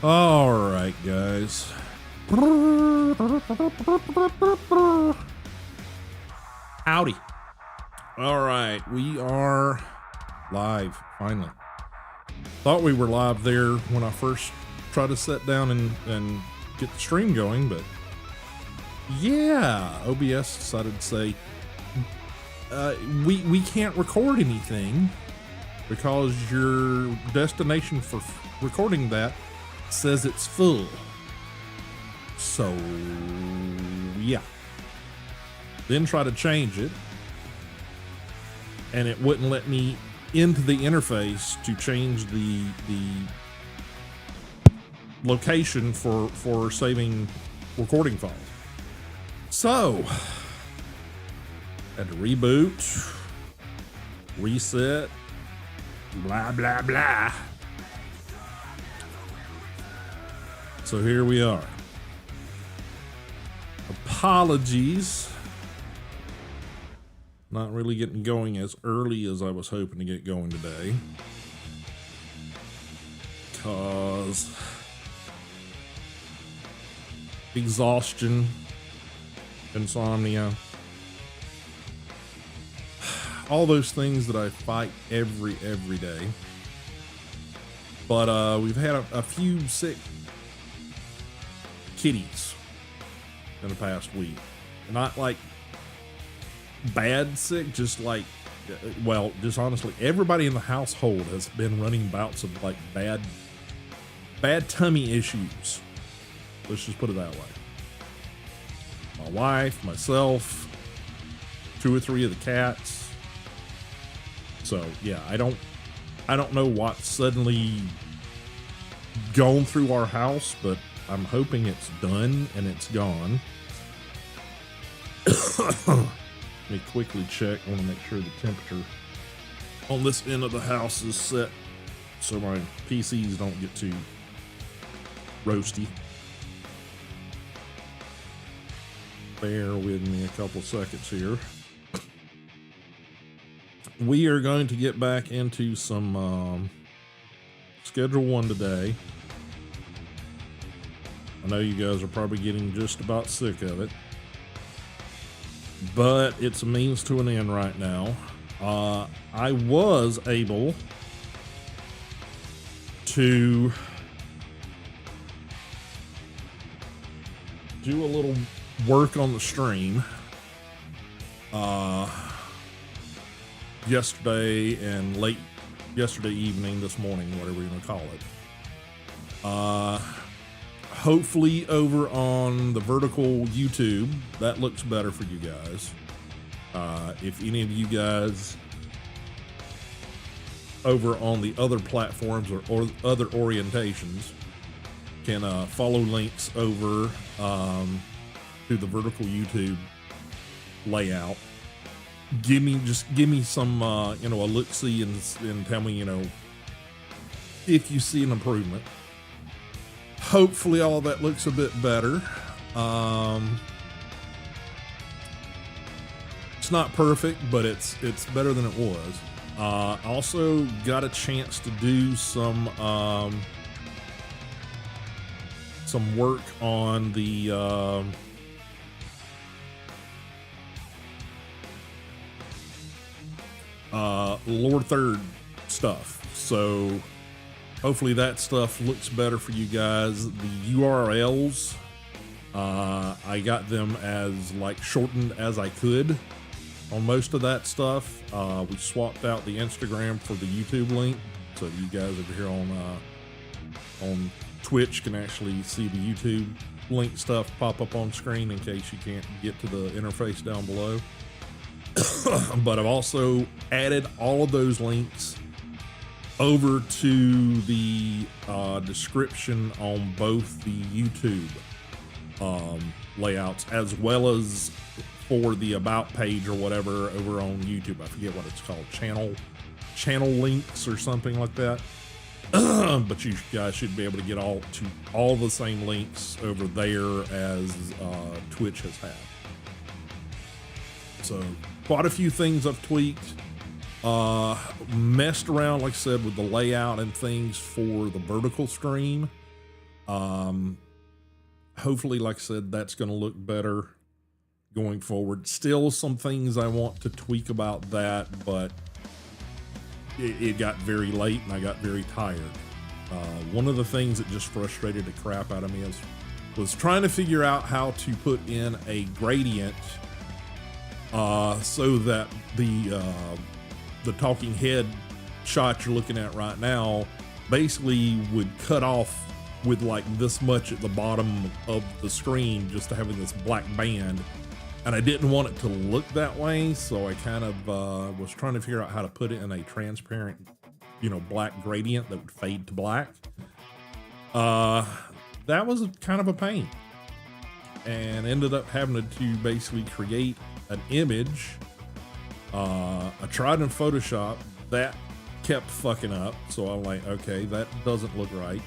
All right, guys. Howdy. All right, we are live, finally. Thought we were live there when I first tried to sit down and get the stream going, but yeah, OBS decided to say, we can't record anything because your destination for recording that says it's full. So yeah, then try to change it and it wouldn't let me into the interface to change the location for saving recording files. So had to reboot, reset, blah blah blah. So here we are. Apologies. Not really getting going as early as I was hoping to get going today. Cause exhaustion, insomnia, all those things that I fight every day. But we've had a few sick kitties in the past week. Not like bad sick, just like, well, just honestly, everybody in the household has been running bouts of like bad tummy issues. Let's just put it that way. My wife, myself, 2 or 3 of the cats. So yeah, I don't know what suddenly gone through our house, but I'm hoping it's done and it's gone. Let me quickly check. I want to make sure the temperature on this end of the house is set so my PCs don't get too roasty. Bear with me a couple seconds here. We are going to get back into some Schedule 1 today. I know you guys are probably getting just about sick of it, but it's a means to an end right now. I was able to do a little work on the stream yesterday and late yesterday evening, this morning, whatever you're gonna call it. Hopefully over on the vertical YouTube, that looks better for you guys. If any of you guys over on the other platforms or other orientations can follow links over to the vertical YouTube layout. Give me some a look-see and tell me, if you see an improvement. Hopefully all of that looks a bit better. It's not perfect, but it's better than it was. Also got a chance to do some work on the lower third stuff. So hopefully that stuff looks better for you guys. The URLs, I got them as like shortened as I could on most of that stuff. We swapped out the Instagram for the YouTube link, so you guys over here on Twitch can actually see the YouTube link stuff pop up on screen in case you can't get to the interface down below. But I've also added all of those links over to the description on both the YouTube layouts, as well as for the about page or whatever over on YouTube. I forget what it's called, channel links or something like that. But you guys should be able to get all the same links over there as Twitch has had. So quite a few things I've tweaked. Messed around, like I said, with the layout and things for the vertical stream. Hopefully, like I said, that's going to look better going forward. Still some things I want to tweak about that, but it got very late and I got very tired. One of the things that just frustrated the crap out of me was trying to figure out how to put in a gradient so that the talking head shot you're looking at right now basically would cut off with like this much at the bottom of the screen, just having this black band. And I didn't want it to look that way, so I kind of was trying to figure out how to put it in a transparent, black gradient that would fade to black. That was kind of a pain, and ended up having to basically create an image. I tried in Photoshop, that kept fucking up, so I'm like, okay, that doesn't look right.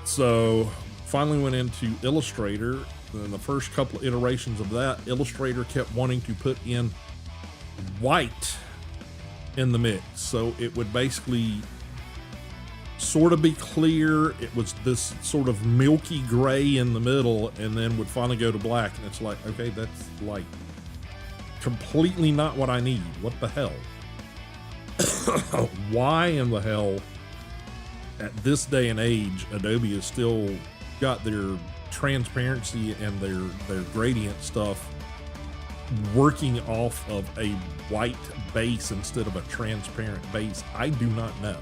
So finally went into Illustrator. In the first couple of iterations of that, Illustrator kept wanting to put in white in the mix, so it would basically sort of be clear. It was this sort of milky gray in the middle, and then would finally go to black, and it's like, okay, that's like completely not what I need. What the hell? Why in the hell at this day and age Adobe has still got their transparency and their gradient stuff working off of a white base instead of a transparent base? I do not know.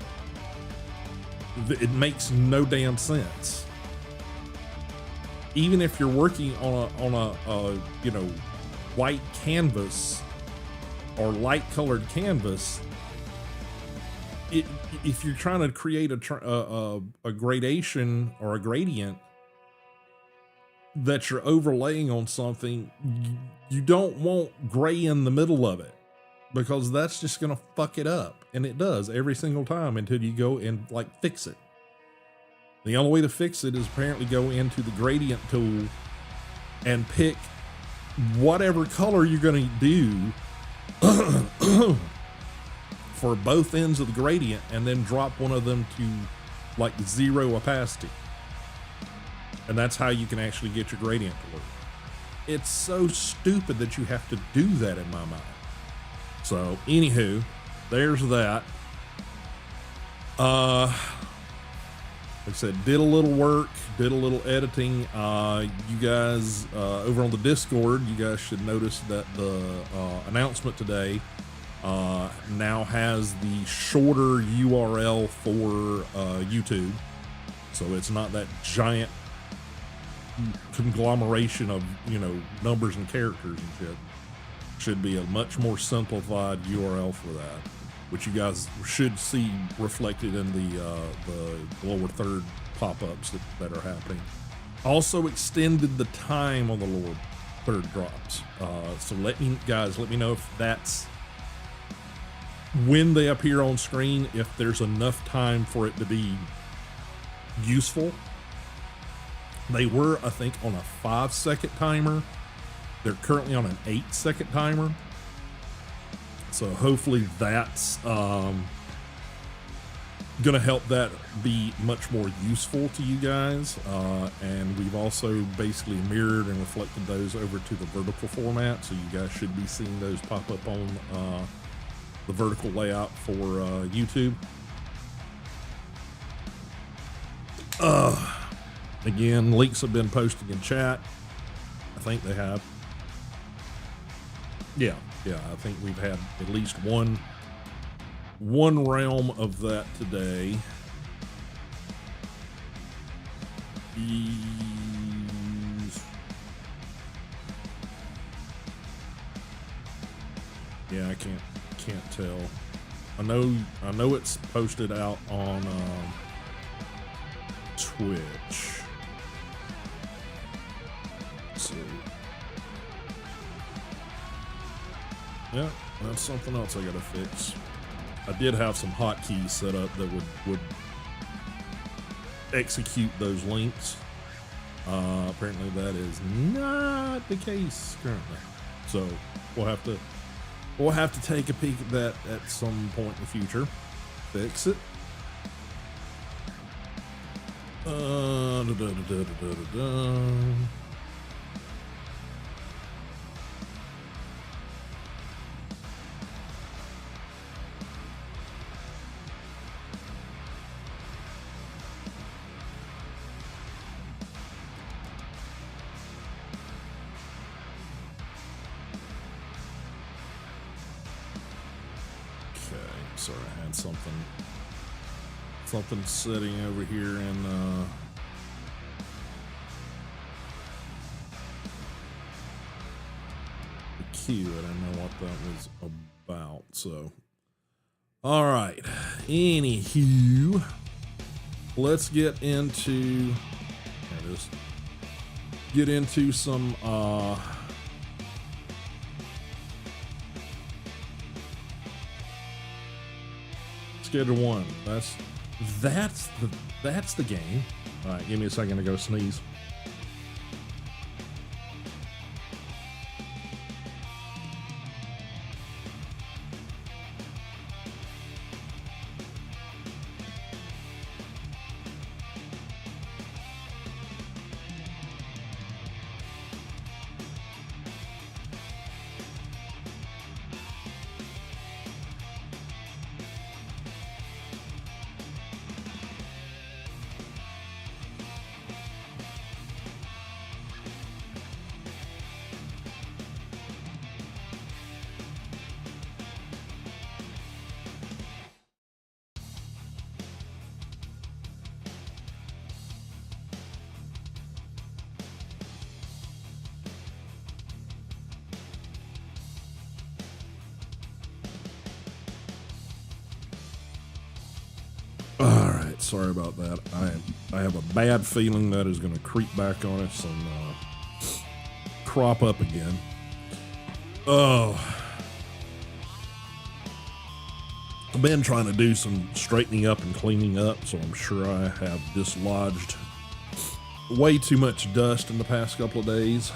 It makes no damn sense. Even if you're working on a white canvas or light colored canvas, if you're trying to create a gradation or a gradient that you're overlaying on something, you don't want gray in the middle of it, because that's just going to fuck it up. And it does every single time until you go and like fix it. The only way to fix it is apparently go into the gradient tool and pick whatever color you're going to do for both ends of the gradient, and then drop one of them to like 0 opacity. And that's how you can actually get your gradient to work. It's so stupid that you have to do that in my mind. So anywho, there's that. Like I said, did a little work, did a little editing. You guys over on the Discord, you guys should notice that the announcement today now has the shorter URL for YouTube. So it's not that giant conglomeration of numbers and characters and shit. Should be a much more simplified URL for that, which you guys should see reflected in the lower third pop-ups that are happening. Also extended the time on the lower third drops. So let me know if that's when they appear on screen, if there's enough time for it to be useful. They were, I think, on a 5-second timer. They're currently on an 8-second timer. So hopefully that's going to help that be much more useful to you guys. And we've also basically mirrored and reflected those over to the vertical format. So you guys should be seeing those pop up on the vertical layout for YouTube. Again, links have been posted in chat. I think they have. Yeah, I think we've had at least one realm of that today. Yeah, I can't tell. I know it's posted out on Twitch. Let's see. Yeah, that's something else I gotta fix. I did have some hotkeys set up that would execute those links. Apparently that is not the case currently. So we'll have to take a peek at that at some point in the future. Fix it. Da, da, da, da, da, da, da. Sorry, I had something sitting over here in the queue. I didn't know what that was about. So, all right. Anywho, let's get into some Schedule 1. That's the game. All right, give me a second to go sneeze. All right, sorry about that. I have a bad feeling that is going to creep back on us and crop up again. Oh, I've been trying to do some straightening up and cleaning up, so I'm sure I have dislodged way too much dust in the past couple of days.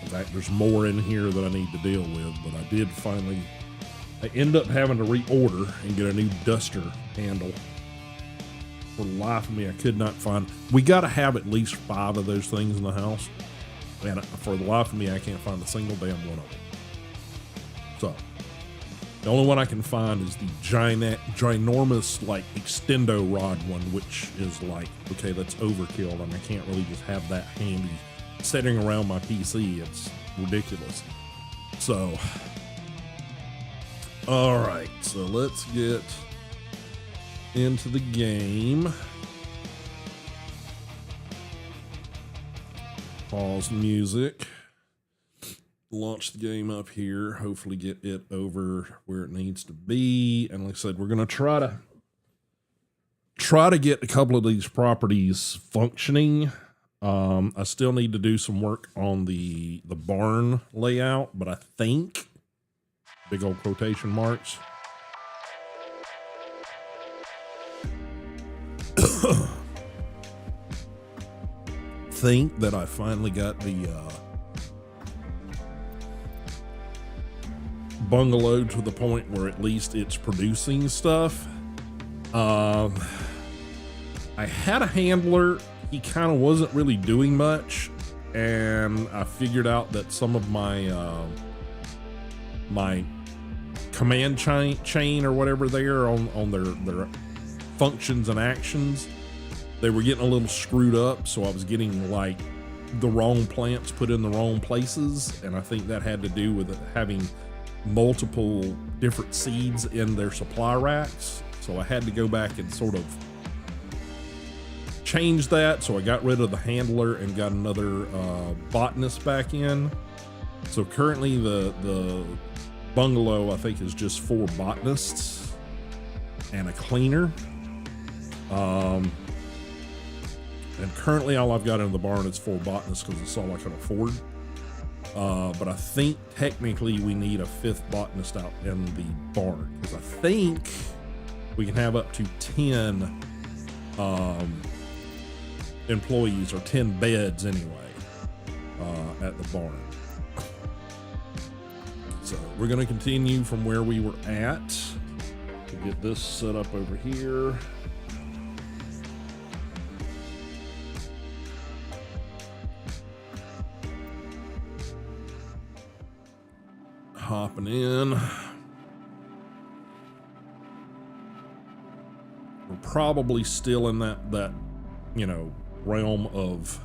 In fact, there's more in here that I need to deal with, but I ended up having to reorder and get a new duster handle. For the life of me, I could not find. We got to have at least 5 of those things in the house. And for the life of me, I can't find a single damn one of them. So, the only one I can find is the ginormous, like, extendo rod one, which is like, okay, that's overkill, and I can't really just have that handy sitting around my PC. It's ridiculous. So, all right, so let's get into the game. Pause music. Launch the game up here. Hopefully get it over where it needs to be. And like I said, we're going to try to get a couple of these properties functioning. I still need to do some work on the barn layout, but I think, big old quotation marks, think that I finally got the bungalow to the point where at least it's producing stuff. I had a handler. He kind of wasn't really doing much, and I figured out that some of my my command chain or whatever there on their functions and actions, they were getting a little screwed up, so I was getting like the wrong plants put in the wrong places, and I think that had to do with it having multiple different seeds in their supply racks. So I had to go back and sort of change that. So I got rid of the handler and got another botanist back in. So currently the bungalow, I think, is just 4 botanists and a cleaner. And currently all I've got in the barn is 4 botanists because it's all I can afford. But I think technically we need a 5th botanist out in the barn, because I think we can have up to 10 employees, or 10 beds anyway, at the barn. So we're going to continue from where we were at to get this set up over here. hopping in. We're probably still in that you know, realm of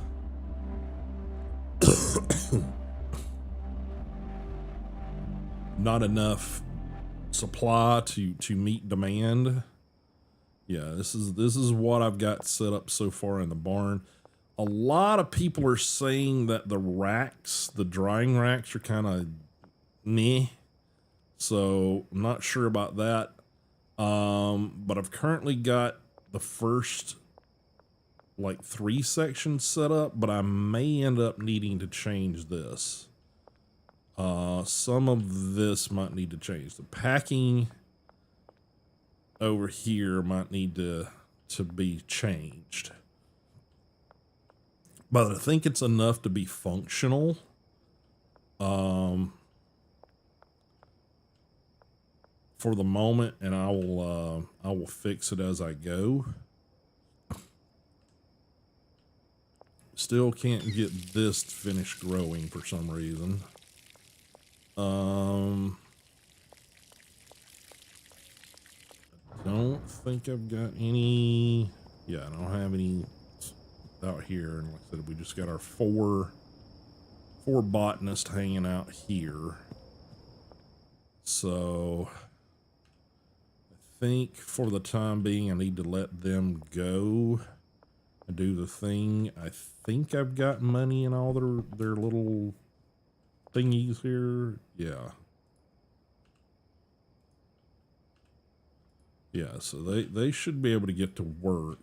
not enough supply to meet demand. Yeah, this is what I've got set up so far in the barn. A lot of people are saying that the racks, the drying racks, are kind of meh. So I'm not sure about that. But I've currently got the first like 3 sections set up, but I may end up needing to change this. Some of this might need to change. The packing over here might need to be changed. But I think it's enough to be functional. For the moment, and I will fix it as I go. Still can't get this finished growing for some reason. I don't think I've got any. Yeah, I don't have any out here. And like I said, we just got our four botanists hanging out here. So I think for the time being, I need to let them go and do the thing. I think I've got money in all their little thingies here. Yeah. Yeah, so they should be able to get to work.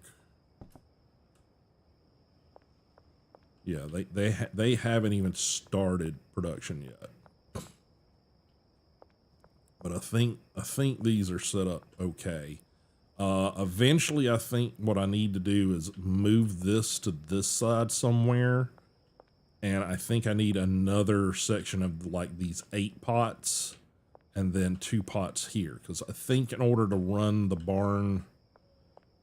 Yeah, they haven't even started production yet. But I think these are set up okay. Eventually, I think what I need to do is move this to this side somewhere. And I think I need another section of like these 8 pots and then 2 pots here. Because I think in order to run the barn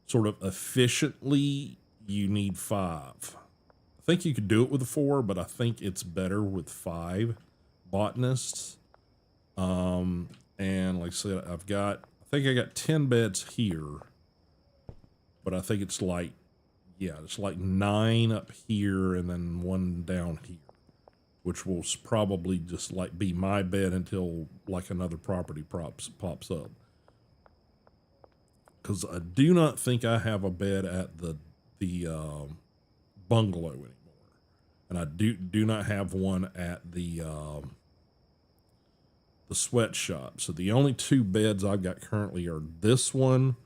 sort of efficiently, you need 5. I think you could do it with 4, but I think it's better with 5 botanists. And like I said, I think I got 10 beds here, but I think it's like, yeah, it's like 9 up here and then 1 down here, which will probably just like be my bed until like another property pops up. Because I do not think I have a bed at the bungalow anymore, and I do not have one at the sweatshop. So the only 2 beds I've got currently are this one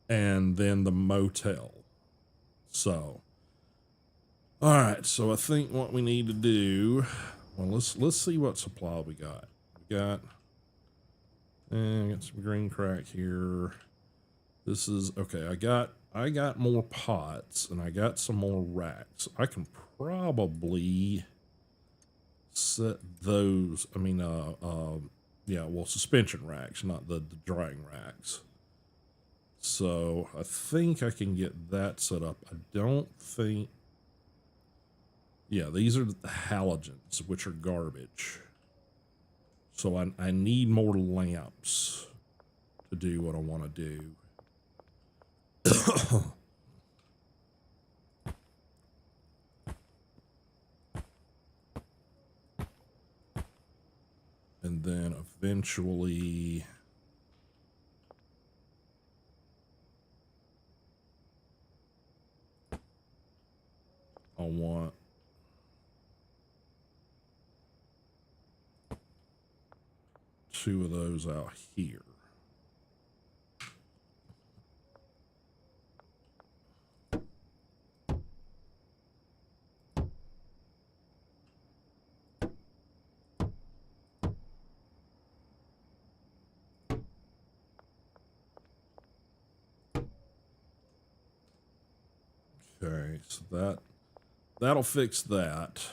and then the motel. So, all right. So I think what we need to do, well, let's see what supply we got. We got some green crack here. This is okay. I got more pots and I got some more racks. I can probably set those. I mean, yeah, well, suspension racks, not the drying racks. So I think I can get that set up. I don't think. Yeah, these are the halogens, which are garbage. So I need more lamps to do what I want to do. And then eventually I'll want two of those out here. Okay, so that'll fix that.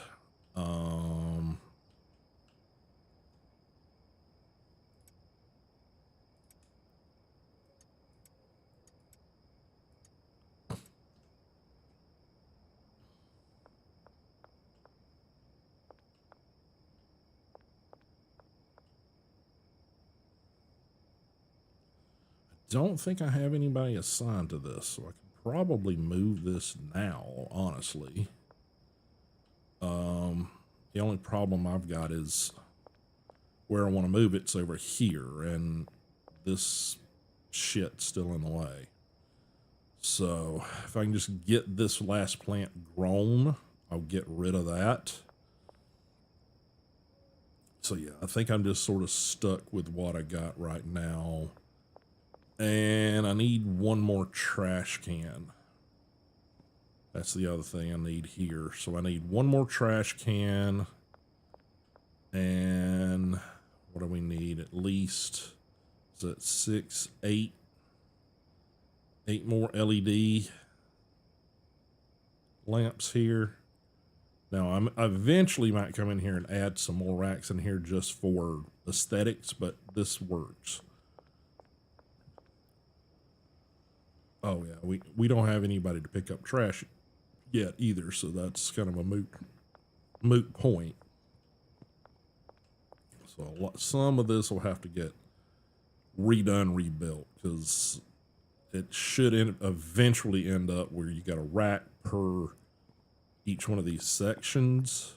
don't think I have anybody assigned to this, so I can probably move this now, honestly. The only problem I've got is where I want to move it's over here, and this shit's still in the way. So if I can just get this last plant grown, I'll get rid of that. So yeah, I think I'm just sort of stuck with what I got right now. And I need one more trash can. That's the other thing I need here. So I need one more trash can. And what do we need? At least, is that 6, 8? 8 more LED lamps here. Now, I eventually might come in here and add some more racks in here just for aesthetics, but this works. Oh yeah, we don't have anybody to pick up trash yet either, so that's kind of a moot point. So some of this will have to get redone, rebuilt, because it should eventually end up where you got a rack per each one of these sections.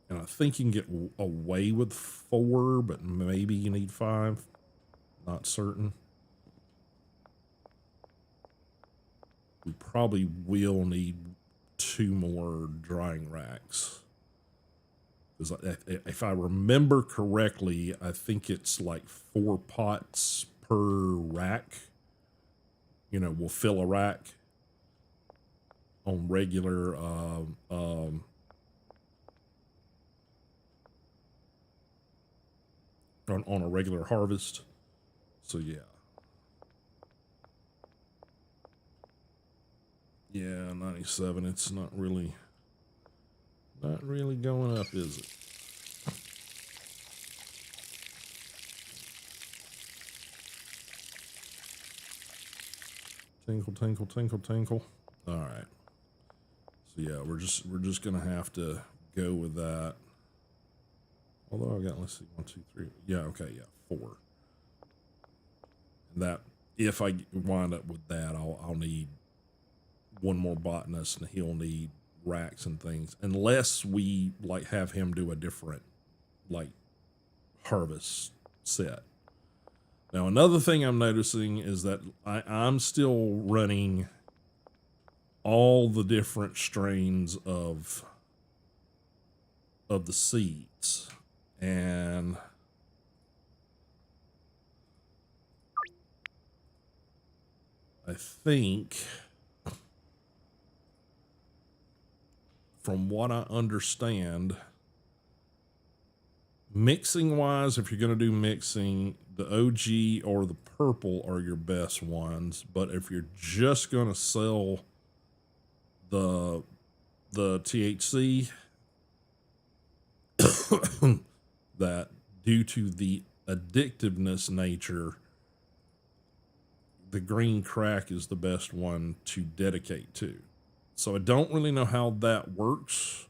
And I think you can get away with 4, but maybe you need 5. Not certain. We probably will need 2 more drying racks. Because if I remember correctly, I think it's like 4 pots per rack. You know, we'll fill a rack on regular on a regular harvest. So yeah. Yeah, 97, it's not really going up, is it? Tinkle, tinkle, tinkle, tinkle. All right. So yeah, we're just gonna have to go with that. Although I got, let's see, 1, 2, 3. Yeah, okay, yeah, 4. And that, if I wind up with that, I'll need one more botanist, and he'll need racks and things, unless we like have him do a different like harvest set. Now, another thing I'm noticing is that I'm still running all the different strains of the seeds, and I think, from what I understand, mixing wise, if you're going to do mixing, the OG or the purple are your best ones. But if you're just going to sell the THC, that due to the addictiveness nature, the green crack is the best one to dedicate to. So I don't really know how that works.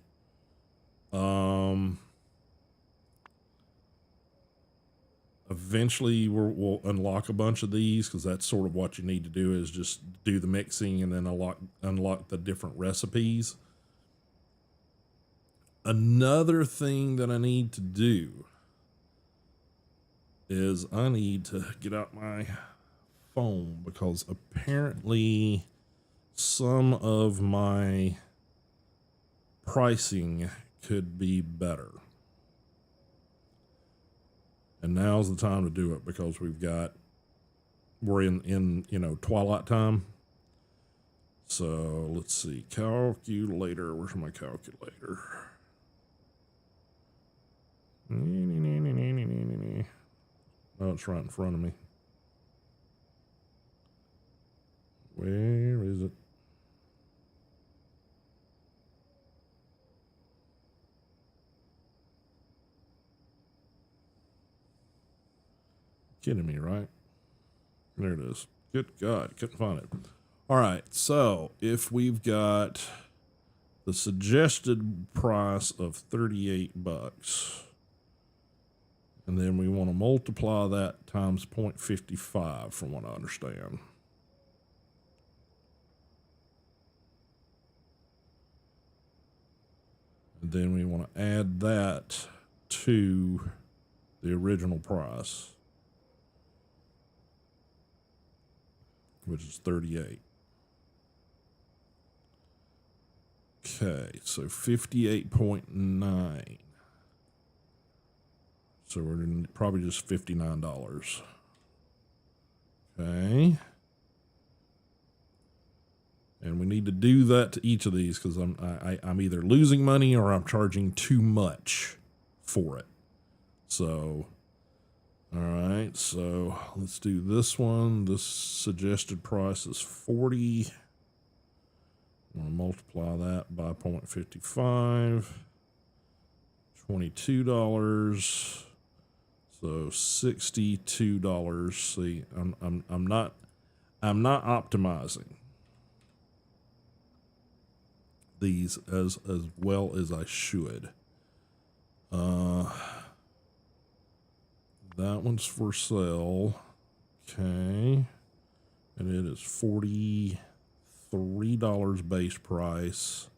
Eventually we'll unlock a bunch of these, because that's sort of what you need to do, is just do the mixing and then unlock the different recipes. Another thing that I need to do is I need to get out my phone, because apparently some of my pricing could be better. And now's the time to do it, because we're in you know, twilight time. So let's see, calculator, where's my calculator? Oh, it's right in front of me. Where is it? Kidding me, right? There it is. Good God, couldn't find it. All right, so if we've got the suggested price of $38, And then we want to multiply that times 0.55 from what I understand. And then we want to add that to the original price, which is 38. Okay, so 58.9. So we're in probably just $59. Okay. And we need to do that to each of these because I'm either losing money or I'm charging too much for it. So, all right. So let's do this one. This suggested price is 40. I'm going to multiply that by 0.55. $22. So $62. See, I'm not optimizing these as well as I should. That one's for sale. Okay. And it is $43 base price.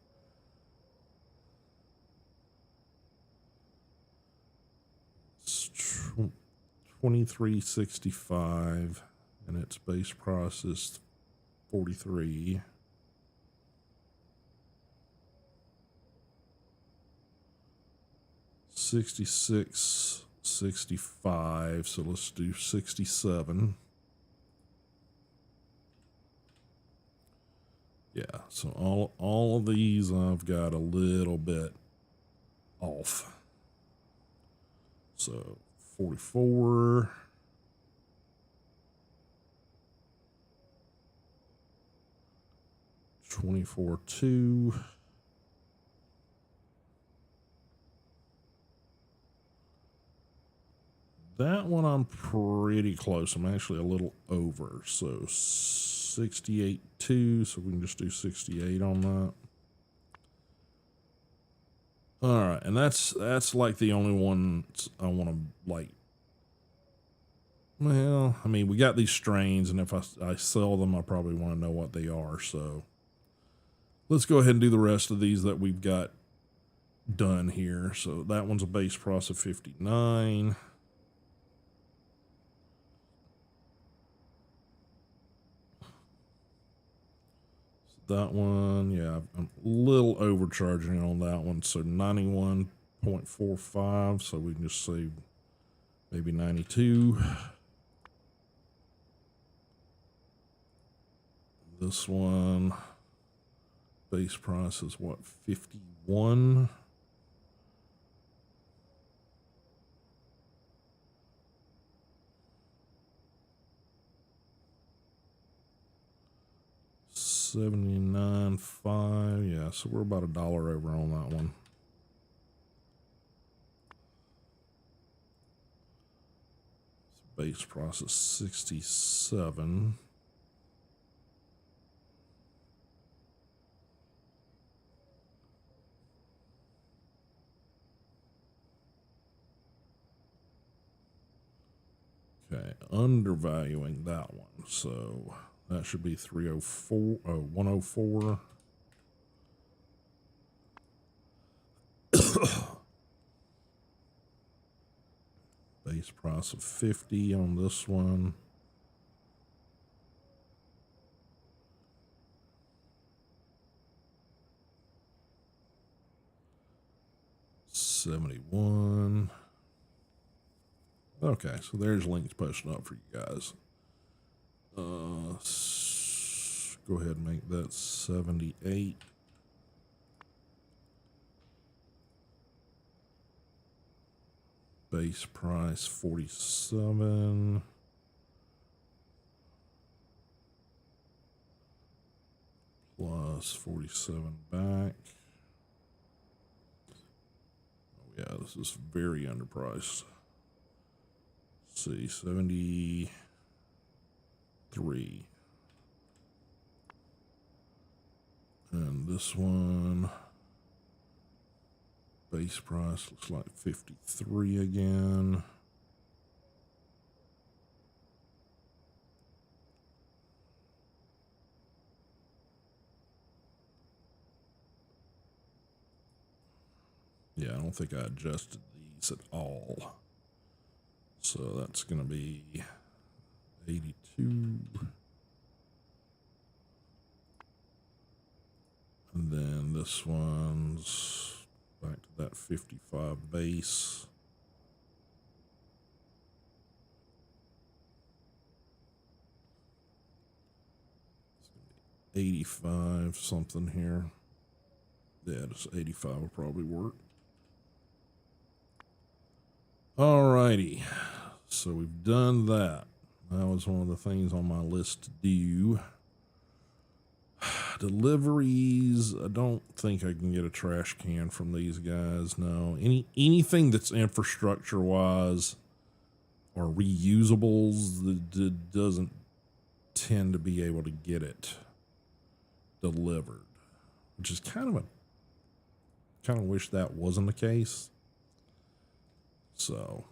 It's $23.65 and its base price is 43. $66.65. So let's do 67. Yeah, so all of these I've got a little bit off. So 44. $24.2. That one I'm pretty close. I'm actually a little over. So 68.2. So we can just do 68 on that. All right, and that's like the only one I want to like. Well, I mean, we got these strains, and if I sell them, I probably want to know what they are. So let's go ahead and do the rest of these that we've got done here. So that one's a base price of 59. That one, yeah, I'm a little overcharging on that one. So 91.45. So we can just say maybe 92. This one, base price is what, 51? $79.5. Yeah, so we're about $1 over on that one. Base price is 67. Okay, undervaluing that one. So that should be 304, 104. Base price of 50 on this one. $71. Okay, so there's links posted up for you guys. Go ahead and make that 78. Base price 47. Plus 47 back. Oh yeah, this is very underpriced. Let's see, 73. And this one, base price looks like 53 again. Yeah, I don't think I adjusted these at all. So that's going to be 82. And then this one's back to that 55 base. 85 something here. Yeah, just 85 will probably work. Alrighty, so we've done that. That was one of the things on my list to do. Deliveries, I don't think I can get a trash can from these guys. No, anything that's infrastructure wise or reusables that doesn't tend to be able to get it delivered, which is kind of wish that wasn't the case. So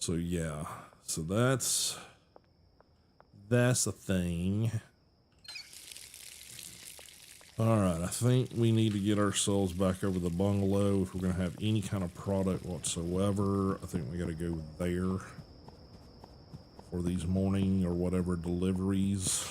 yeah, so that's the thing. All right, I think we need to get ourselves back over the bungalow if we're going to have any kind of product whatsoever. I think we got to go there for these morning or whatever deliveries.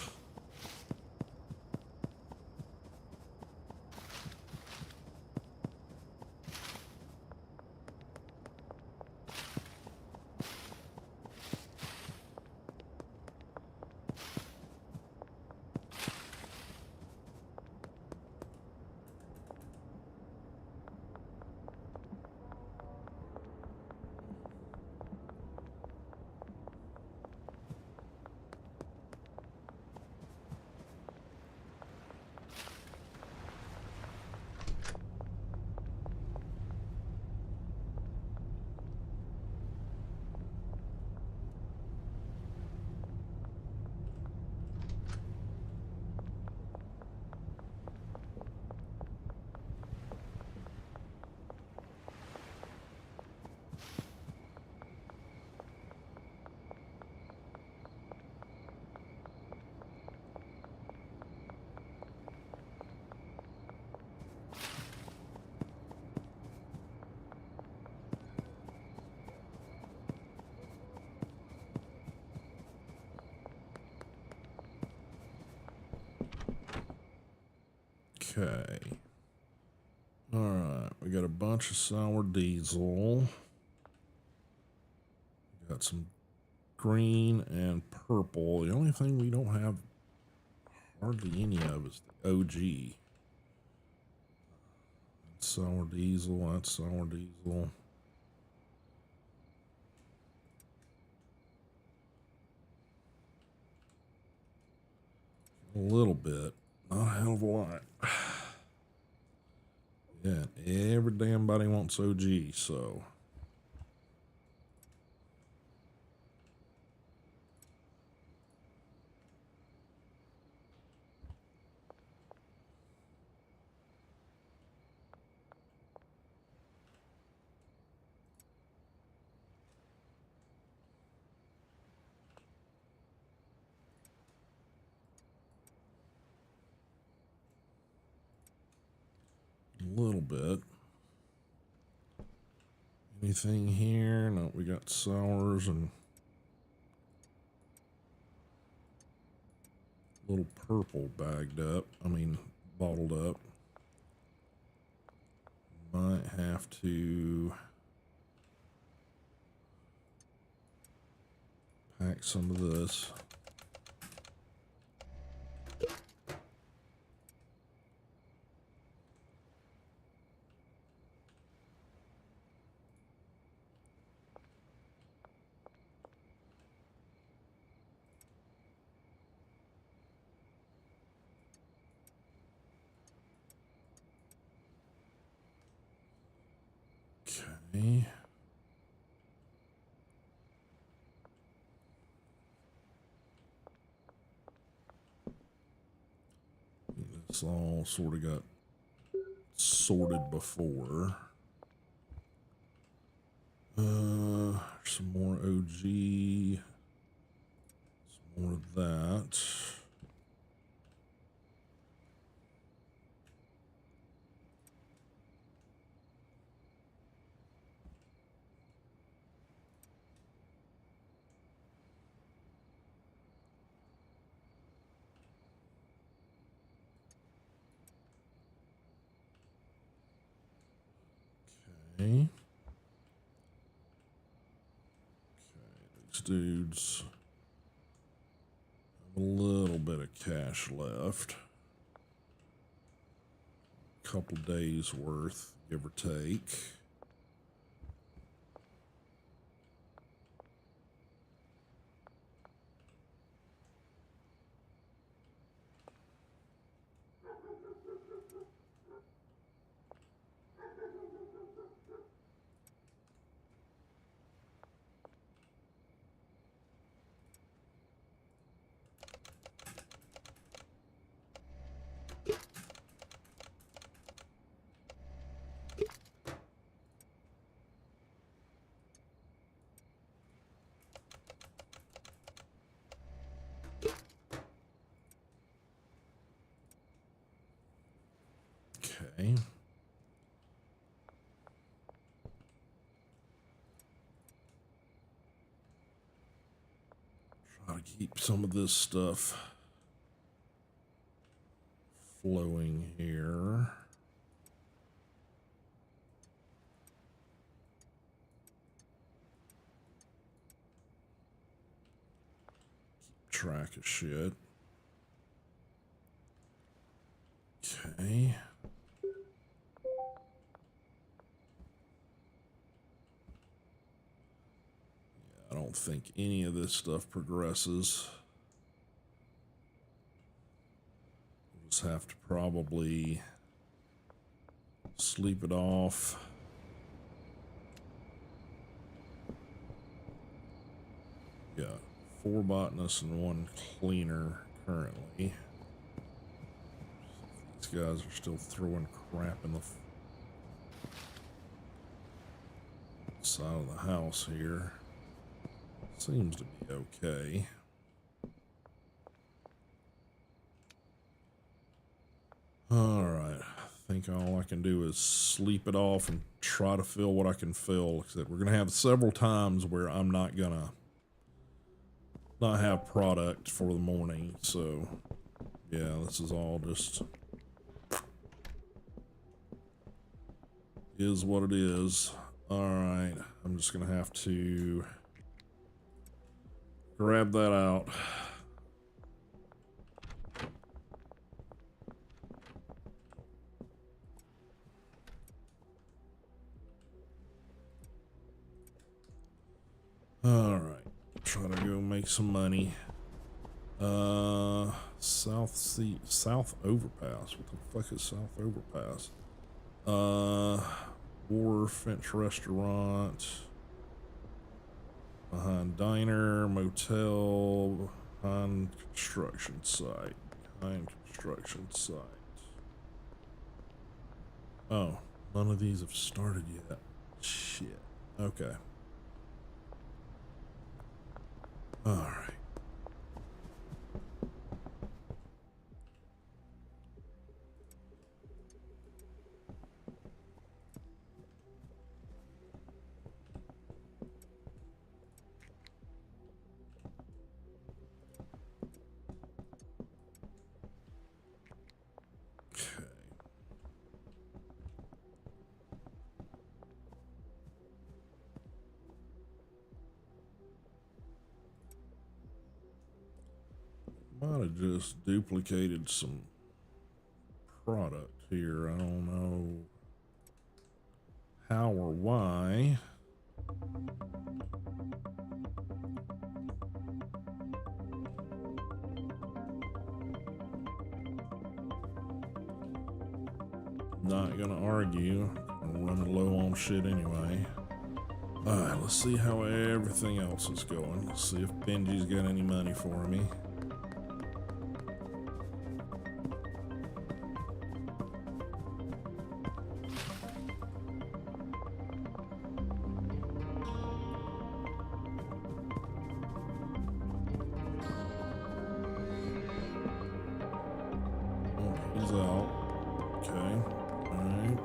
Okay. All right, we got a bunch of sour diesel. We got some green and purple. The only thing we don't have hardly any of is the OG. That's sour diesel. That's sour diesel. A little bit, not a hell of a lot. Yeah, every damn body wants OG, so. A little bit. Anything here? No, we got sours and little purple bagged up. I mean, bottled up. Might have to pack some of this. Okay. This all sort of got sorted before. Some more OG. Some more of that. Okay. These dudes have a little bit of cash left. A couple days worth, give or take. Okay. Try to keep some of this stuff flowing here. Keep track of shit. Okay. I don't think any of this stuff progresses. We'll just have to probably sleep it off. Yeah, 4 botanists and 1 cleaner currently. These guys are still throwing crap in the side of the house here. Seems to be okay. Alright, I think all I can do is sleep it off and try to fill what I can fill. Except we're going to have several times where I'm not going to not have product for the morning. So, yeah, this is all just is what it is. Alright, I'm just going to have to grab that out. All right, try to go make some money. South Overpass. What the fuck is South Overpass? Wharf, Finch Restaurant, behind diner, motel, behind construction site. Oh, none of these have started yet. Shit. Okay. All right. Might have just duplicated some product here. I don't know how or why. Not gonna argue. I'm running low on shit anyway. Alright, let's see how everything else is going. Let's see if Benji's got any money for me. He's out. Okay. Alright.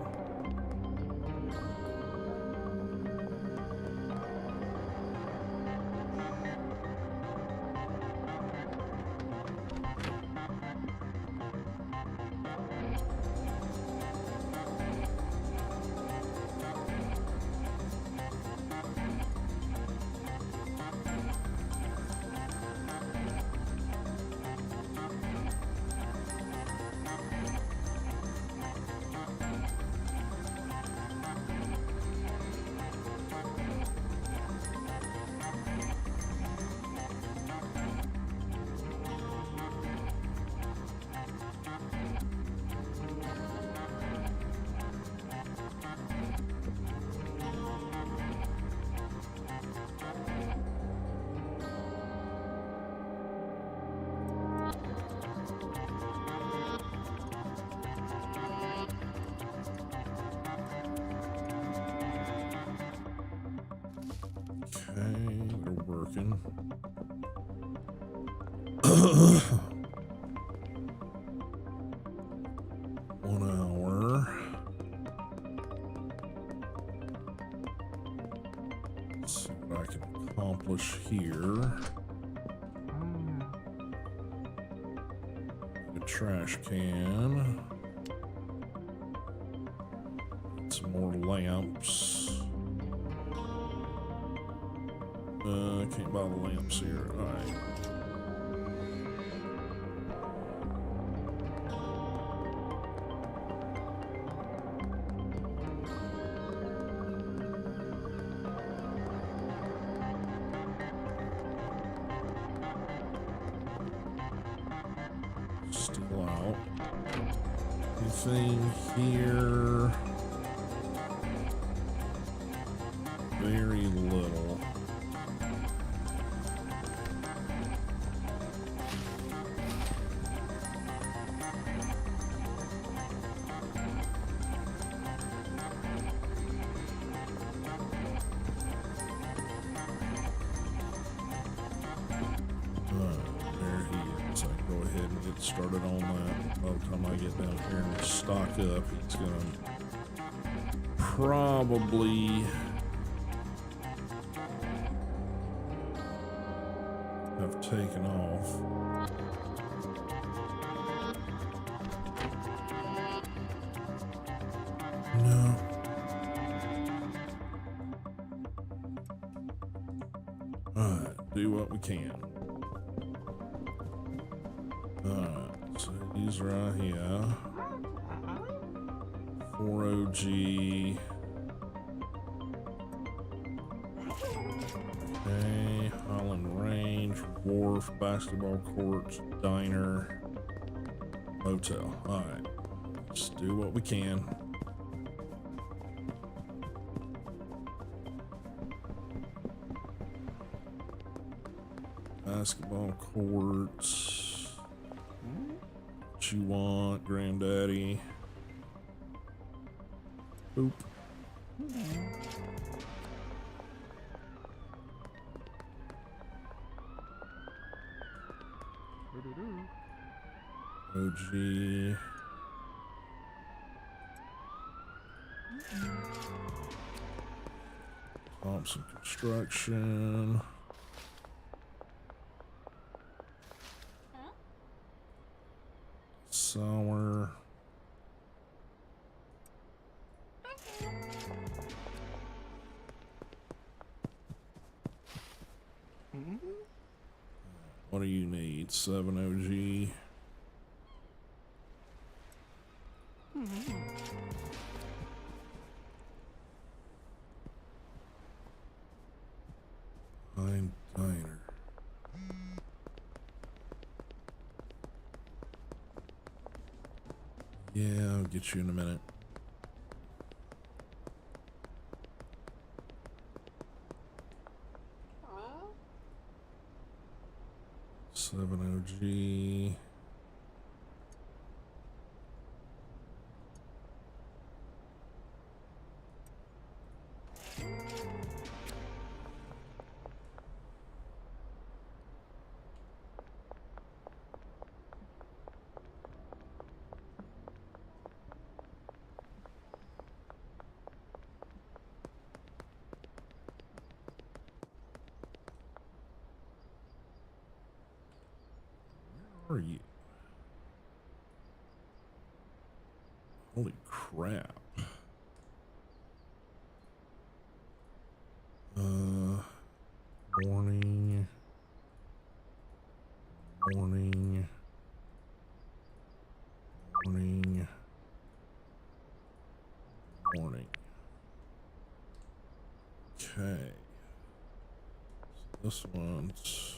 working. 1 hour. Let's see what I can accomplish here. A trash can. Some more lamps. Can't buy the lamps here. Alright. Still out. Anything here? Very little. There he is. I can go ahead and get started on that. By the time I get down here and stock up, he's gonna probably have taken off. No. Alright, do what we can. Alright, so he's right here. 4 OG. Okay, Holland Range, Wharf, Basketball Courts, Diner, Motel. Alright, let's do what we can. Basketball Courts. What you want, Granddaddy? Boop. OG. Thompson Construction. Sour. What do you need? 7 OG. Fine Diner. Yeah, I'll get you in a minute. Seven OG. Where are you? Holy crap. Morning. Morning. Morning. Morning. Okay. So this one's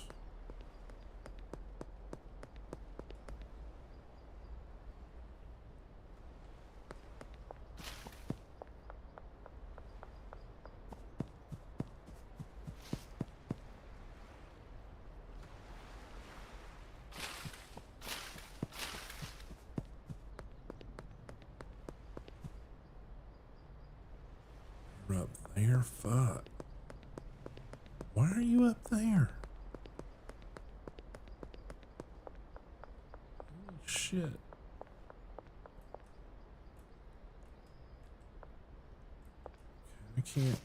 up there. Fuck. Wow. Why are you up there? Holy shit. I can't.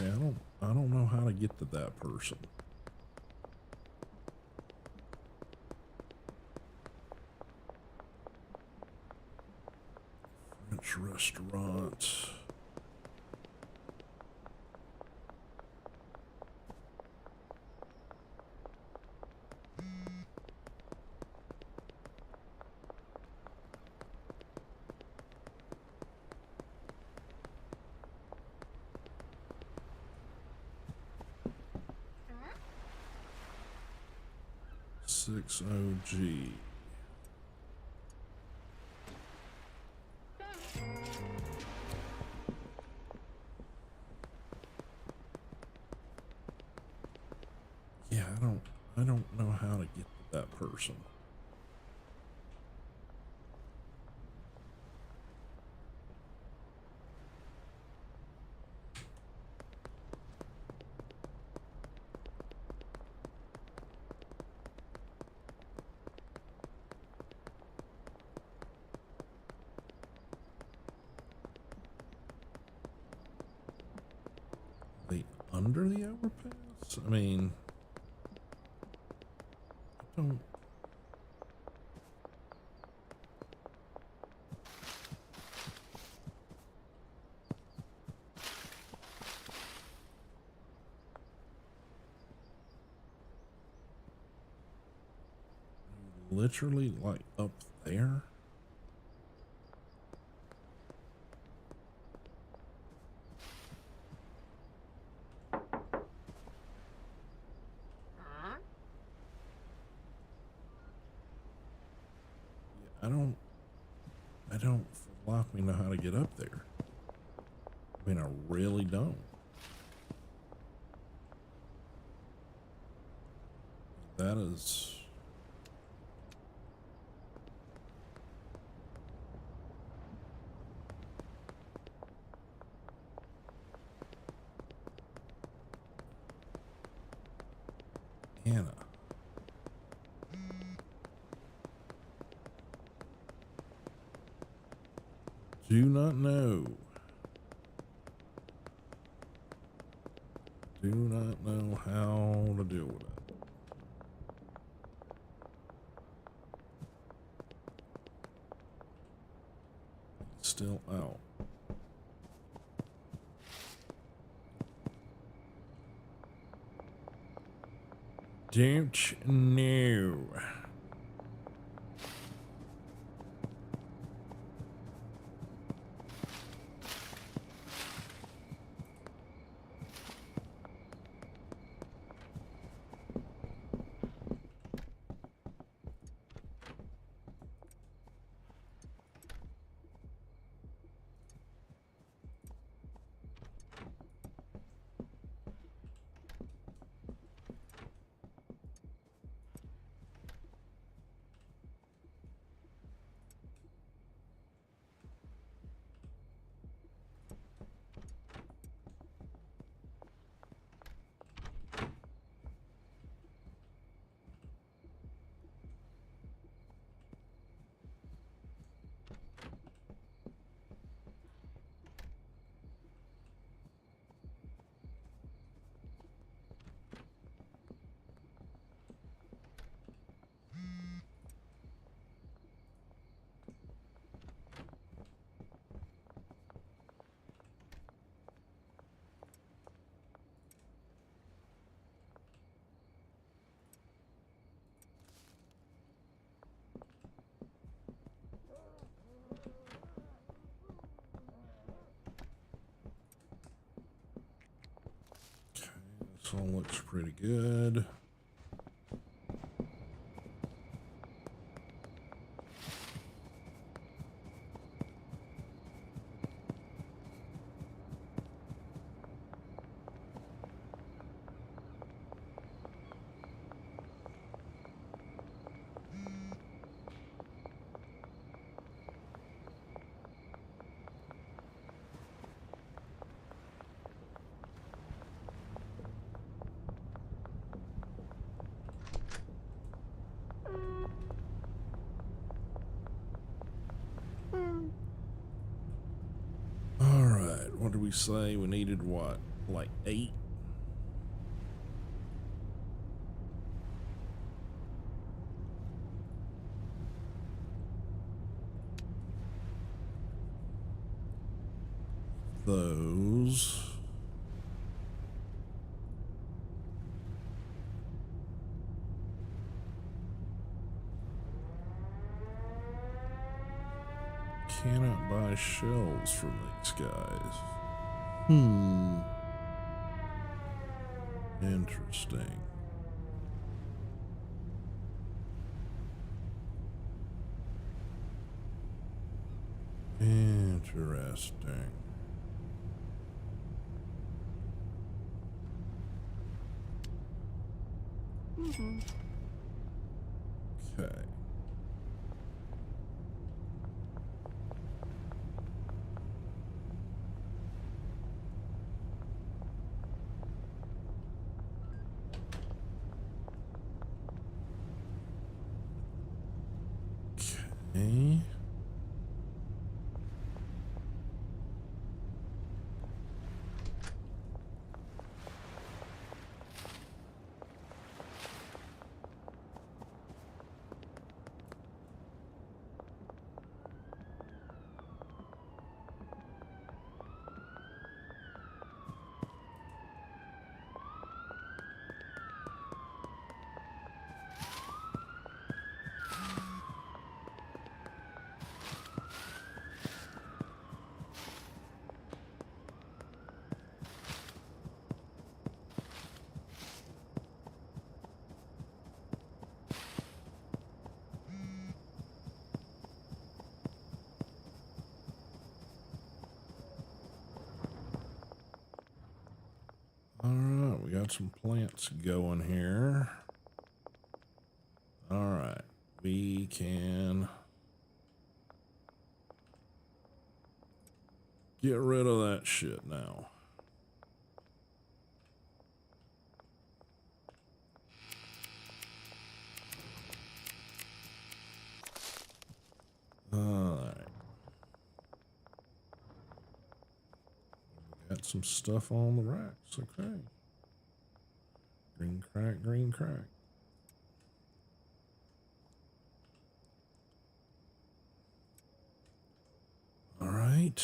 Okay, I don't know how to get to that person. French restaurant. Six OG. Yeah, I don't know how to get to that person. Under the overpass? I mean, I don't. Literally, like up there? I don't flock me know how to get up there. I mean, I really don't. That is. Anna. Do not know. Do not know how to deal with it. Still out. Don't know. This all looks pretty good. we say we needed? What, like 8? Those. Cannot buy shells from these guys. Interesting. Interesting. Okay. Okay. All right, we got some plants going here. All right, we can get rid of that shit now. All right. We got some stuff on the racks. Okay. Green crack, green crack. All right.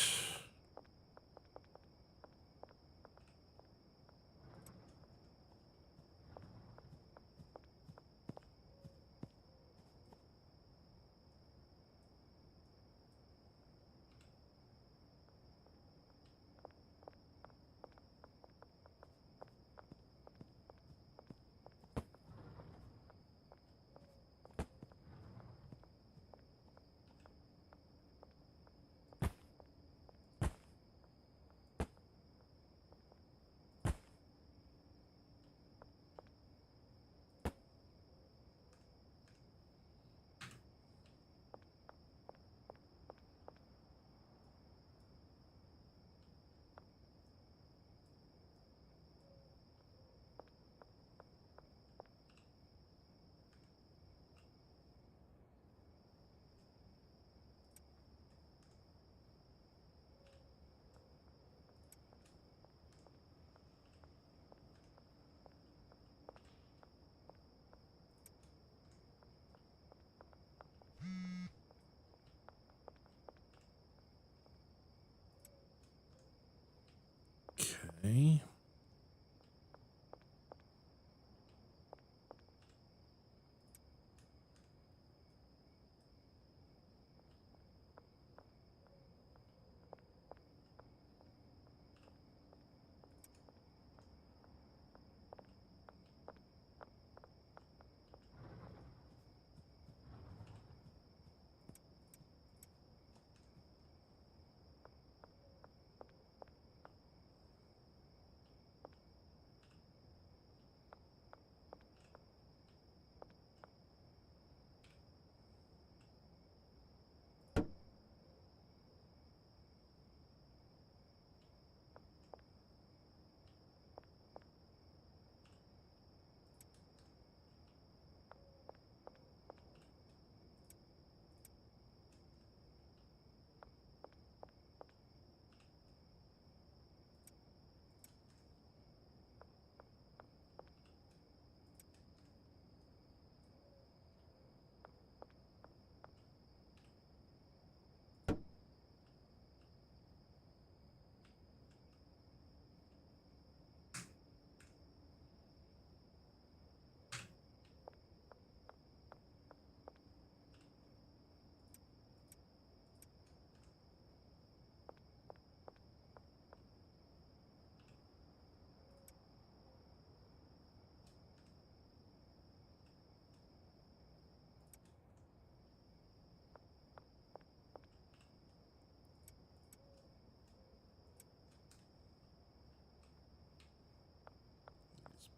Okay.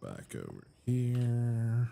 back over here.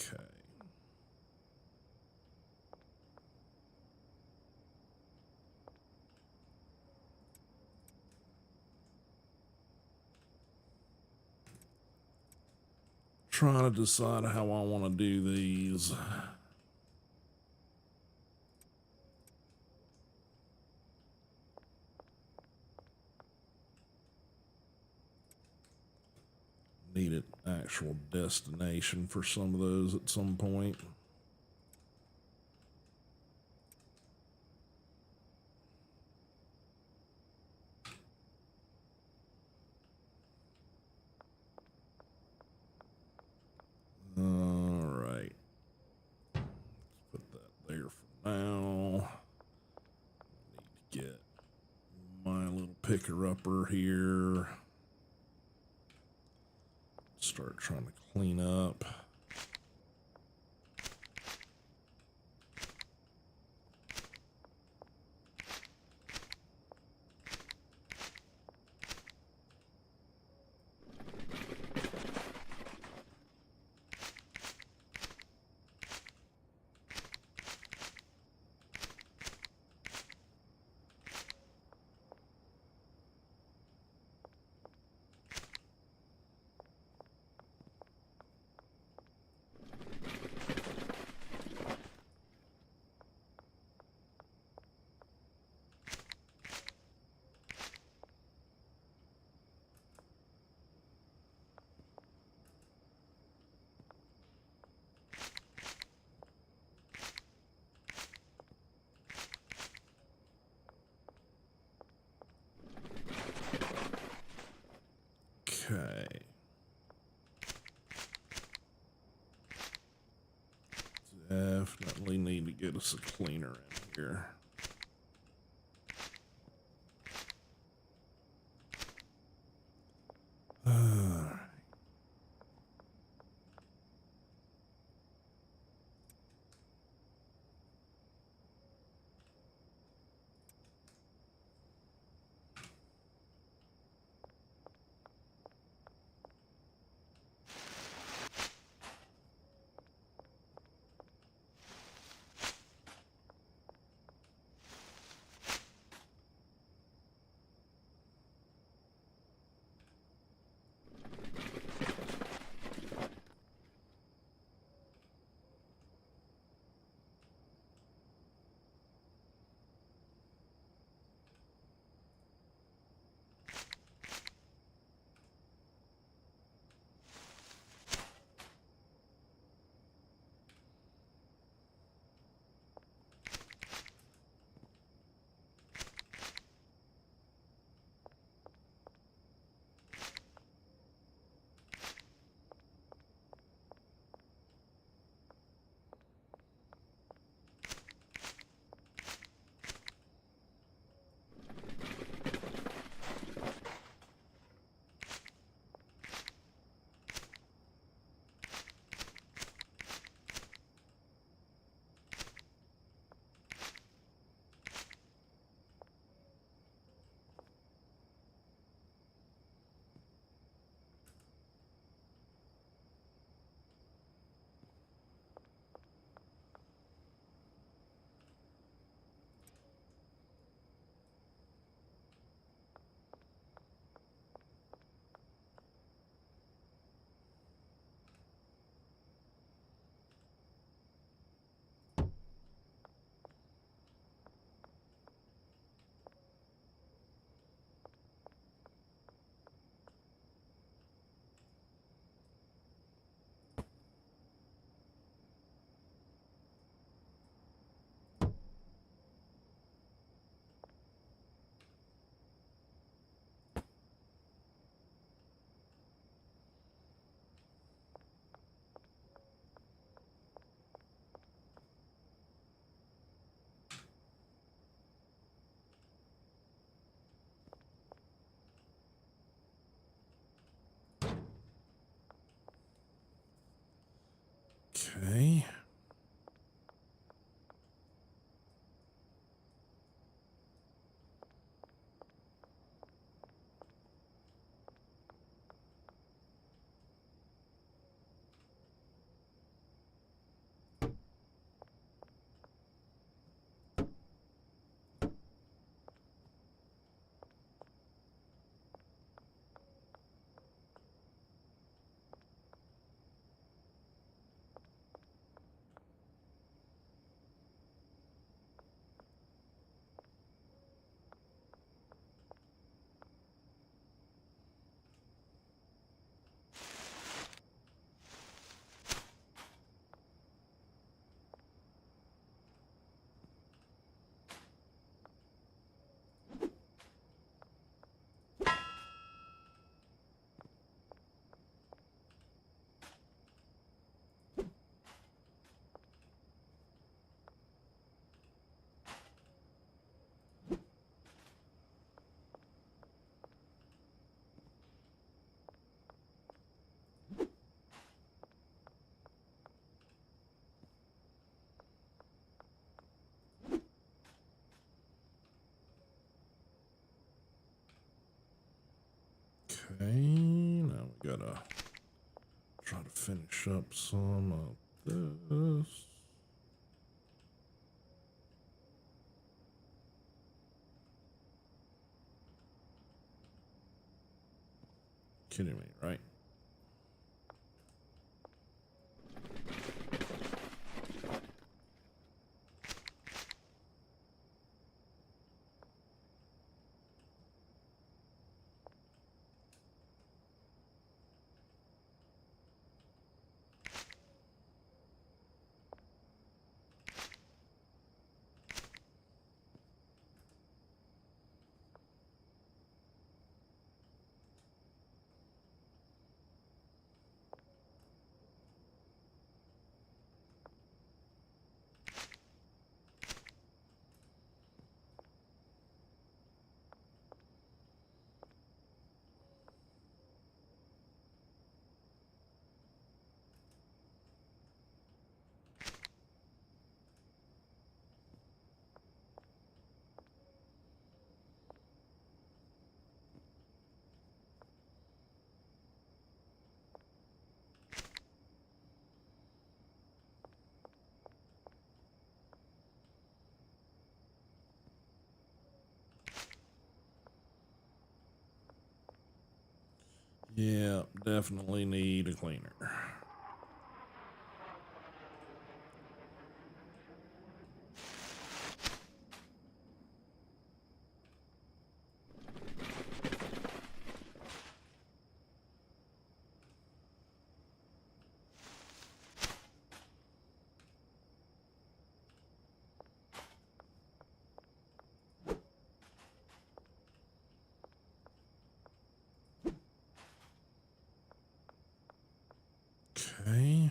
Okay. Trying to decide how I want to do these. Need an actual destination for some of those at some point. All right. Put that there for now. I need to get my little picker-upper here. Start trying to clean up. Okay. Definitely need to get us a cleaner in here. Okay, now we gotta try to finish up some of this. Kidding me, right? Yeah, definitely need a cleaner. Okay.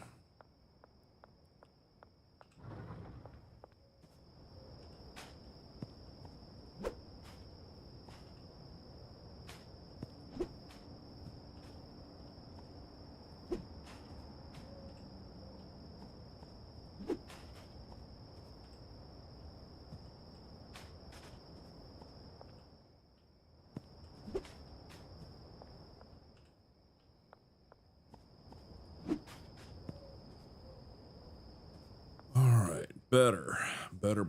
All right, better. Better.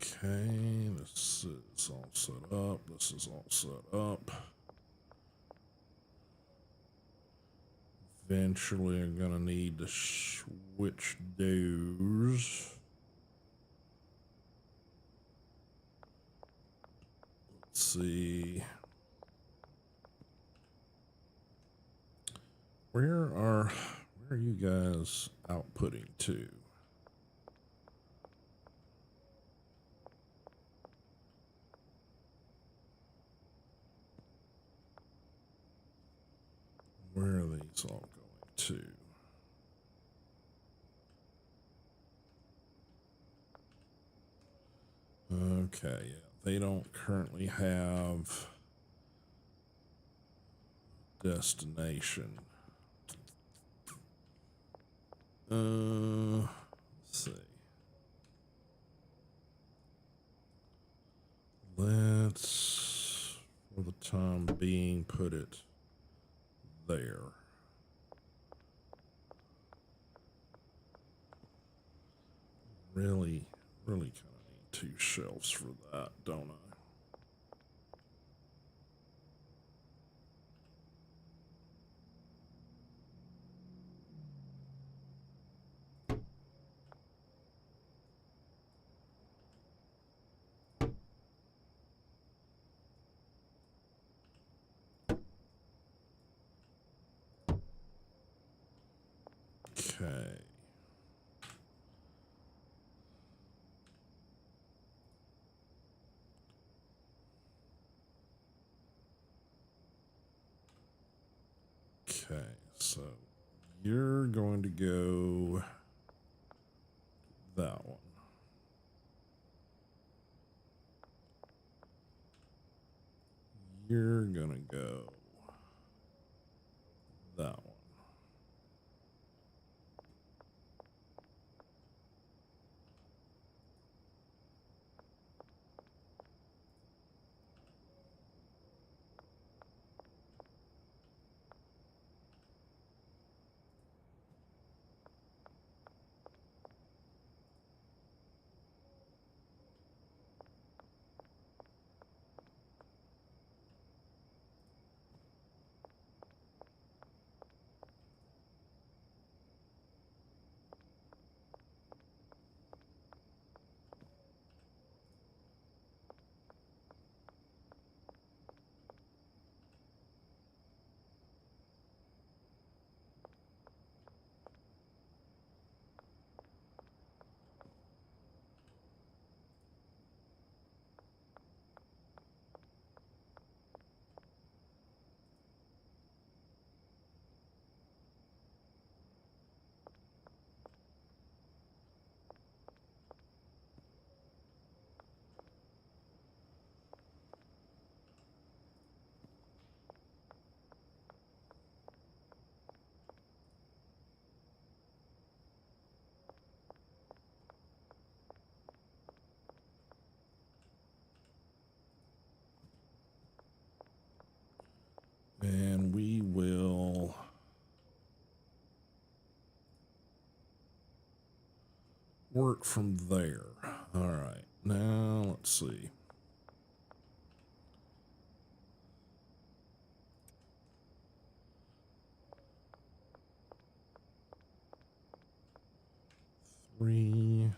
Okay, this is all set up. This is all set up. Eventually, I'm gonna need to switch doors. Let's see. Where are you guys outputting to? Where are these all going to? Okay, yeah, they don't currently have destination. Let's see. Let's, for the time being, put it there. Really kind of need two shelves for that, don't I? Okay. Okay, so you're going to go that one. You're gonna go that one. work from there. All right, now let's see. Three.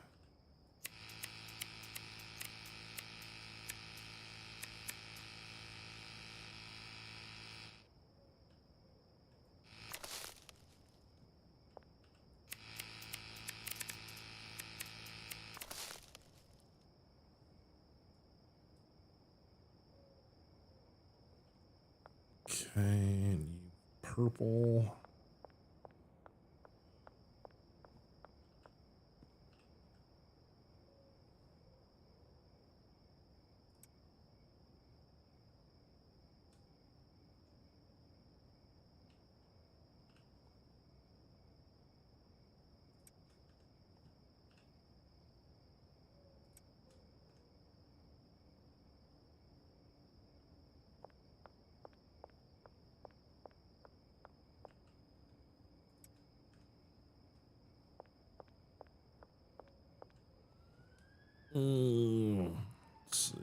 Okay, and you purple. Let's see.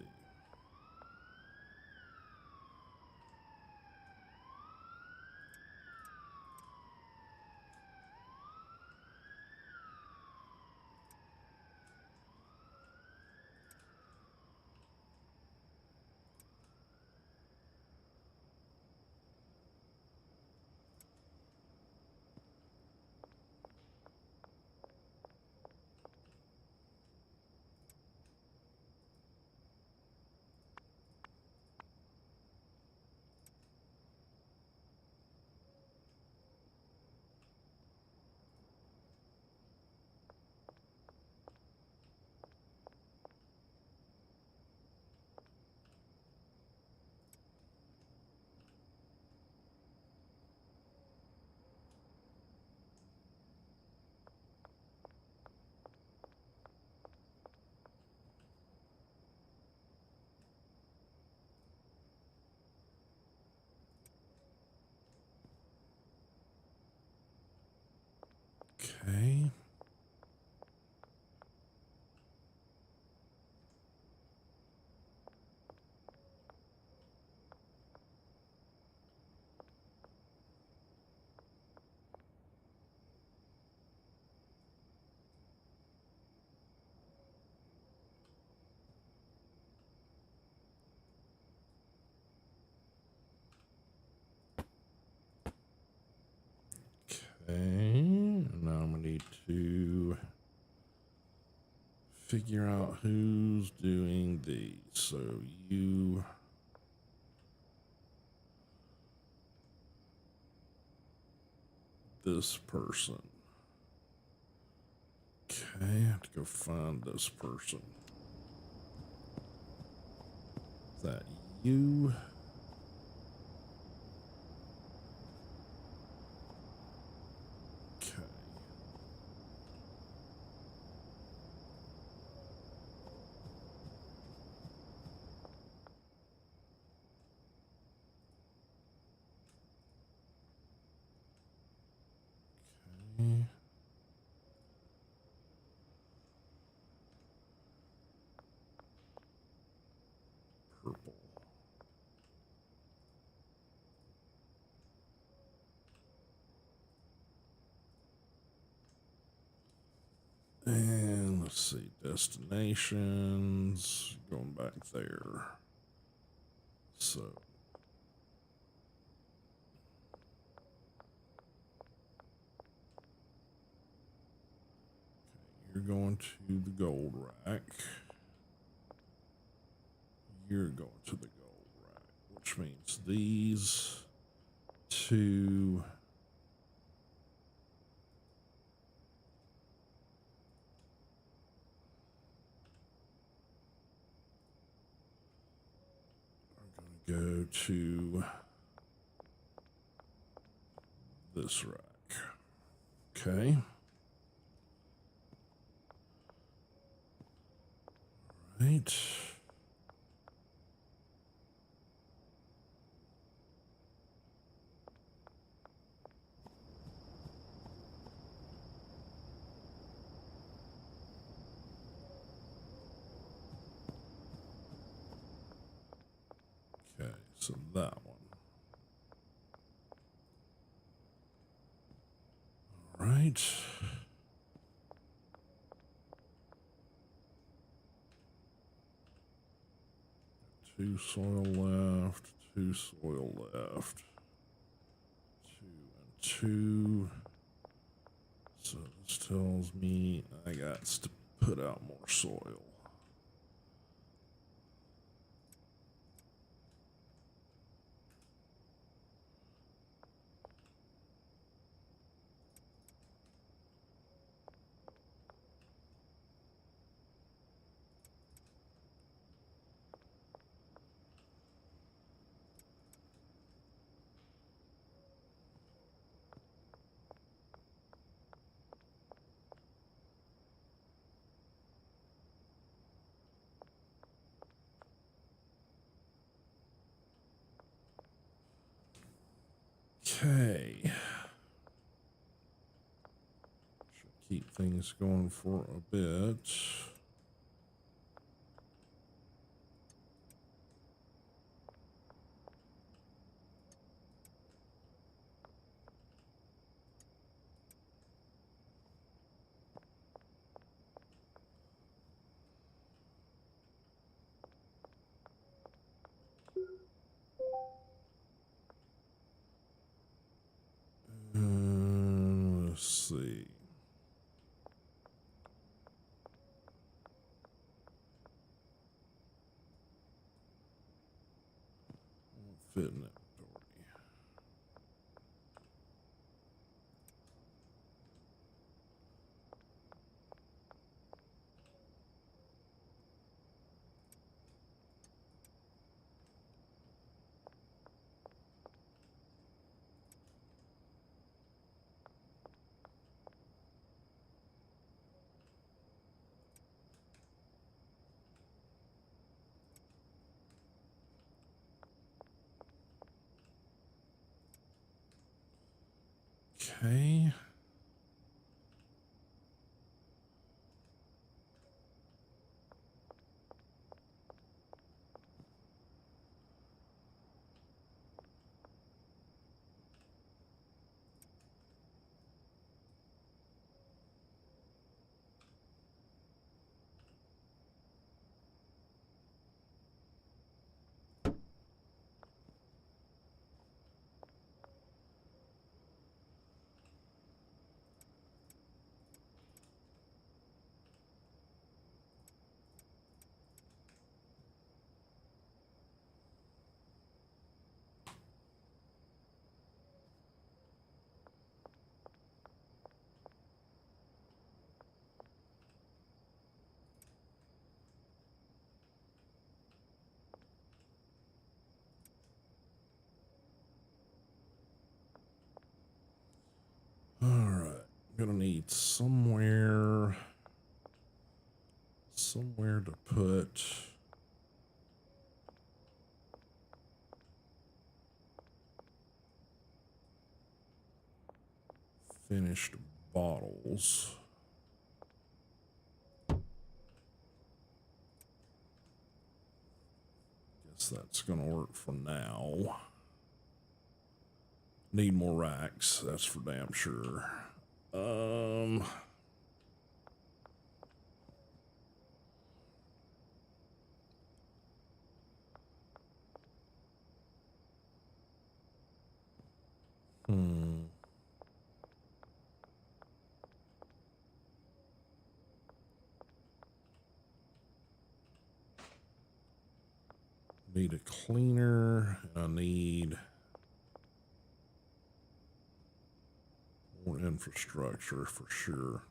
Okay. Okay. Now I'm gonna need to figure out who's doing these. So you. This person. Okay, I have to go find this person. Is that you? Okay. Okay. Purple. And let's see, destinations, going back there. So, okay, you're going to the gold rack. You're going to the gold rack, which means these two. Go to this rack. Okay. Right. So that one. All right. 2 soil left, 2 soil left. 2 and 2. So this tells me I got to put out more soil. Okay. Should keep things going for a bit. Let's see. Won't fit in inventory. Okay. All right. I'm gonna need somewhere to put finished bottles. Guess that's gonna work for now. Need more racks, that's for damn sure. Need a cleaner. I need more infrastructure for sure.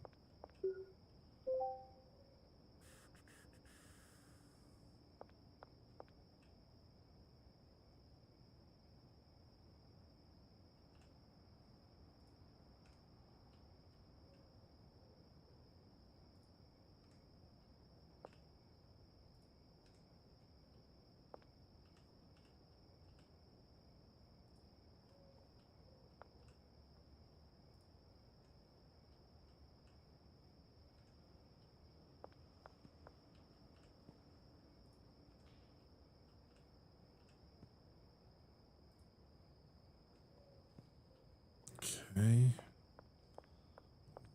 Okay.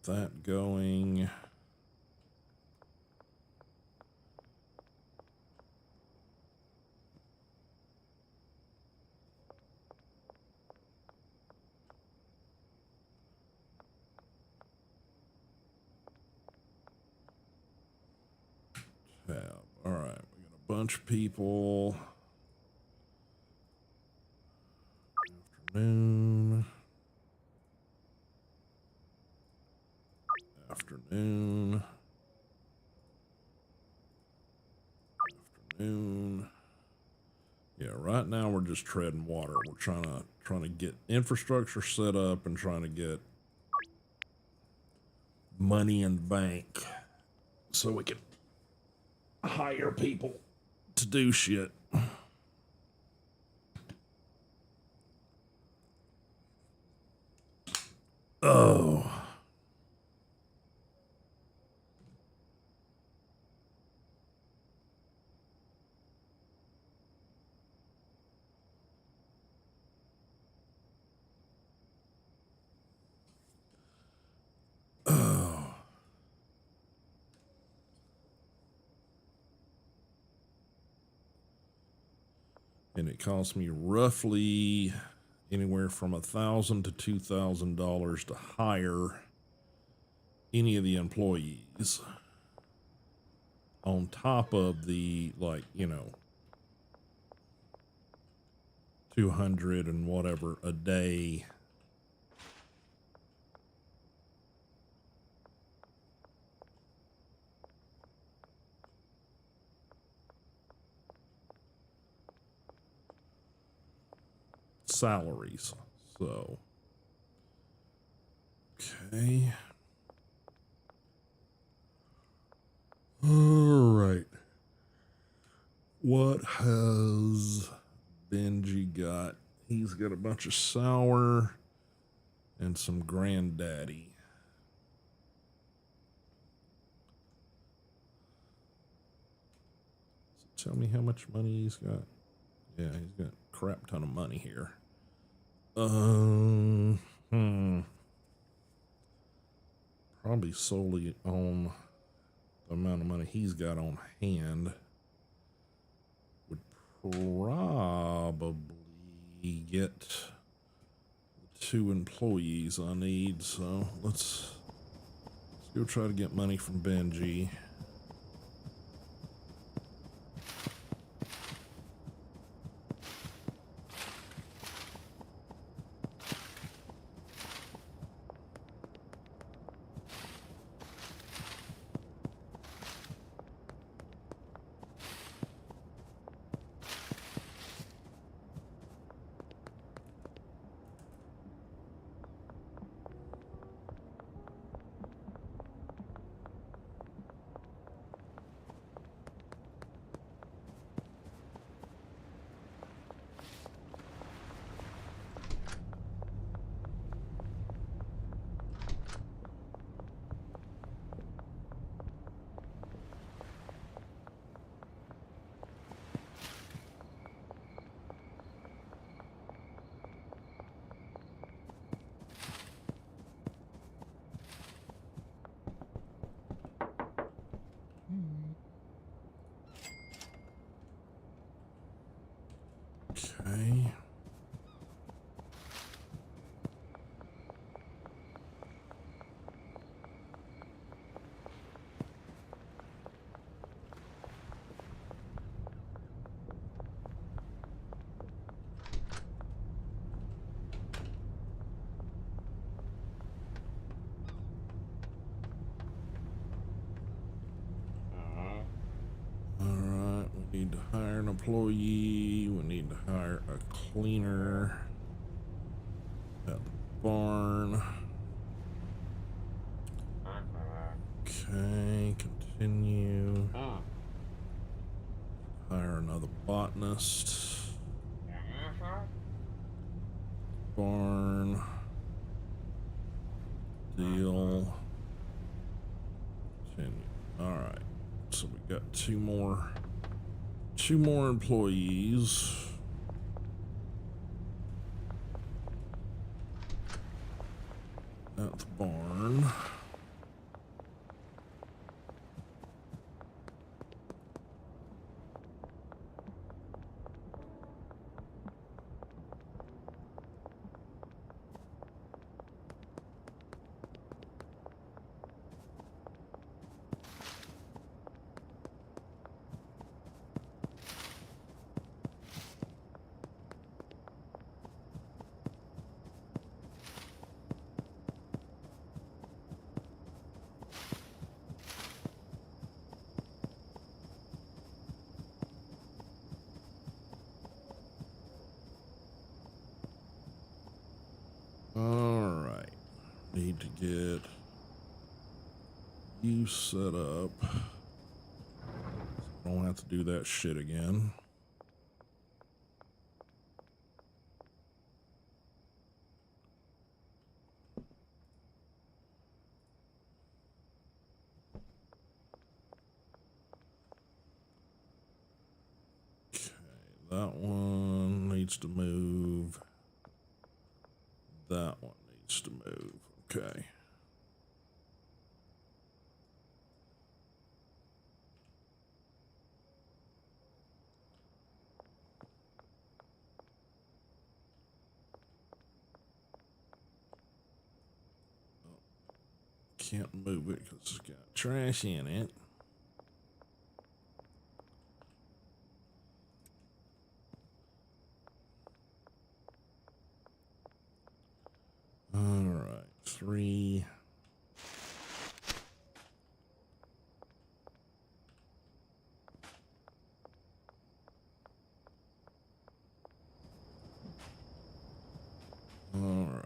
That going. Tab. All right, we got a bunch of people. Afternoon. Afternoon. Afternoon. Yeah, right now we're just treading water. We're trying to get infrastructure set up and trying to get money in the bank so we can hire people to do shit. Oh. Oh. And it cost me roughly anywhere from $1,000 to $2,000 to hire any of the employees, on top of the, like, you know, 200 and whatever a day. Salaries. So, okay. All right. What has Benji got? He's got a bunch of sour and some granddaddy. So tell me how much money he's got. Yeah, he's got a crap ton of money here. Probably solely on the amount of money he's got on hand would probably get the 2 employees I need. So let's go try to get money from Benji. Okay. Alright, we need to hire an employee. We need to hire a cleaner at the barn. Okay, continue. Hire another botanist. Barn. Deal. Continue. Alright. So we got two more employees. at the barn. All right, need to get you set up. So I don't have to do that shit again. Okay, that one needs to move. That one needs to move. Okay. Can't move it because it's got trash in it. All right, 3. All right.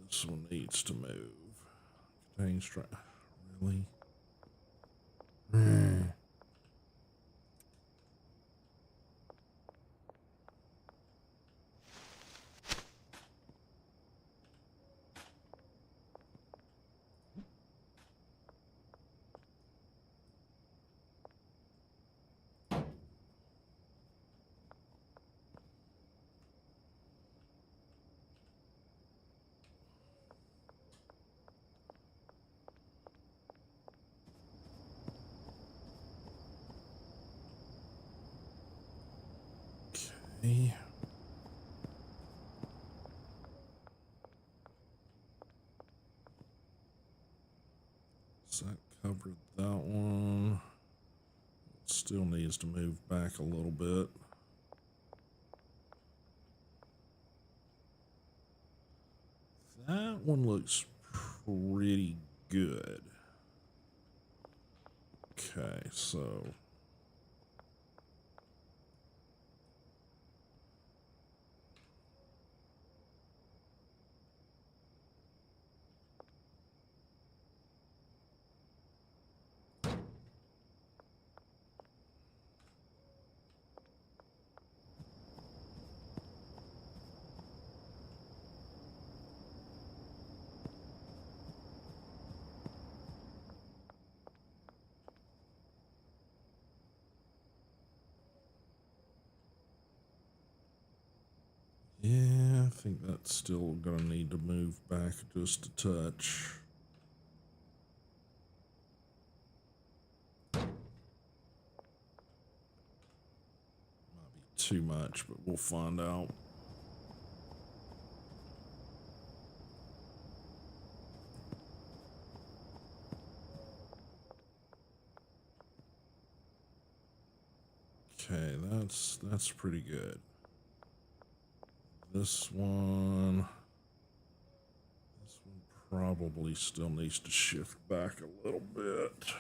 This one needs to move. Contains trash. Really? Okay. So that covered that one. It still needs to move back a little bit. That one looks pretty good. Okay, so yeah, I think that's still gonna need to move back just a touch. Might be too much, but we'll find out. Okay, that's pretty good. This one probably still needs to shift back a little bit.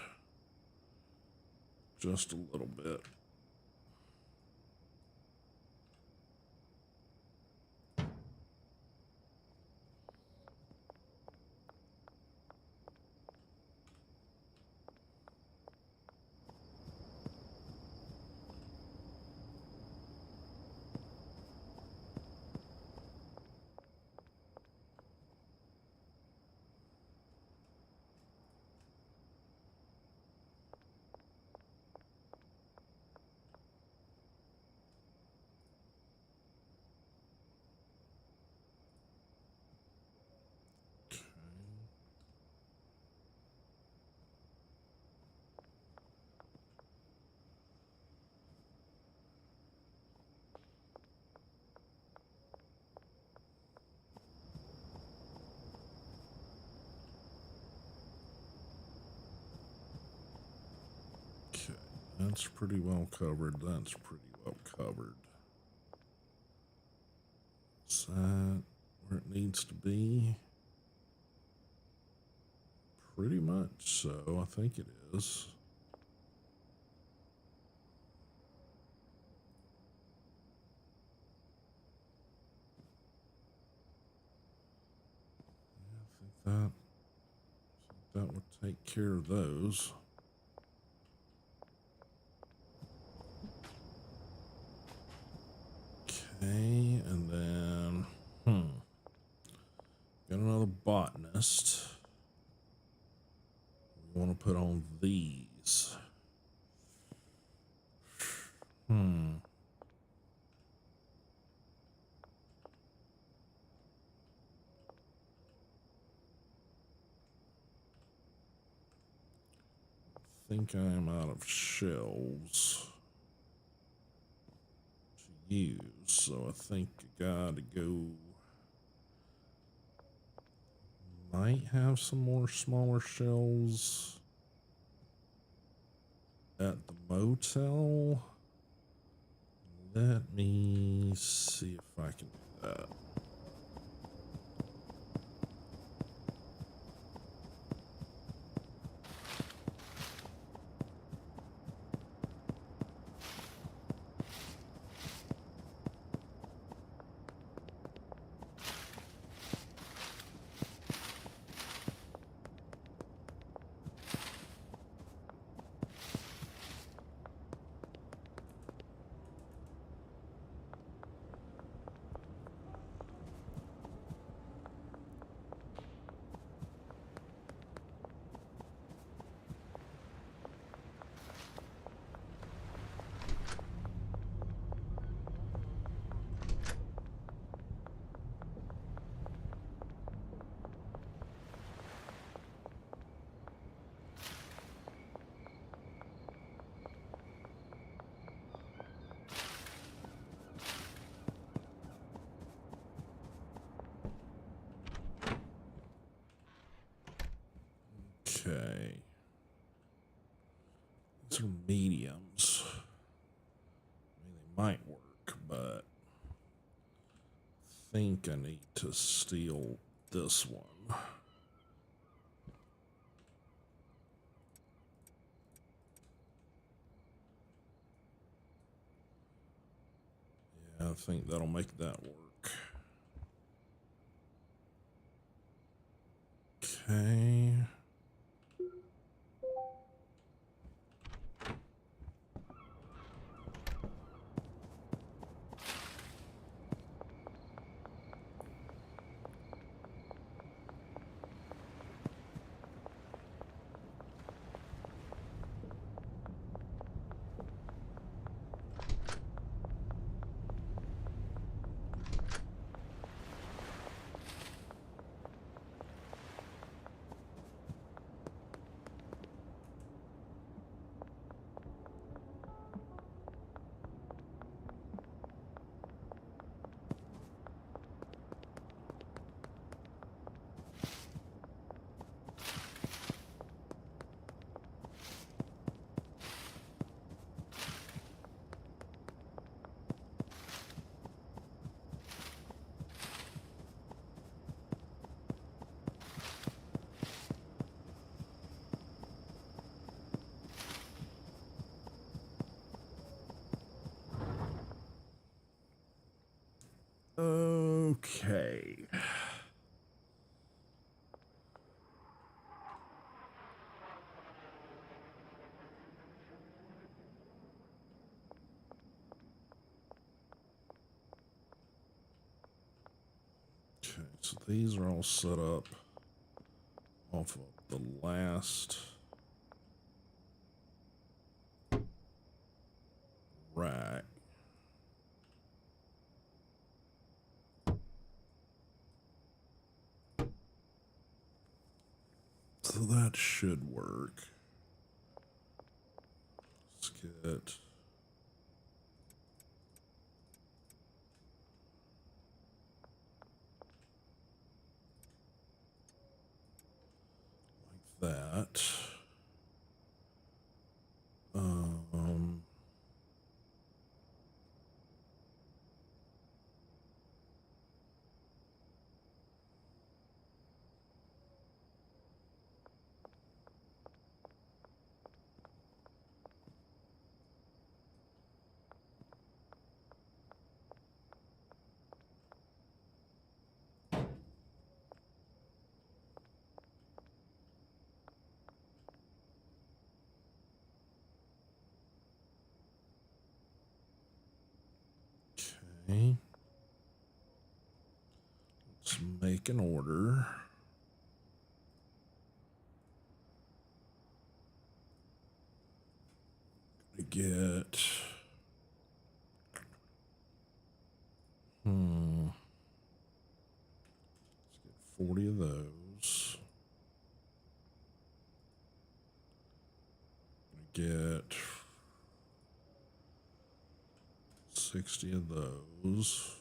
Just a little bit. That's pretty well covered. That's pretty well covered. Is that where it needs to be? Pretty much so. I think it is. Yeah, I think that would take care of those. Okay, and then got another botanist. We want to put on these. I think I'm out of shells to use, so I think I gotta go. Might have some more smaller shells at the motel. Let me see if I can do that. Okay. These are mediums. I mean, they might work, but I think I need to steal this one. Yeah, I think that'll make that work. Okay. Okay. Okay, so these are all set up off of the last rack. So that should work. Let's get like that. Okay. Let's make an order. Get 40 of those. Get 60 of those.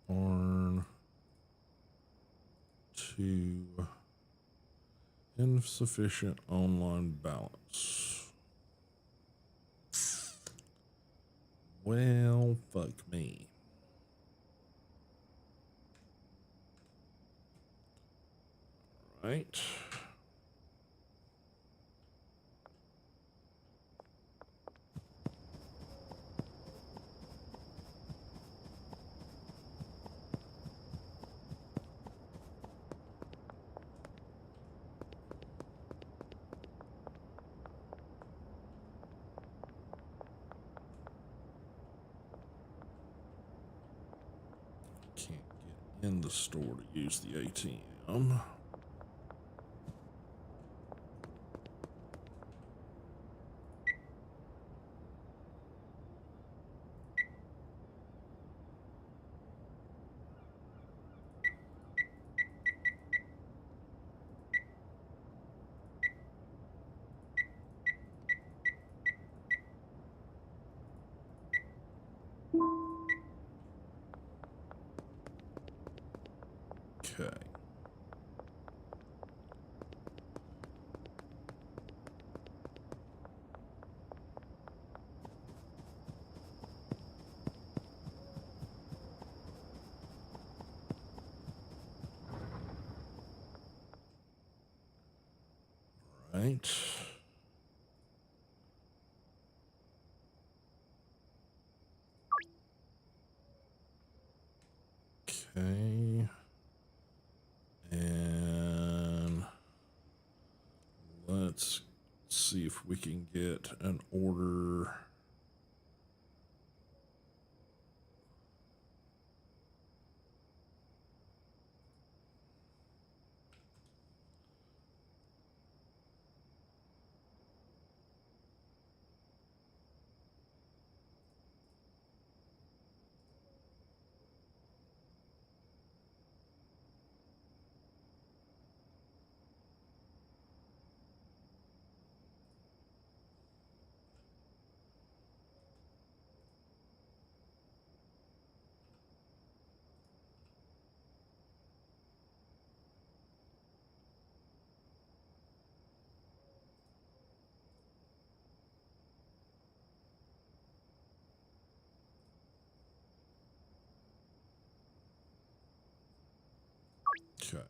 Barn. 2. Insufficient online balance. Well, fuck me. Right. Can't get in the store to use the ATM. Okay. Right. Okay. And let's see if we can get an order. Okay.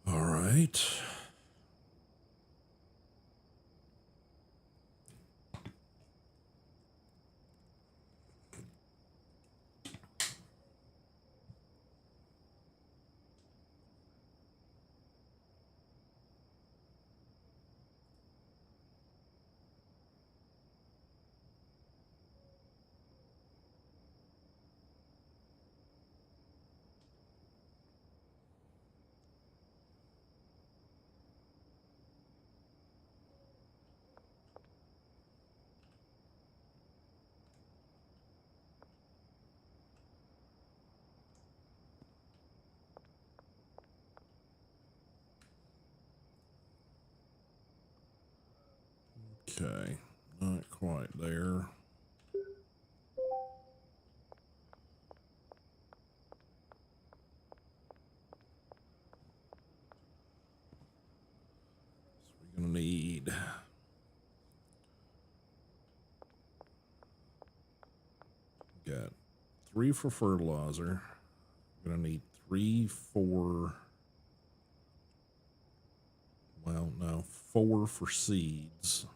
All right. Okay. Not quite there. So we're going to need got 3 for fertilizer. We're going to need 3 for, well, no, 4 for seeds.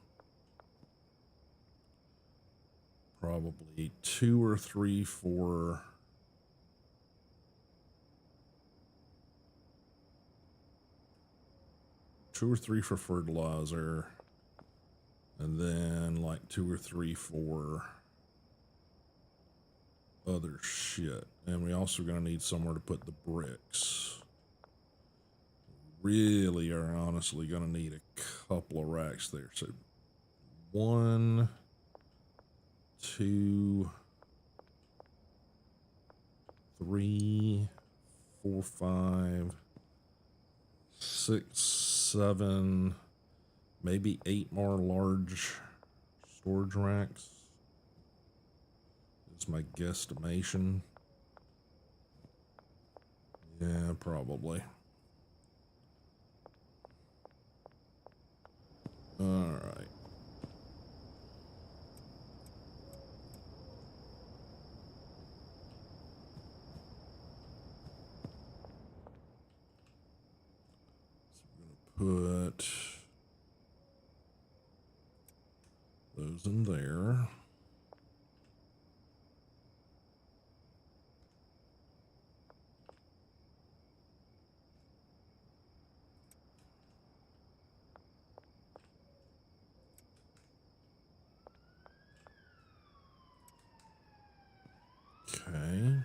probably 2 or 3 for fertilizer, and then like 2 or 3 for other shit. And we also gonna need somewhere to put the bricks. Really are honestly gonna need a couple of racks there. So 1, 2, 3, 4, 5, 6, 7, maybe 8 more large storage racks. Is my guesstimation. Yeah, probably. All right. So we're gonna put those in there. Okay.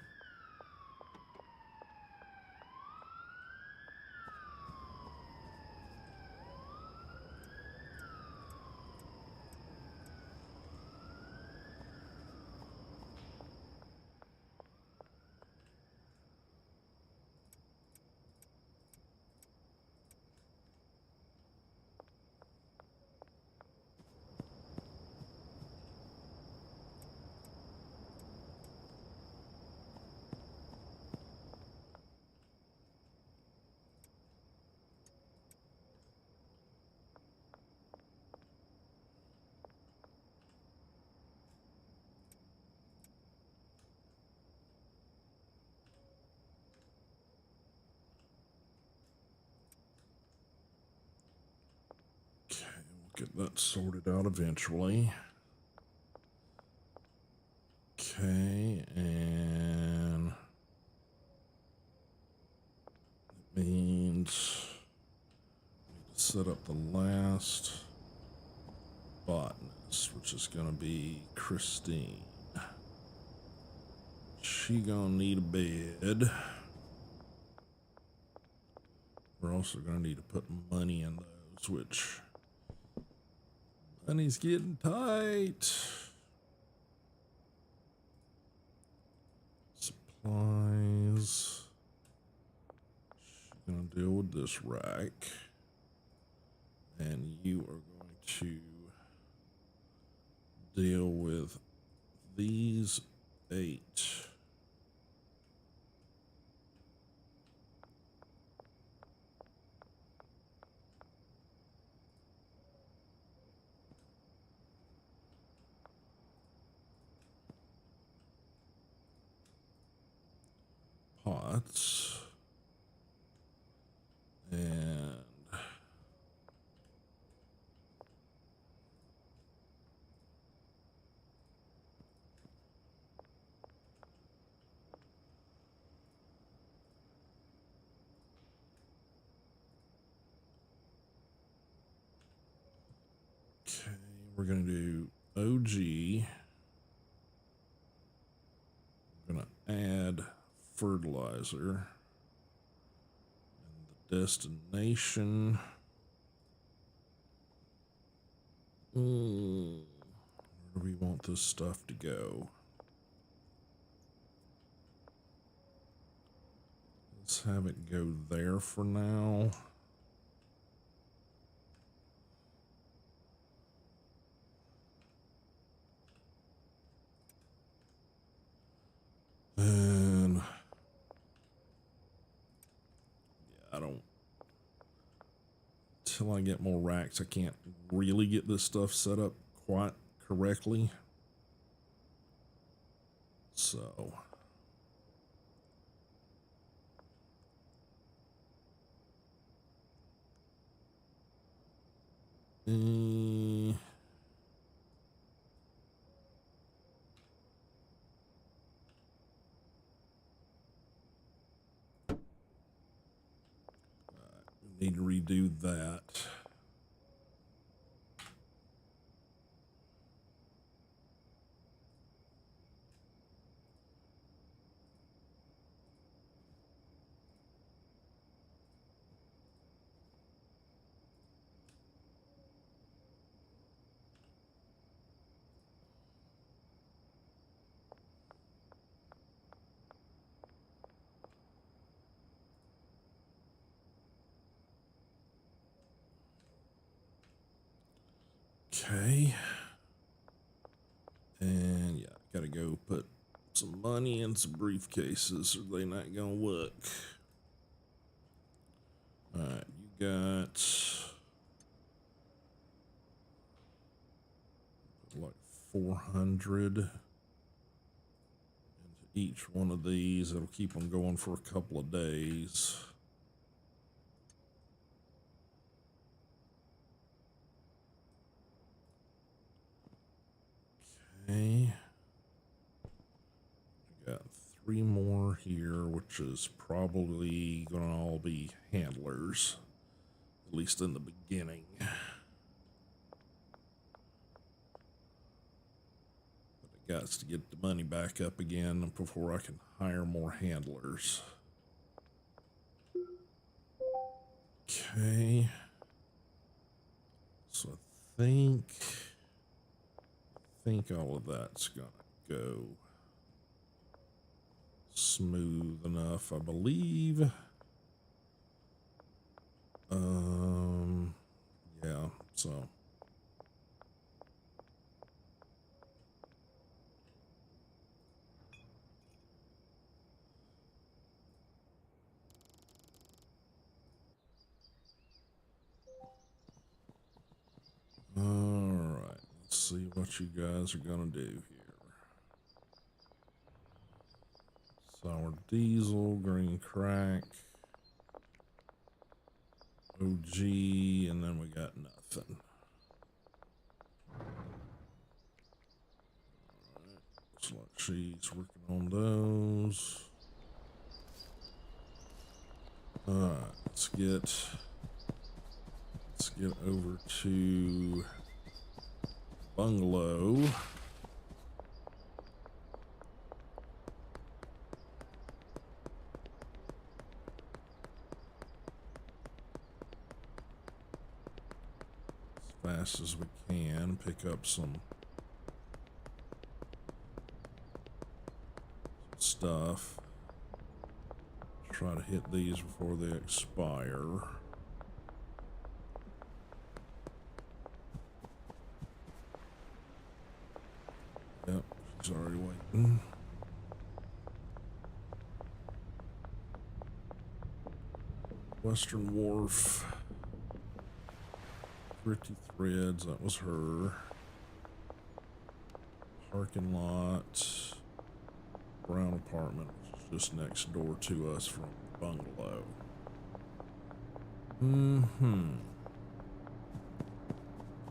Okay, we'll get that sorted out eventually. Okay, and it means we need to set up the last botanist, which is going to be Christine. She gonna need a bed. We're also gonna need to put money in those, which money's getting tight. Supplies. She's gonna deal with this rack. And you are going to deal with these 8. Pots. And okay, we're gonna do OG. I'm gonna add fertilizer. And the destination. Where do we want this stuff to go? Let's have it go there for now. And yeah, I don't, till I get more racks, I can't really get this stuff set up quite correctly. So Need to redo that. Okay. And yeah, gotta go put some money in some briefcases or they not gonna work. Alright, you got like 400 into each one of these. It'll keep them going for a couple of days. Okay. I got 3 more here, which is probably gonna all be handlers, at least in the beginning. But I got to get the money back up again before I can hire more handlers. Okay. So I think all of that's gonna go smooth enough, I believe. Yeah, so all right, let's see what you guys are gonna do here. Sour diesel, green crack, OG, and then we got nothing. Alright, looks like she's working on those. Alright, let's get over to bungalow. As fast as we can, pick up some stuff. Try to hit these before they expire. Yep, she's already waiting. Western Wharf. Pretty Threads, that was her. Parking lot. Brown apartment, which is just next door to us from the bungalow.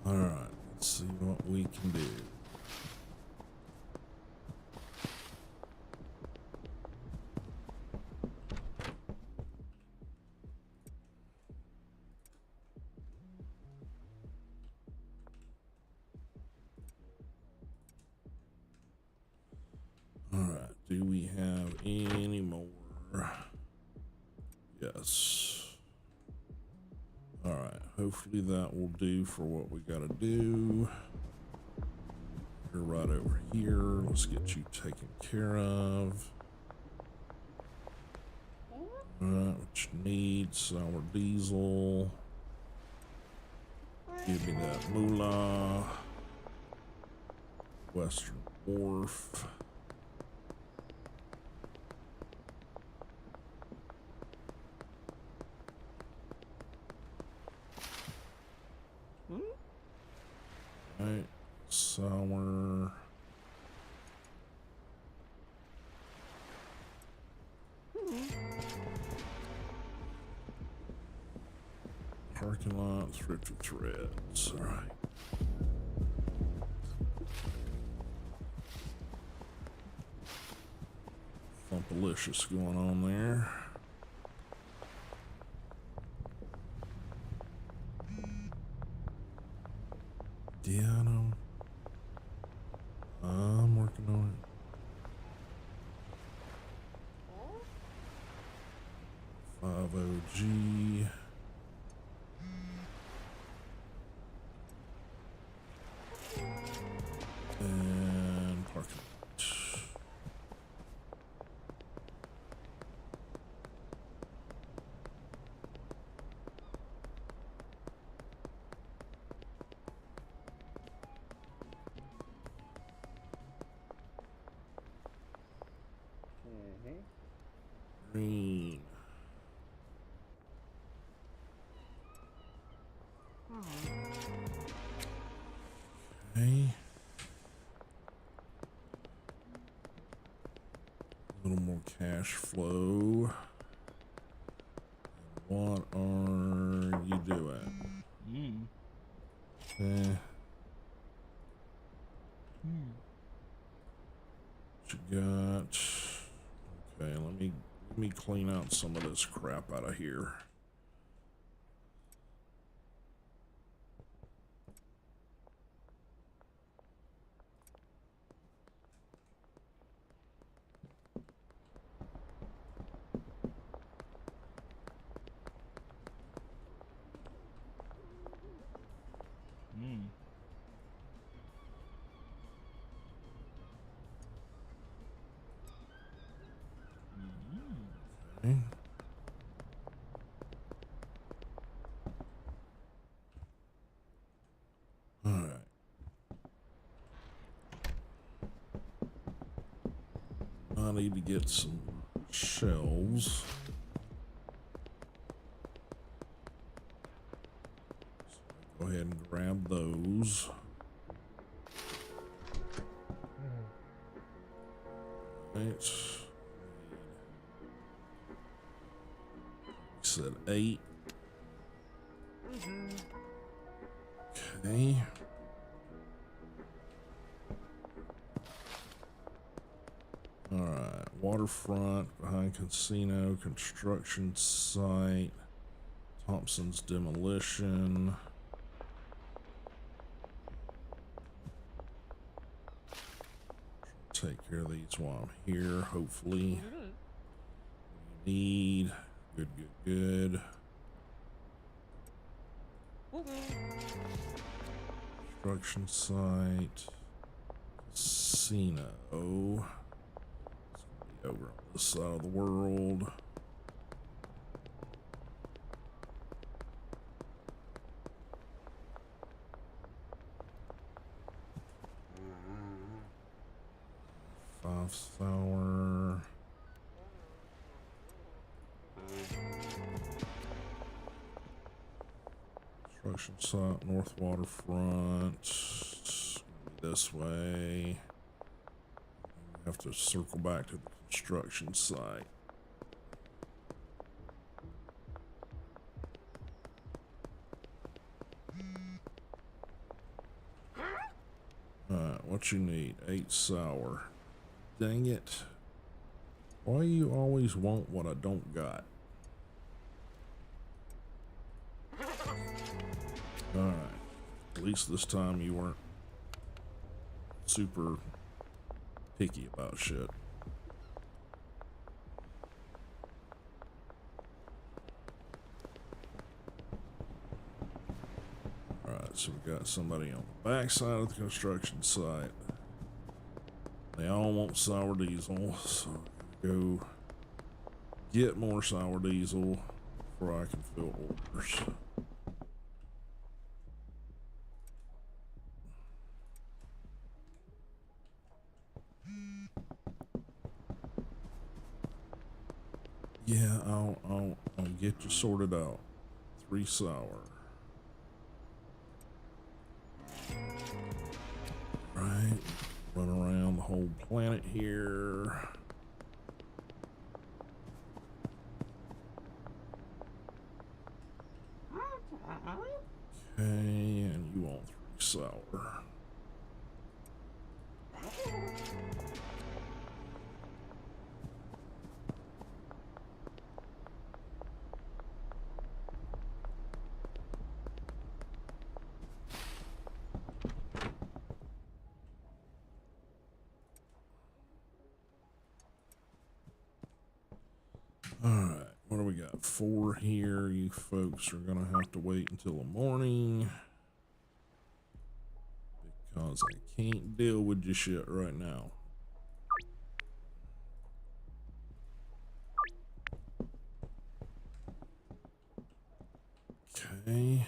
Alright, let's see what we can do. Alright, do we have any more? Yes. Alright, hopefully that will do for what we gotta do. You're right over here. Let's get you taken care of. Alright, what you need, sour diesel. Give me that moolah. Western Wharf. Alright, sour. Parking lot, thrifty threads. Alright. Thumpalicious going on there. 5OG. And parking lot. Green. Okay. A little more cash flow. What are you doing? Okay. What you got? Okay, let me clean out some of this crap out of here. Okay. All right. I need to get some shelves. So go ahead and grab those. Right. Said 8. Okay. All right. Waterfront, behind casino, construction site, Thompson's demolition. Take care of these while I'm here, hopefully. What do you need? Good, good, good. Construction site. Casino. It's gonna be over on this side of the world. Sour. Construction site, North Waterfront. This way. We have to circle back to the construction site. Alright, what you need? 8 sour. Dang it. Why you always want what I don't got? Alright. At least this time you weren't super picky about shit. Alright, so we got somebody on the back side of the construction site. They all want sour diesel, so go get more sour diesel before I can fill orders. Yeah, I'll get you sorted out. 3 sour. Right. Run around the whole planet here. Okay, and you want 3 sour. All right, what do we got? got 4 here. You folks are gonna have to wait until the morning because I can't deal with your shit right now. Okay.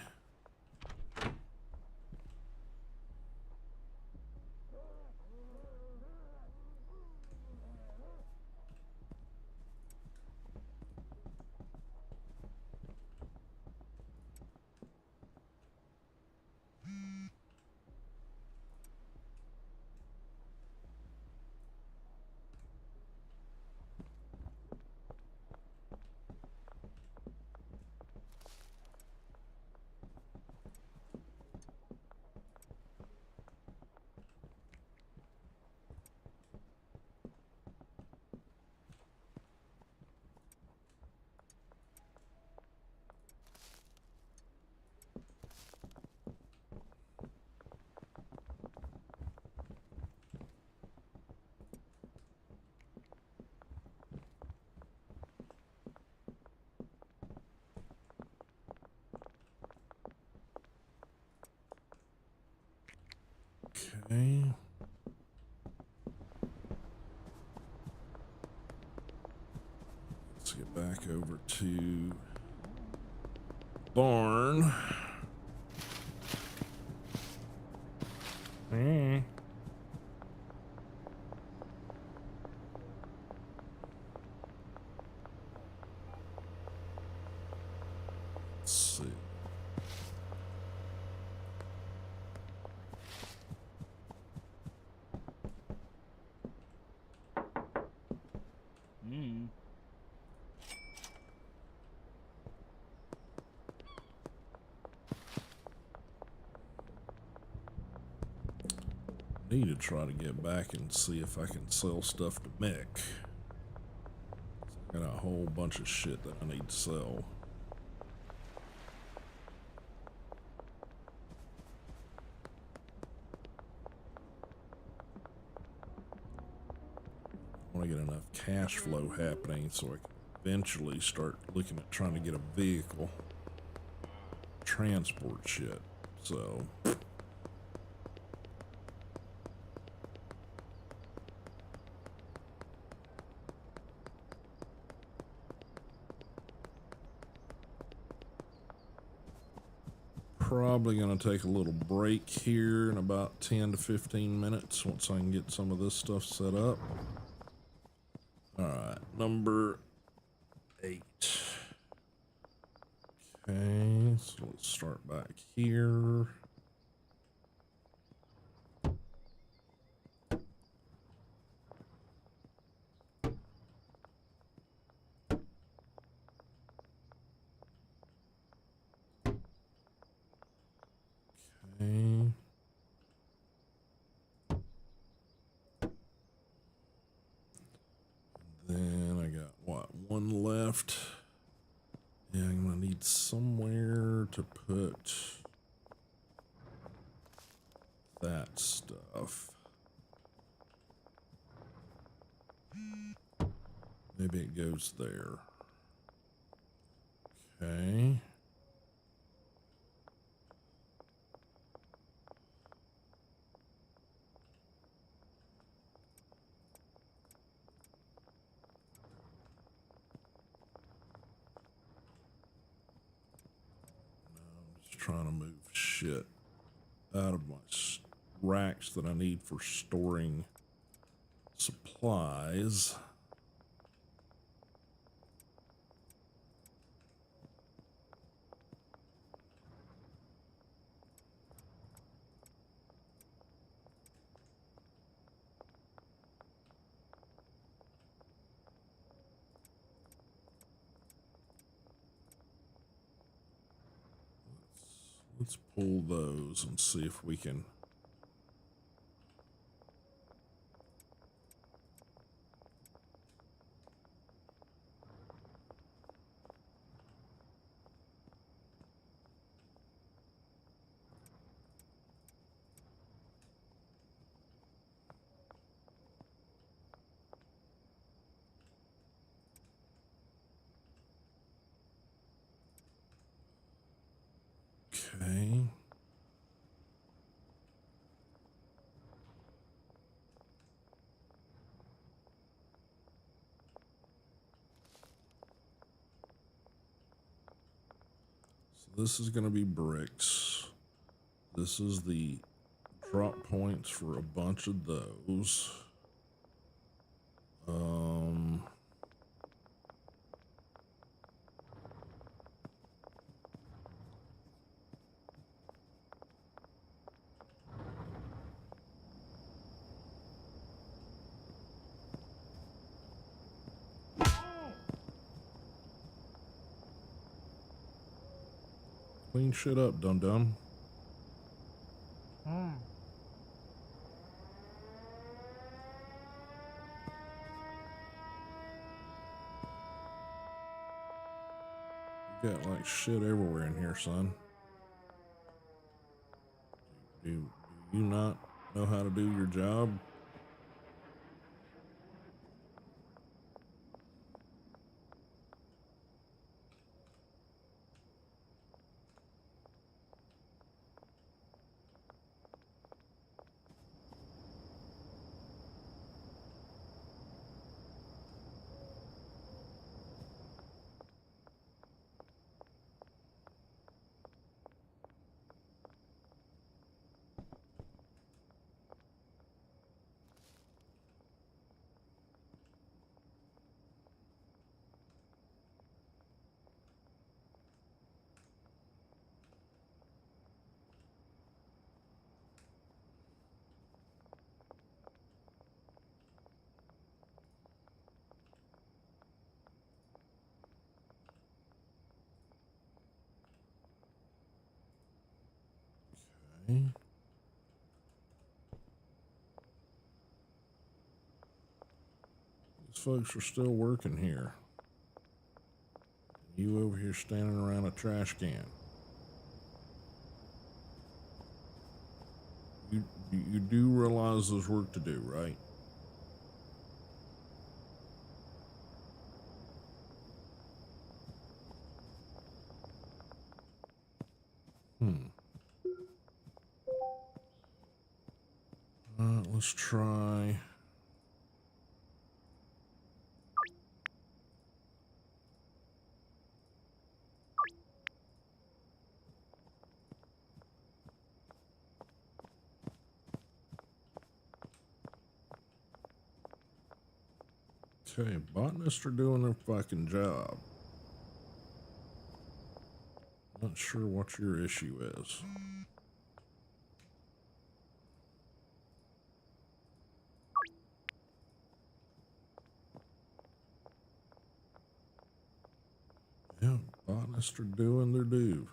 Okay. Let's get back over to barn. Let's see. Need to try to get back and see if I can sell stuff to Mick. I got a whole bunch of shit that I need to sell. I want to get enough cash flow happening so I can eventually start looking at trying to get a vehicle, transport shit. So probably going to take a little break here in about 10 to 15 minutes once I can get some of this stuff set up. All right, number 8. Okay, so let's start back here. Okay. Then I got, what, 1 left? Yeah, I'm gonna need somewhere to put that stuff. Maybe it goes there. Okay. Trying to move shit out of my racks that I need for storing supplies. Let's pull those and see if we can. Okay. So this is going to be bricks. This is the drop points for a bunch of those. Clean shit up, dum-dum. You got like shit everywhere in here, son. Do you not know how to do your job? Okay. These folks are still working here. And you over here standing around a trash can. You do realize there's work to do, right? Let's try. Okay, botanists are doing their fucking job. Not sure what your issue is. Yeah, botanists are doing their due.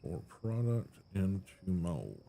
Pour product into mold.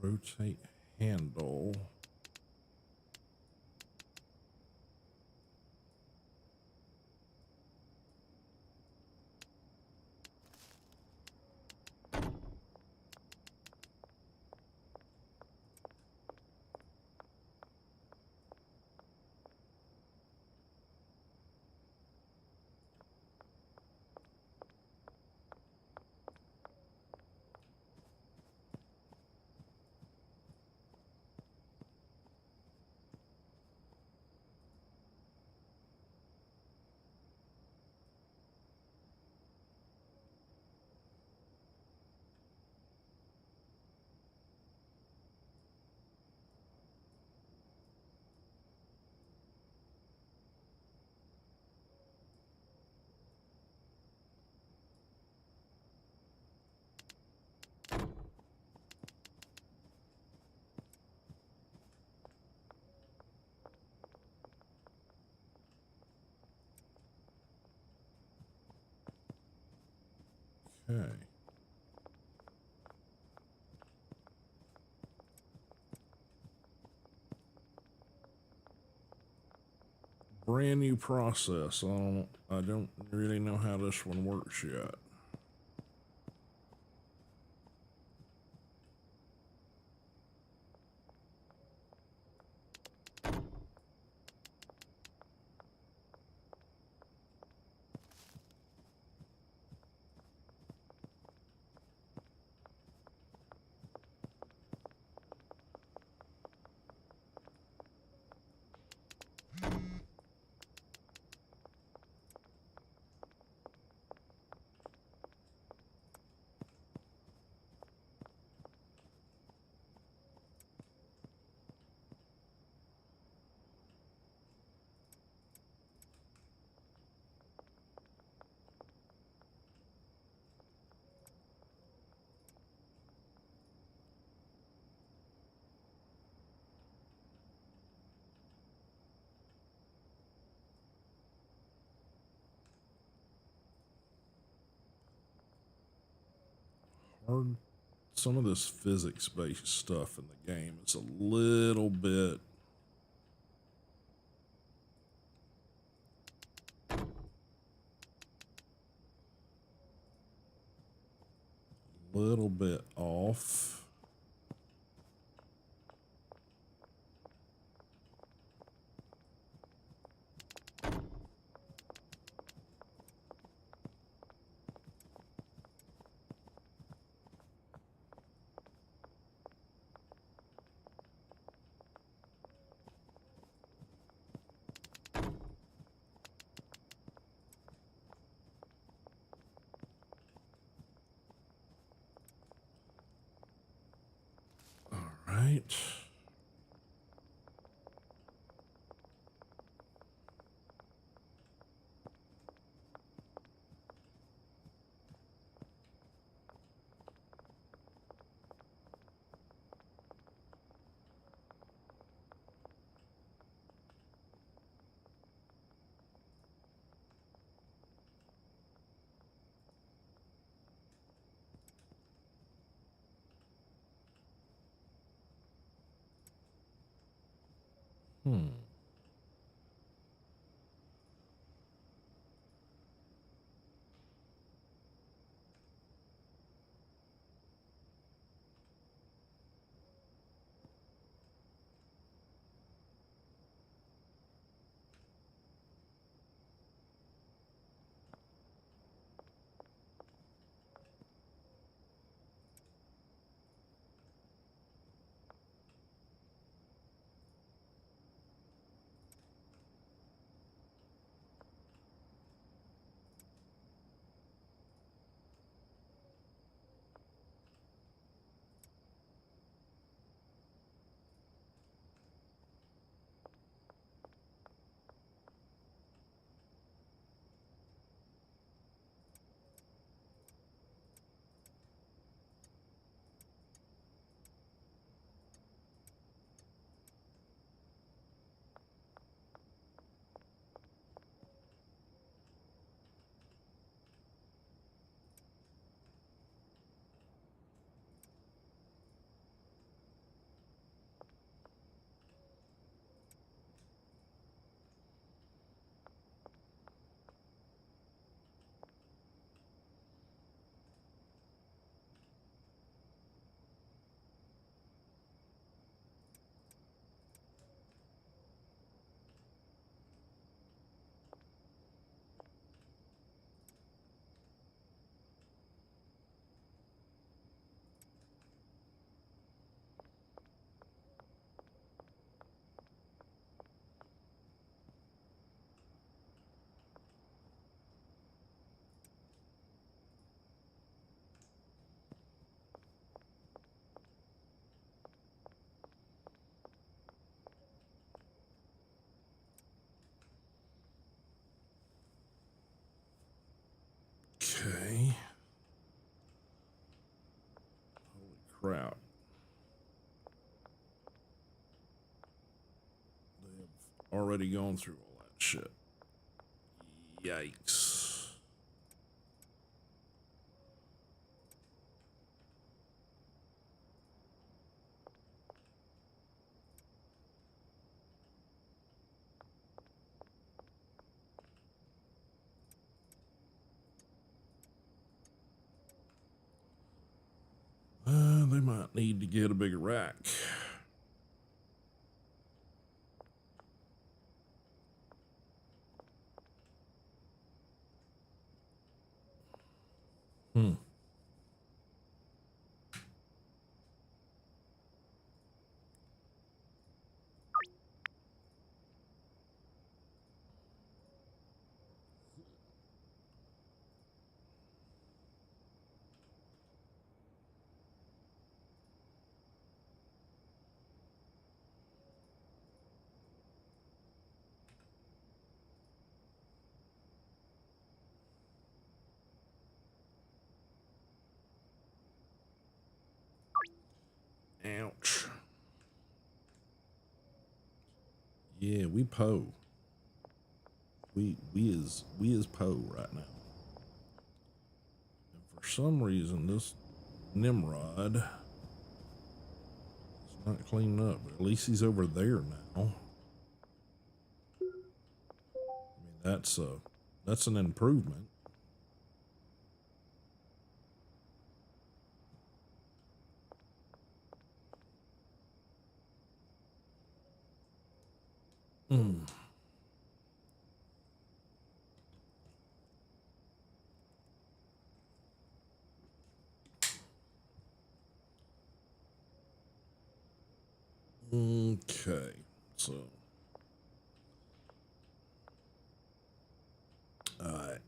Rotate handle. Okay. Brand new process. I don't really know how this one works yet. Hard. Some of this physics-based stuff in the game is a little bit off. All right. Hmm. Okay. Holy crap. They have already gone through all that shit. Yikes. might need to get a bigger rack. Ouch. Yeah, we po. We is po right now. And for some reason this Nimrod is not cleaning up, but at least he's over there now. I mean, that's an improvement. Okay, so all right.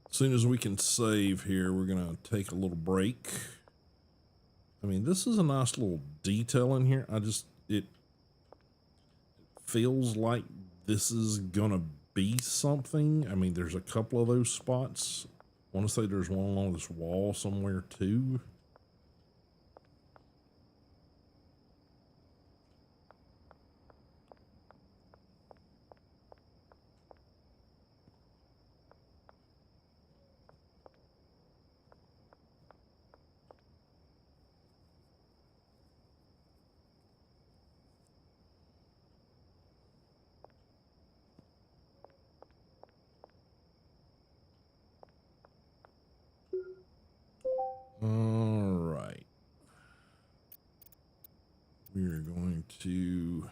As soon as we can save here, we're gonna take a little break. I mean, this is a nice little detail in here. It feels like this is gonna be something. I mean, there's a couple of those spots. I want to say there's one along this wall somewhere too. All right. We're going to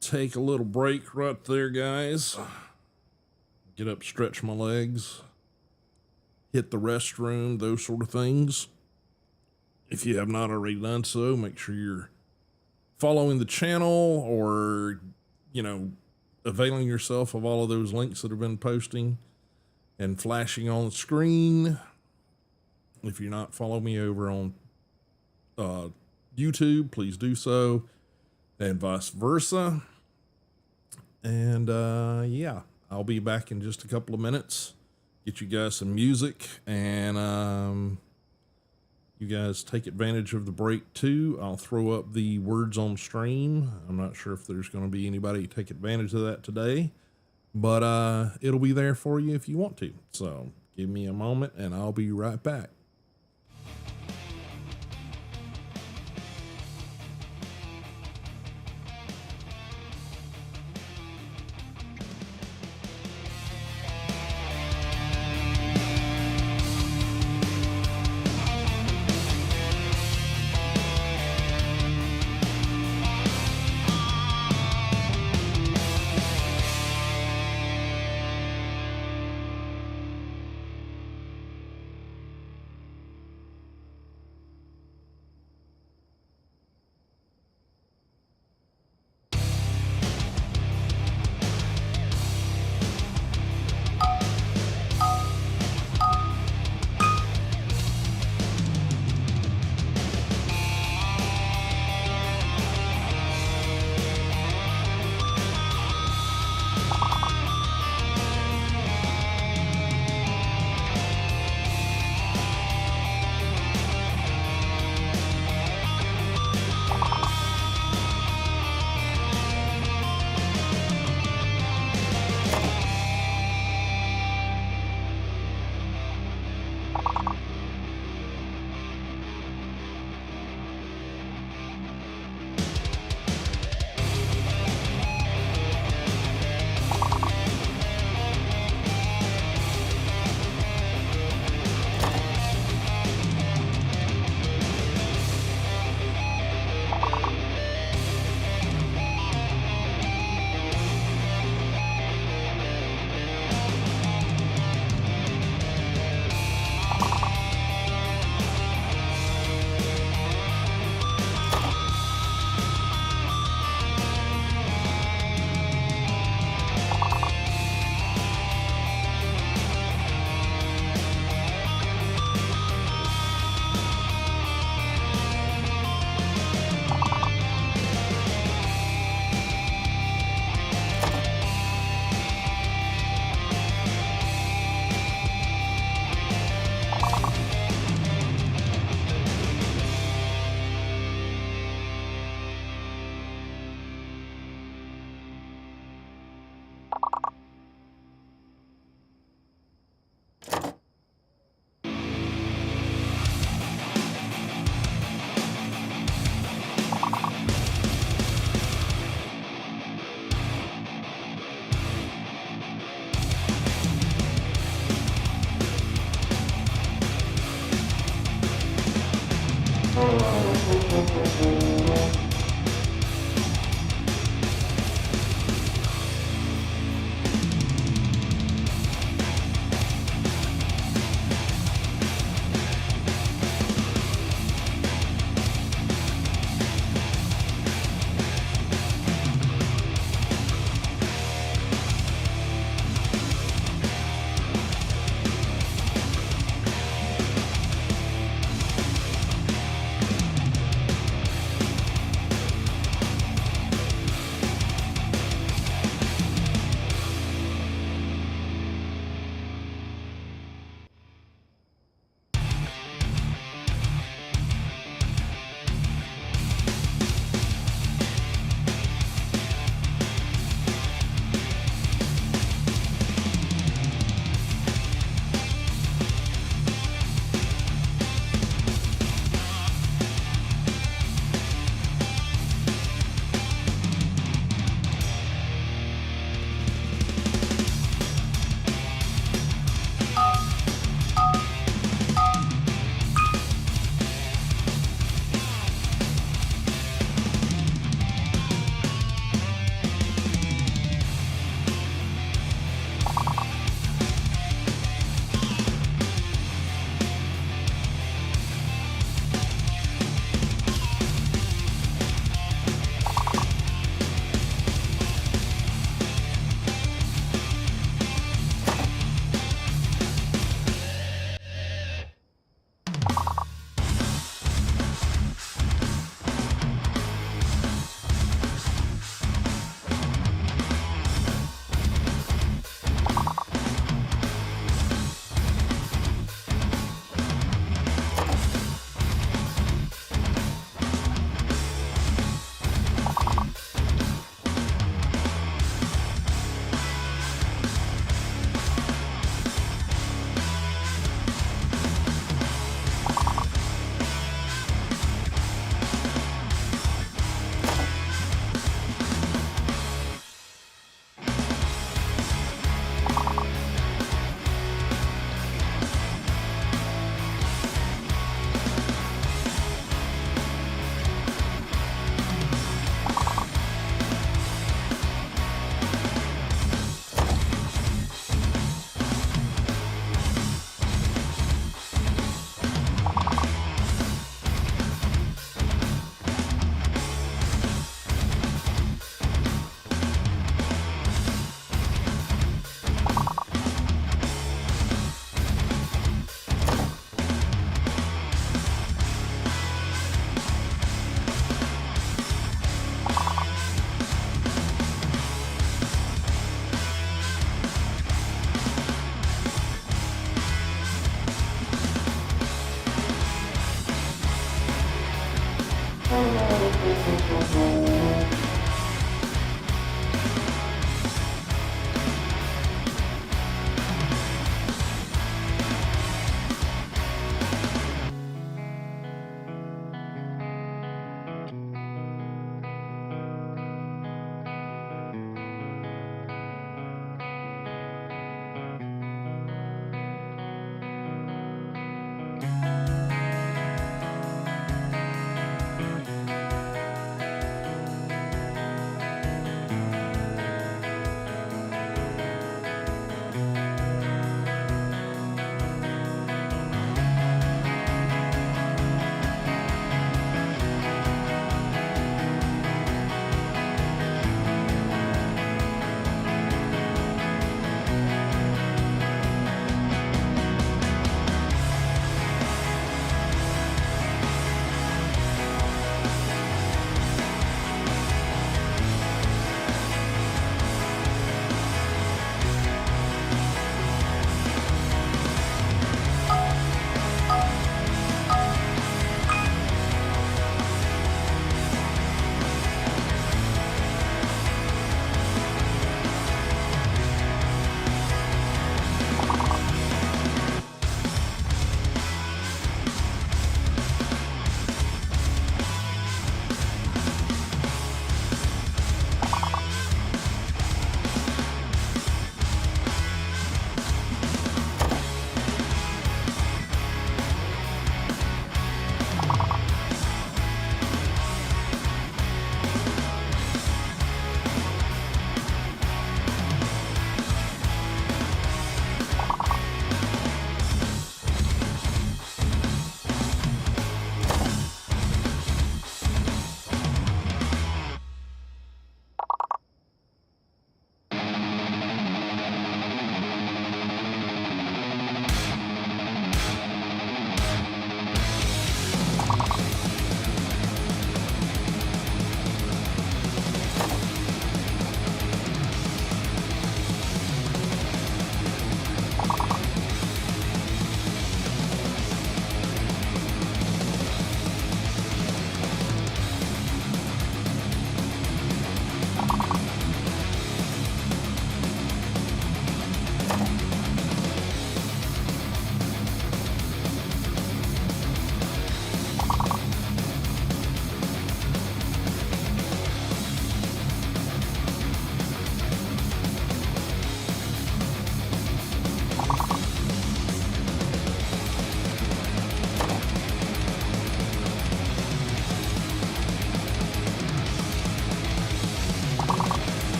take a little break right there, guys. Get up, stretch my legs, hit the restroom, those sort of things. If you have not already done so, make sure you're following the channel or, availing yourself of all of those links that have been posting and flashing on the screen. If you're not following me over on YouTube, please do so, and vice versa. And yeah, I'll be back in just a couple of minutes. Get you guys some music, and you guys take advantage of the break too. I'll throw up the words on stream. I'm not sure if there's going to be anybody take advantage of that today, but it'll be there for you if you want to. So give me a moment and I'll be right back.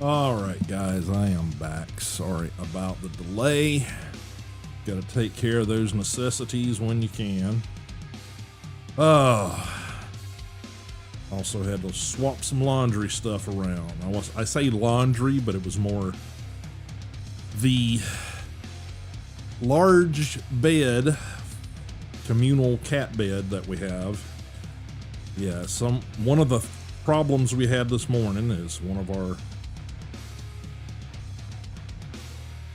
All right, guys, I am back. Sorry about the delay. Got to take care of those necessities when you can. Also had to swap some laundry stuff around. I say laundry, but it was more the large bed, communal cat bed that we have. Yeah, one of the problems we had this morning is one of our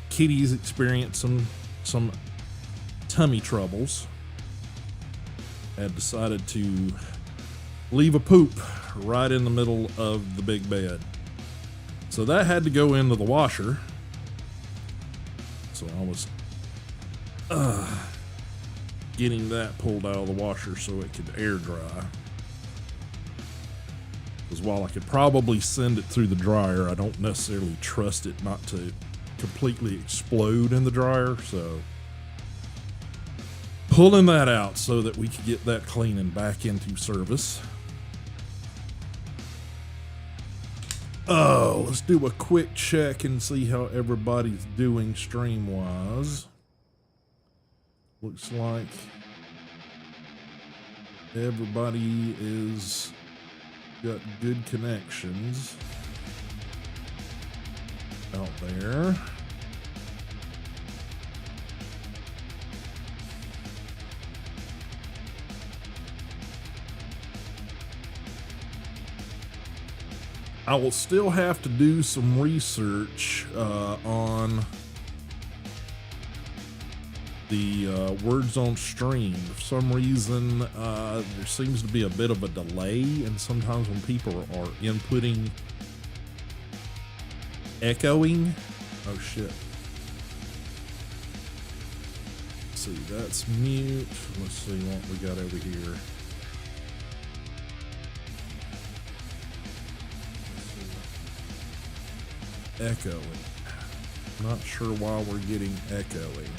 kitties experienced some tummy troubles. Had decided to leave a poop right in the middle of the big bed. So that had to go into the washer. So I was getting that pulled out of the washer so it could air dry. Because while I could probably send it through the dryer, I don't necessarily trust it not to completely explode in the dryer. So pulling that out so that we could get that cleaning back into service. Oh, let's do a quick check and see how everybody's doing stream-wise. Looks like everybody is got good connections out there. I will still have to do some research on the words on stream. For some reason, there seems to be a bit of a delay, and sometimes when people are inputting, echoing. Oh shit. Let's see, that's mute. Let's see what we got over here. Echoing. Not sure why we're getting echoing.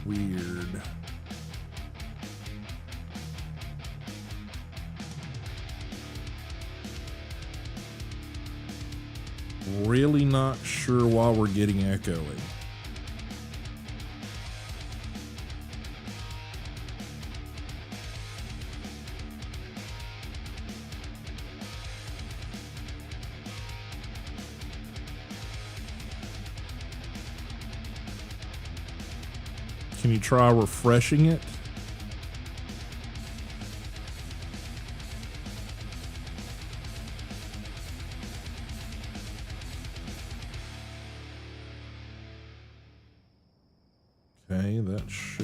Weird. Really not sure why we're getting echoing. Can you try refreshing it? Okay, that's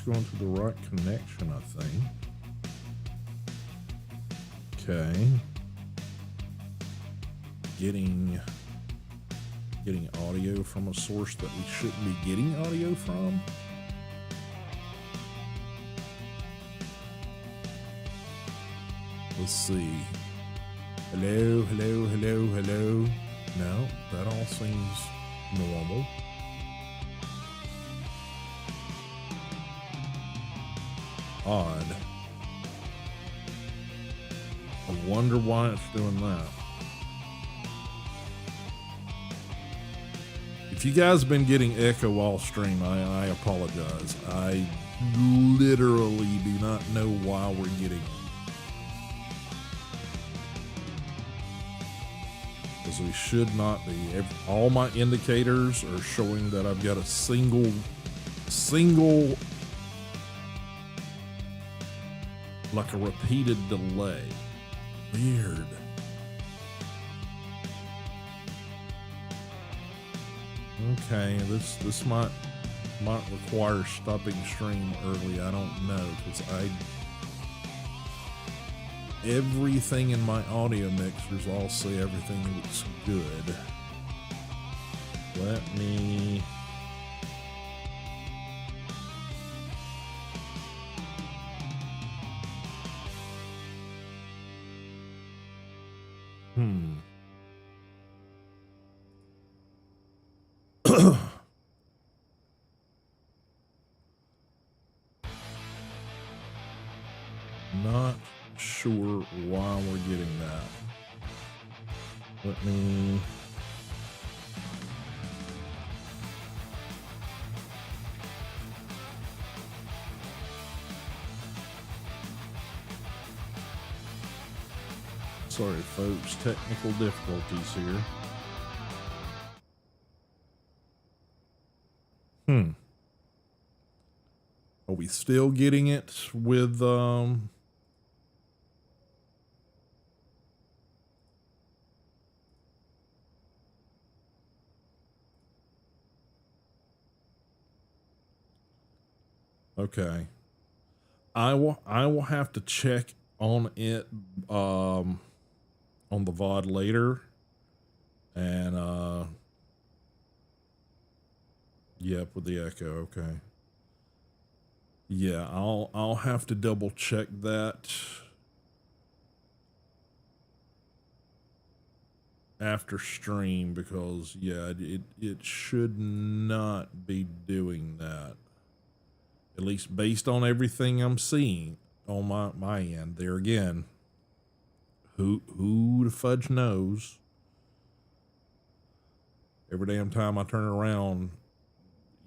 going to the right connection, I think. Okay. Getting audio from a source that we shouldn't be getting audio from. Let's see. Hello, hello, hello, hello. No, that all seems normal. Odd. I wonder why it's doing that. If you guys have been getting echo all stream, I apologize. I literally do not know why we're getting it. Because we should not be. All my indicators are showing that I've got a single like a repeated delay. Weird. Okay, this might require stopping stream early. I don't know, because everything in my audio mixers all say everything looks good. Let me not sure why we're getting that. Let me... Sorry, folks, technical difficulties here. Are we still getting it with, okay. I will have to check on it, on the VOD later. And, yep, with the echo, okay. Yeah, I'll have to double check that after stream, because yeah, it should not be doing that. At least based on everything I'm seeing on my end. There again, who the fudge knows? Every damn time I turn around,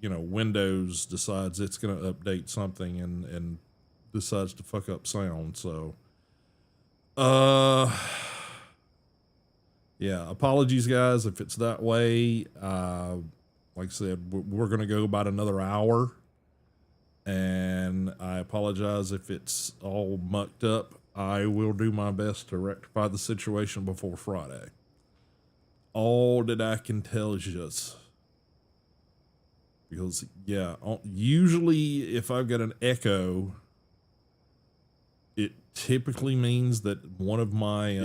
you know, Windows decides it's going to update something and decides to fuck up sound. So, yeah, apologies guys if it's that way. Like I said, we're going to go about another hour, and I apologize if it's all mucked up. I will do my best to rectify the situation before Friday. All that I can tell you is, because yeah, usually if I've got an echo, it typically means that one of my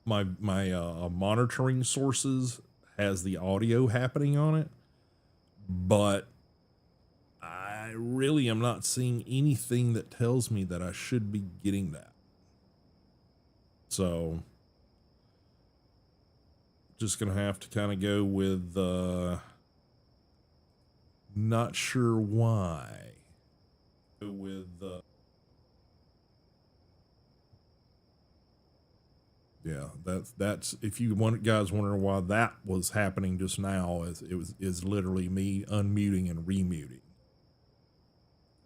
monitoring sources has the audio happening on it, but I really am not seeing anything that tells me that I should be getting that. So just gonna have to kind of go with not sure why. With yeah, that's if you guys wondering why that was happening just now, is literally me unmuting and remuting.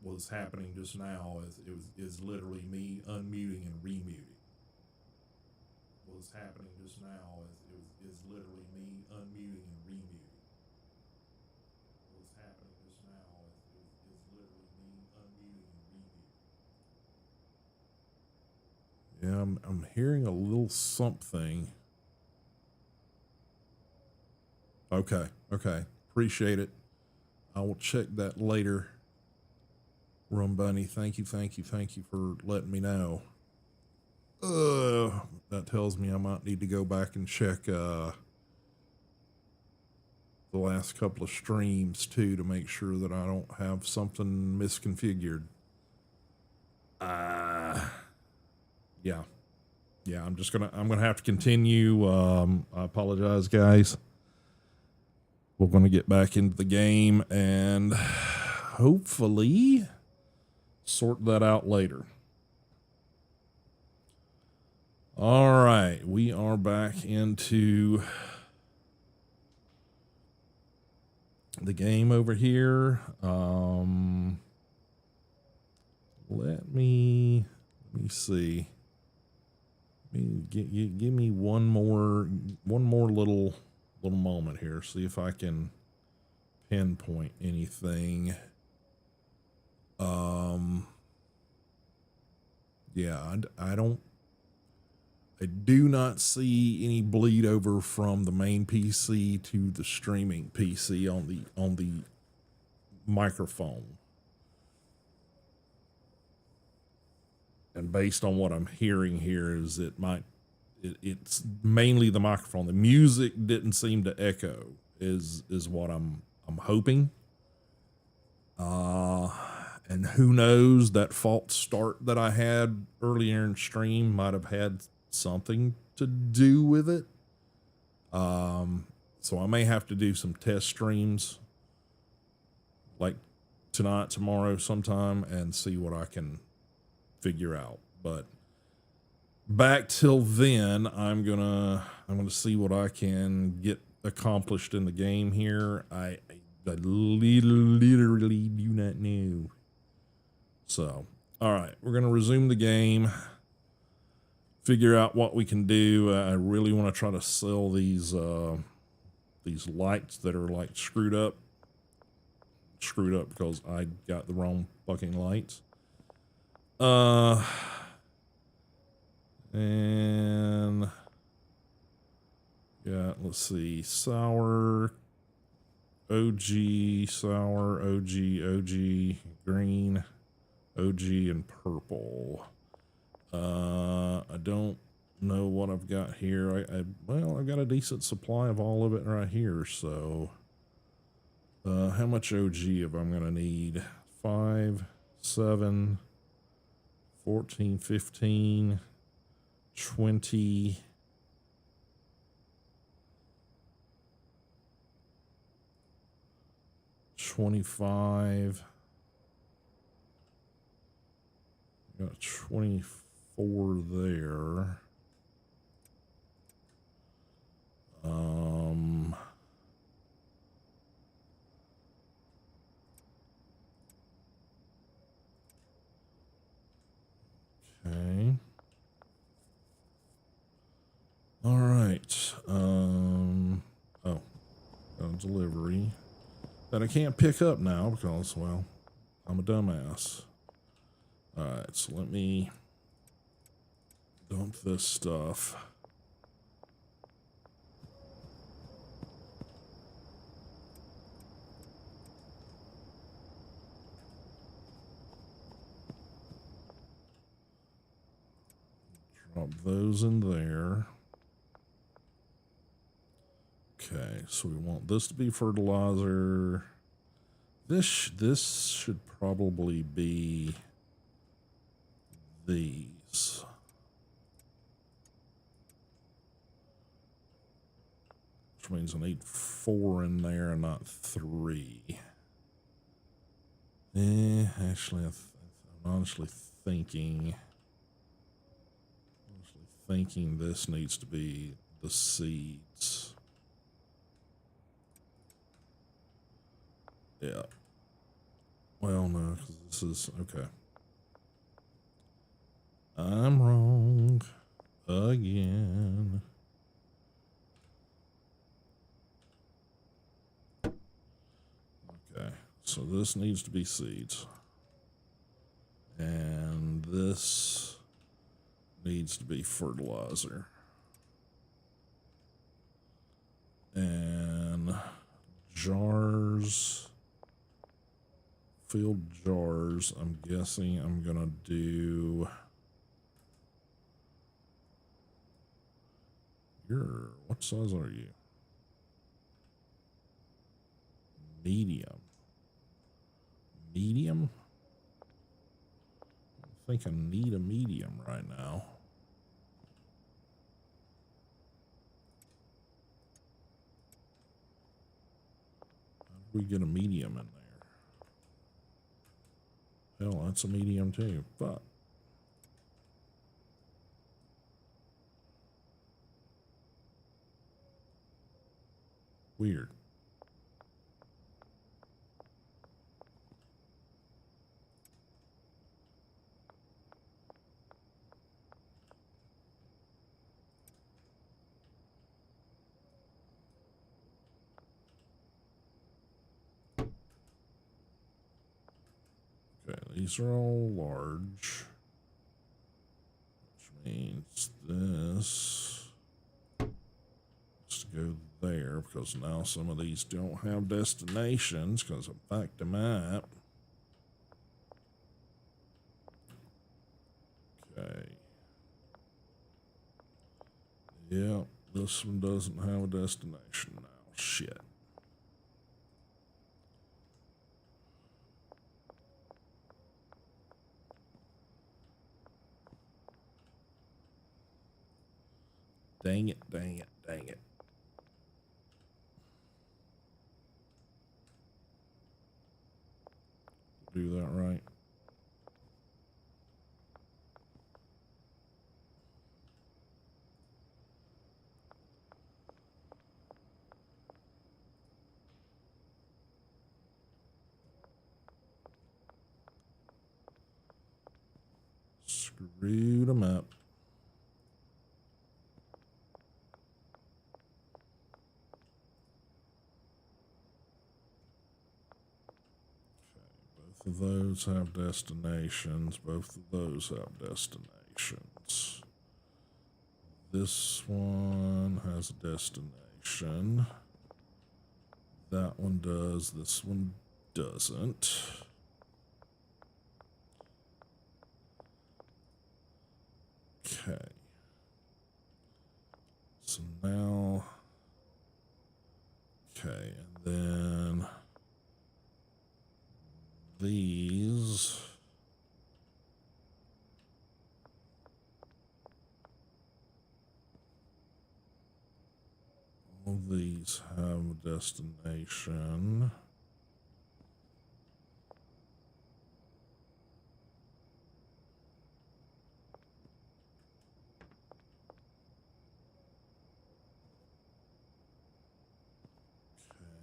Was happening just now is literally me unmuting and remuting. Was happening just now is literally me unmuting and remuting. What's happening just now is literally me unmuting and remuting. Yeah, I'm hearing a little something. Okay, appreciate it. I will check that later. Rum Bunny, thank you for letting me know. That tells me I might need to go back and check the last couple of streams too, to make sure that I don't have something misconfigured. Yeah, I'm gonna have to continue. I apologize guys. We're gonna get back into the game and hopefully sort that out later. All right, we are back into the game over here. Let me see. Give me one more little moment here. See if I can pinpoint anything. Yeah, I do not see any bleed over from the main PC to the streaming PC on the microphone. And based on what I'm hearing here is it's mainly the microphone. The music didn't seem to echo is what I'm hoping. And who knows, that false start that I had earlier in stream might have had something to do with it. So I may have to do some test streams, like tonight, tomorrow, sometime, and see what I can figure out. But back till then, I'm gonna see what I can get accomplished in the game here. I literally do not know. So, all right, we're gonna resume the game. Figure out what we can do. I really want to try to sell these lights that are like screwed up because I got the wrong fucking lights. And yeah, let's see, sour, OG, sour, OG, green, OG, and purple. I don't know what I've got here. Well, I've got a decent supply of all of it right here. So, how much OG am I gonna need? 5, 7, 14, 15, 20. $25. Got 24 there. Okay. All right. Oh, got a delivery that I can't pick up now because, well, I'm a dumbass. All right, so let me dump this stuff. Drop those in there. Okay, so we want this to be fertilizer. This should probably be these. Which means I need 4 in there and not 3. Actually, I'm honestly thinking this needs to be the seeds. Yeah. Well, no, because this is okay. I'm wrong again. Okay, so this needs to be seeds. And this needs to be fertilizer. And jars, filled jars, I'm guessing I'm gonna do what size are you? Medium. Medium? I think I need a medium right now. How do we get a medium in there? Hell, that's a medium too. Fuck. Weird. Okay, these are all large, which means this has to go there because now some of these don't have destinations because I backed them up. Okay. Yeah, this one doesn't have a destination now. Shit. Dang it, dang it, dang it. do that right. Screwed them up. Both of those have destinations. Both of those have destinations. This one has a destination. That one does. This one doesn't. Okay. So now, okay, and then these. All these have a destination.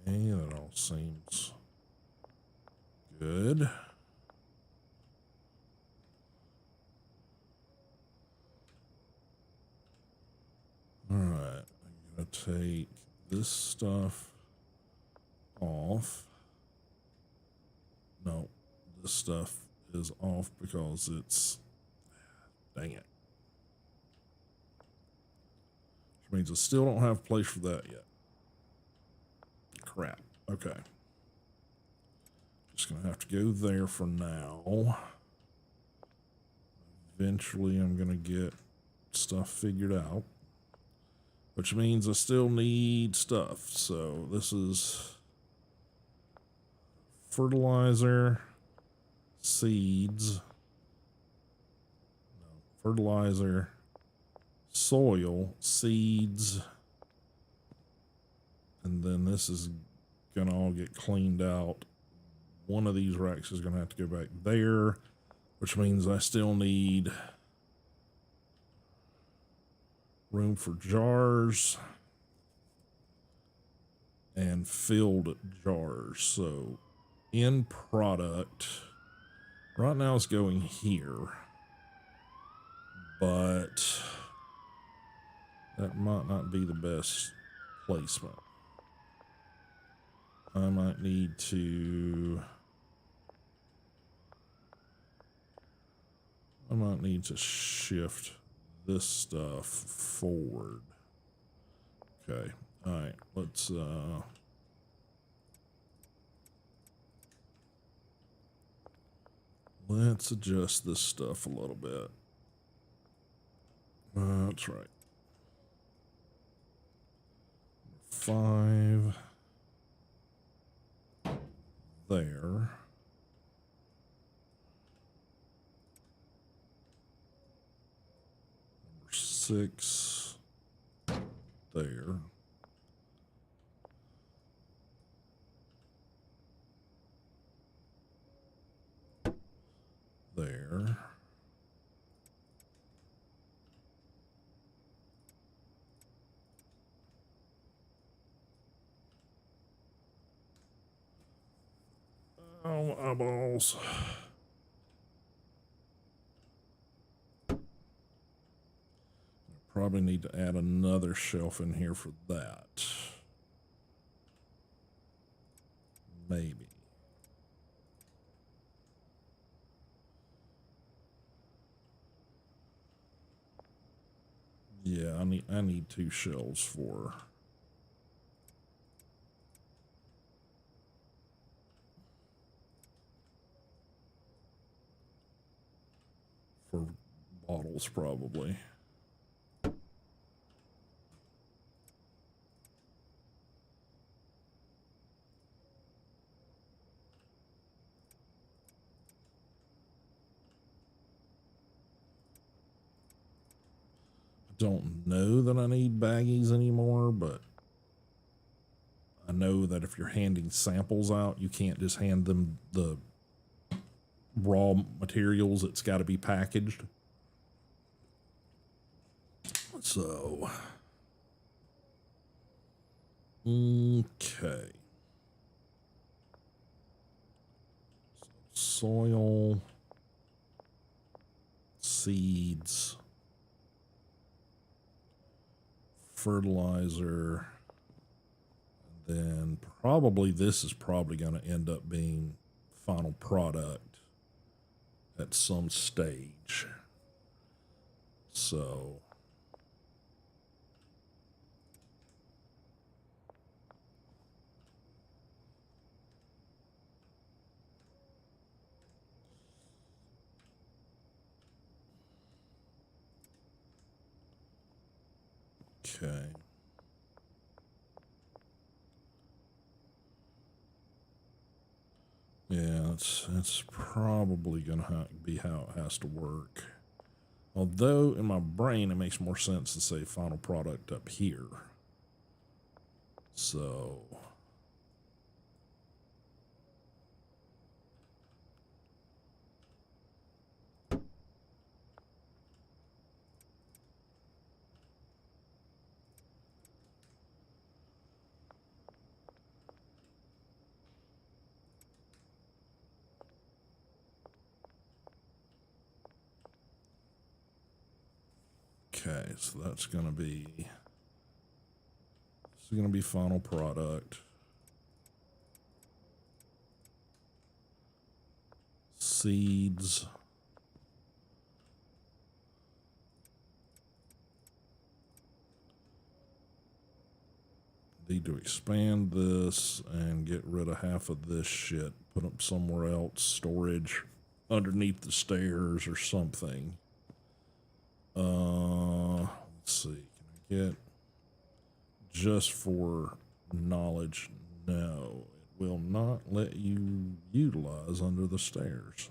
Okay, that all seems good. All right, I'm gonna take this stuff off. No, this stuff is off because it's, dang it. Which means I still don't have a place for that yet. Crap. Okay. Just gonna have to go there for now. Eventually I'm gonna get stuff figured out, which means I still need stuff. So this is fertilizer, seeds, no, fertilizer, soil, seeds, and then this is gonna all get cleaned out. One of these racks is gonna have to go back there, which means I still need room for jars and filled jars. So in product right now it's going here, but that might not be the best placement. I might need to shift this stuff forward. Okay. All right. Let's adjust this stuff a little bit. That's right. 5 there. 6 there. There. Oh, eyeballs. Probably need to add another shelf in here for that. Maybe. Yeah, I need 2 shelves for bottles probably. Don't know that I need baggies anymore, but I know that if you're handing samples out, you can't just hand them the raw materials. It's got to be packaged. So, okay. Soil, seeds, fertilizer, and then probably this is probably going to end up being final product at some stage. So, okay. Yeah, it's probably gonna be how it has to work. Although in my brain it makes more sense to say final product up here. So okay, so that's gonna be final product. Seeds. Need to expand this and get rid of half of this shit. Put them somewhere else. Storage underneath the stairs or something. Let's see. Can I get just for knowledge? No, it will not let you utilize under the stairs,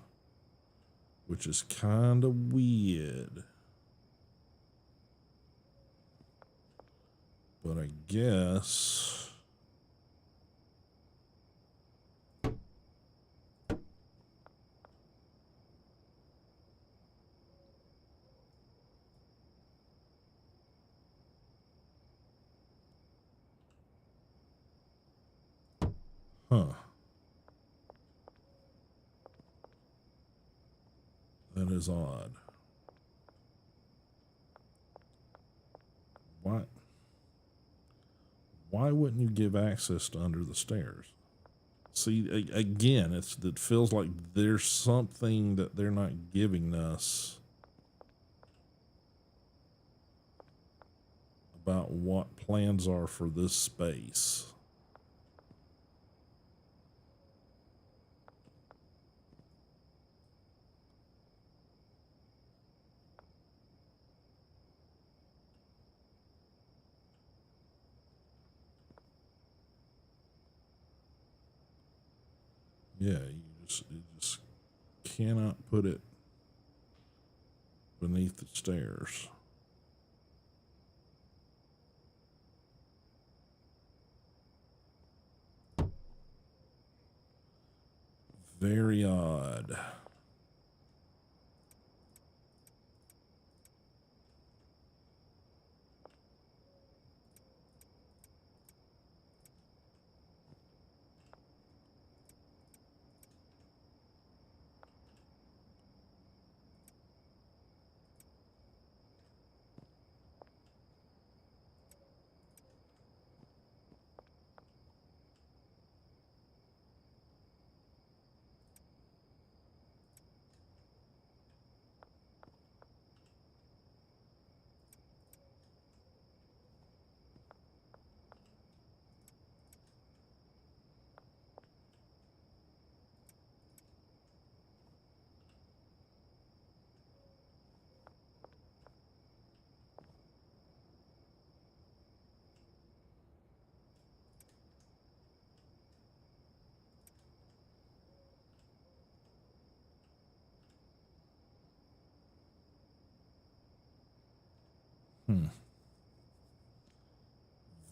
which is kind of weird. But I guess huh. That is odd. Why? Why wouldn't you give access to under the stairs? See, again, it feels like there's something that they're not giving us about what plans are for this space. Yeah, you just cannot put it beneath the stairs. Very odd.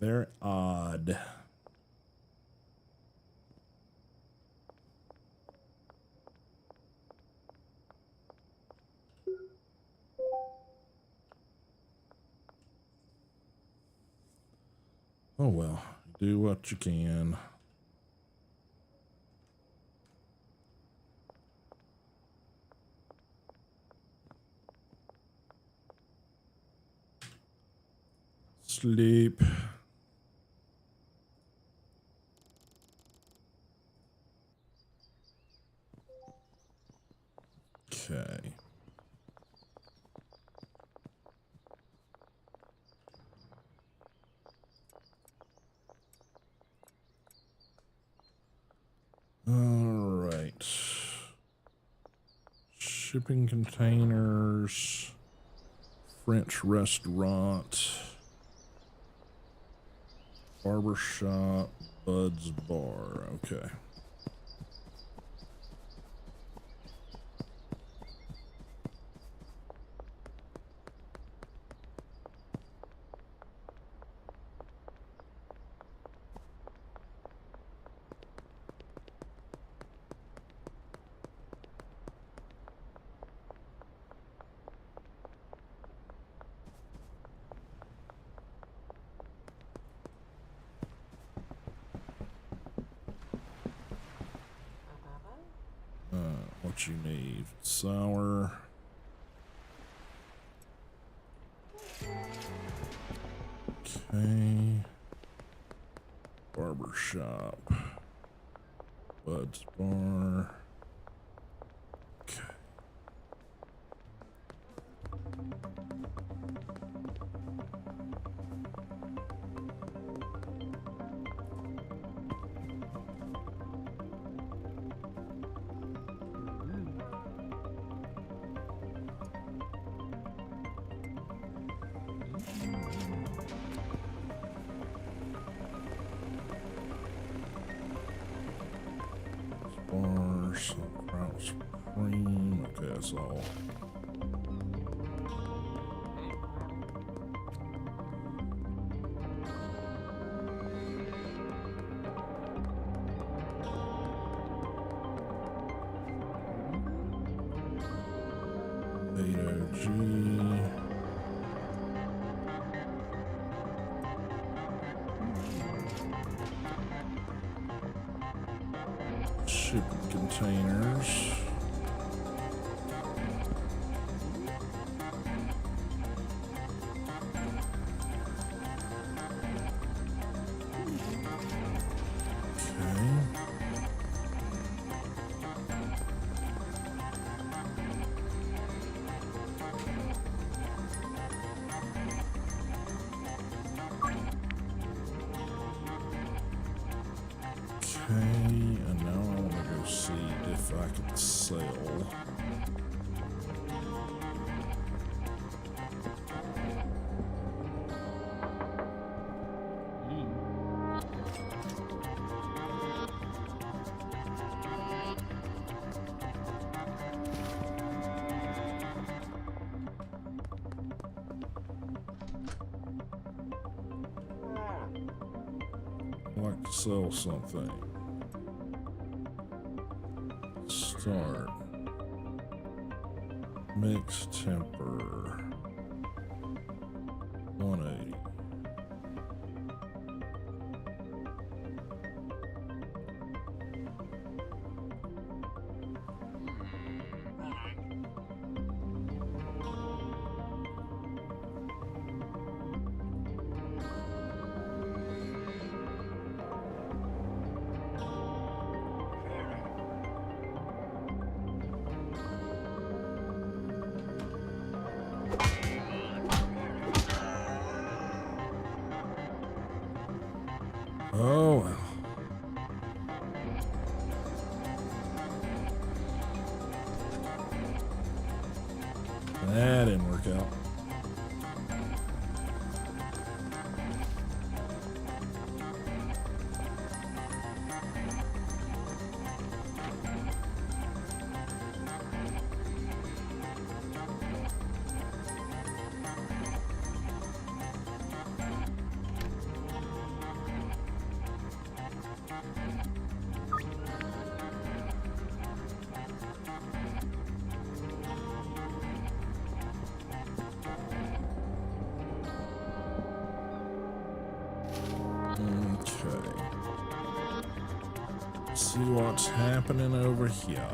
Very odd. Oh well, do what you can. Sleep. Okay. All right. Shipping containers. French restaurant. Barber shop. Bud's bar. Okay. What you need? Sour. Okay. Barber shop. Bud's bar. Okay. Bar, some Krauts cream. Okay, that's all. Madogcelt. Shipping containers. Okay. Okay, and now I want to go see if I can sell. I'd like to sell something. Start. Mix temper. 180. Oh well. That didn't work out. Okay. See what's happening over here.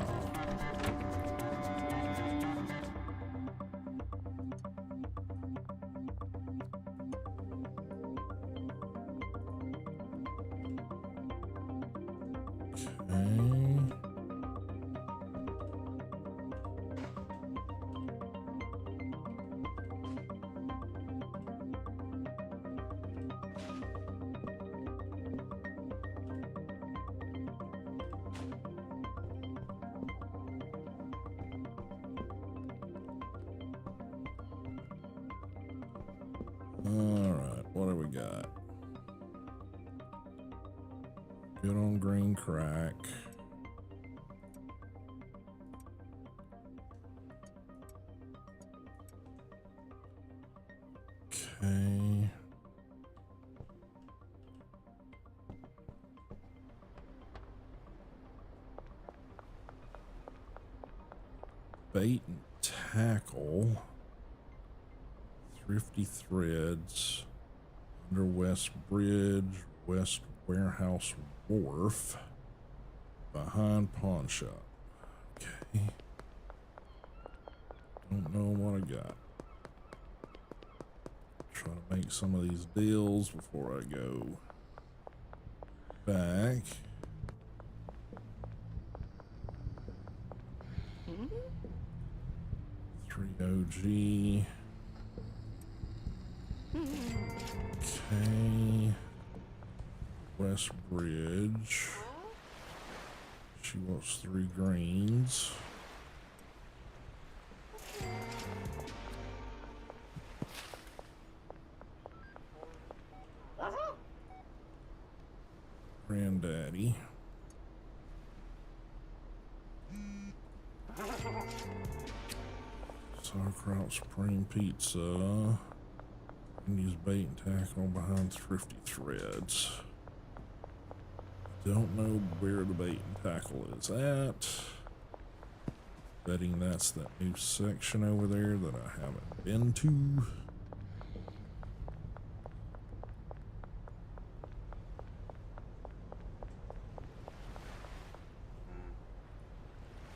Okay. Alright, what do we got? Good on green crack. Okay. Bait and tackle. Thrifty Threads. Under West Bridge. West Warehouse Wharf. Behind Pawn Shop. Okay. Don't know what I got. Try to make some of these deals before I go back. Three OG. Okay. West Bridge. She wants 3 greens. Granddaddy. Sauerkraut Supreme Pizza. Use bait and tackle behind Thrifty Threads. Don't know where the bait and tackle is at. Betting that's that new section over there that I haven't been to.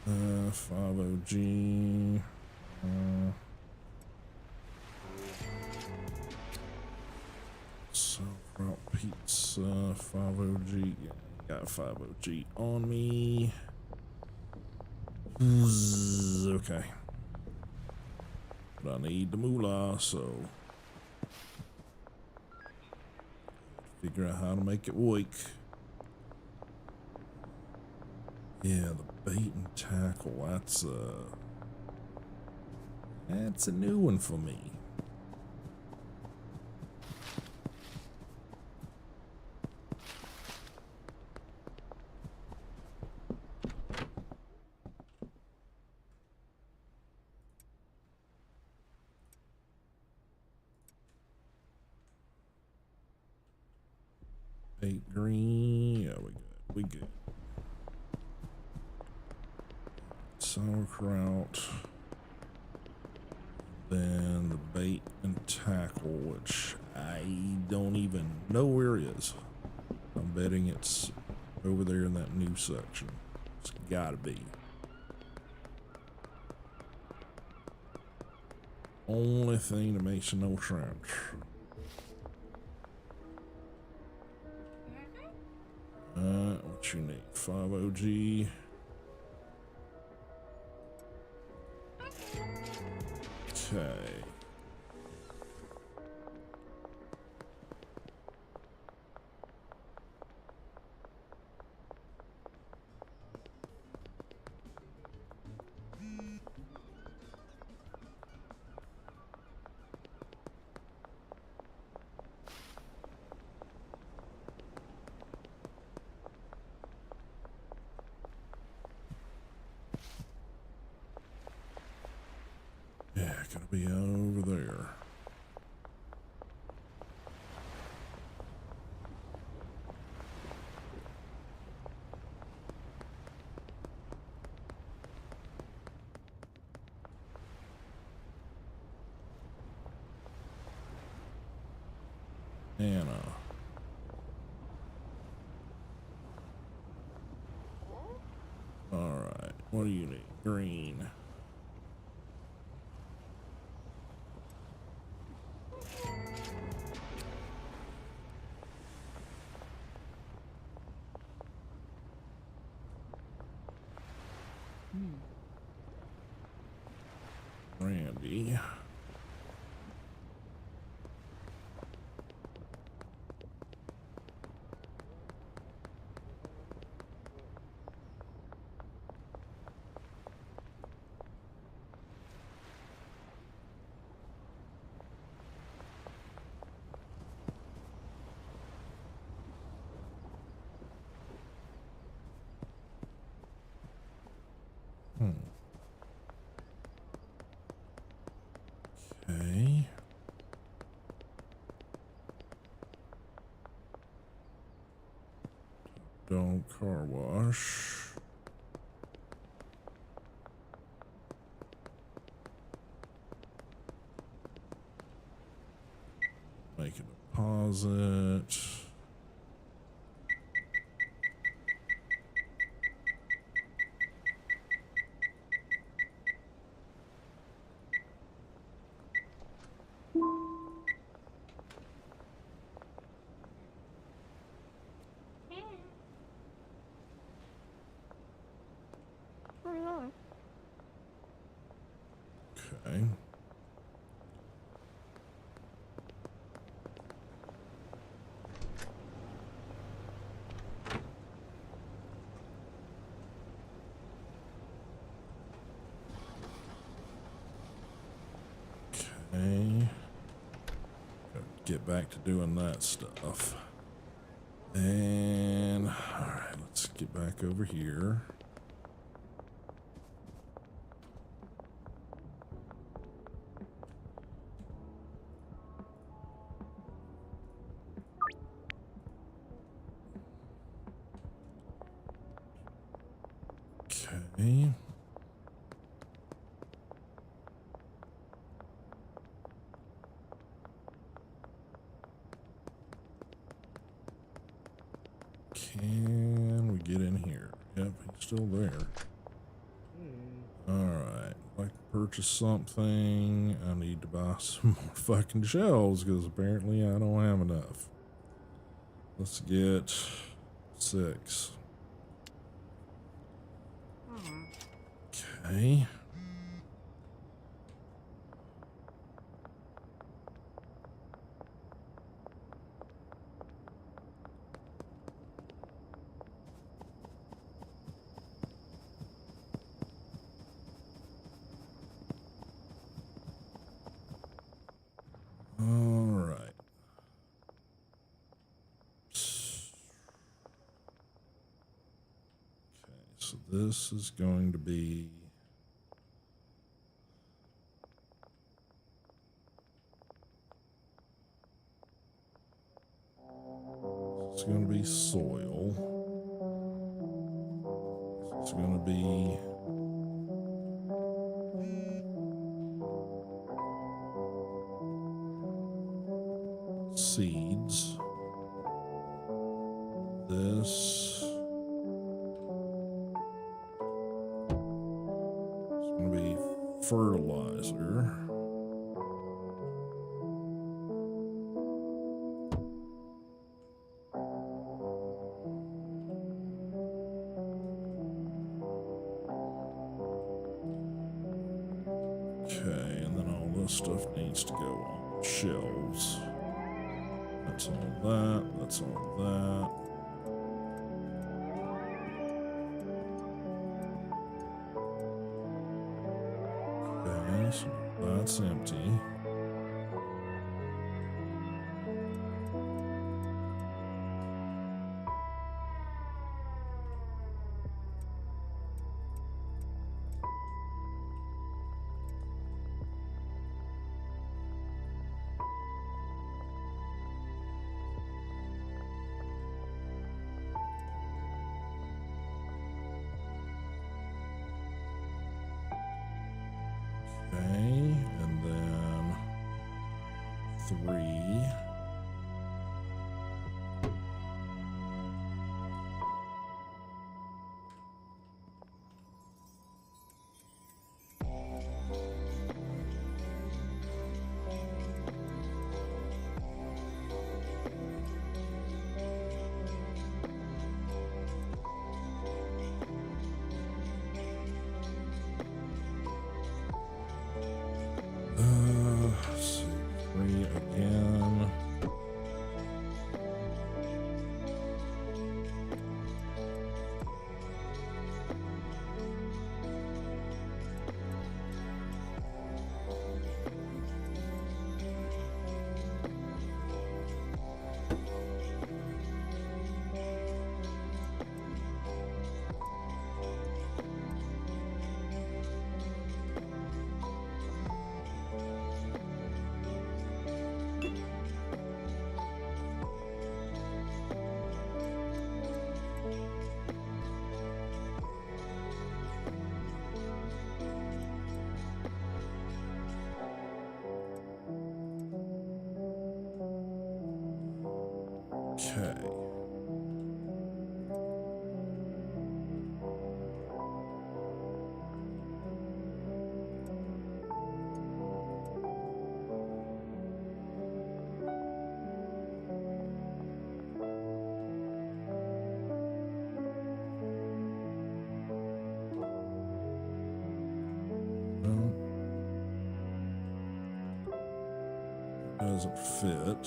Uh, 5 OG. Sauerkraut Pizza, 5 OG. Yeah, got 5 OG on me. Okay. But I need the moolah, so figure out how to make it work. Yeah, the bait and tackle, that's a new one for me. Bait green, yeah, we good. Sauerkraut. Then the bait and tackle, which I don't even know where it is. I'm betting it's over there in that new section. It's gotta be. Only thing that makes no sense. What you need? 5 OG. Okay. Yeah, gonna be over there. Anna. What do you need? Green. Randy. Okay. Dog car wash. Make a deposit. Okay. Okay. Gotta get back to doing that stuff. And all right, let's get back over here. Okay. Can we get in here? Yep, he's still there. All right, like to purchase something. I need to buy some more fucking shells because apparently I don't have enough. Let's get 6. Okay. All right. Okay, so this is going to be soil. It's going to be seeds. This is going to be fertilizer. Okay, and then all this stuff needs to go on shelves. That's all that. That's all that. Okay, so that's empty. Okay, and then 3. Okay. No, doesn't fit.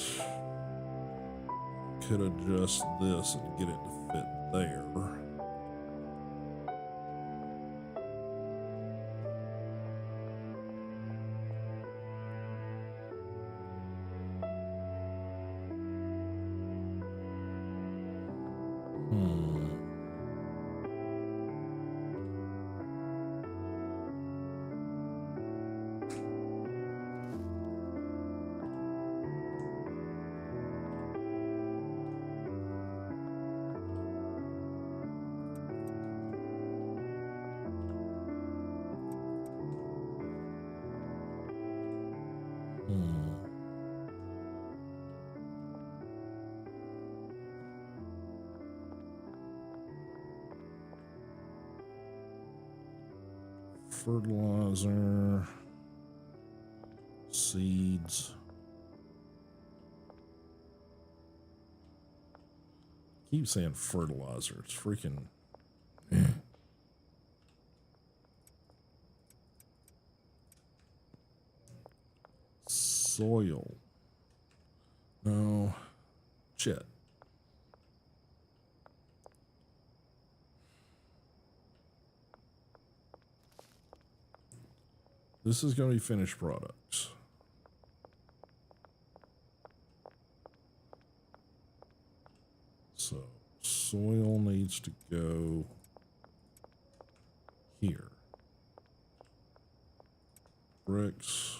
Could adjust this and get it to fit there. Fertilizer, seeds. Keep saying fertilizer. It's freaking. Soil. No. Shit. This is going to be finished products. So soil needs to go here. Bricks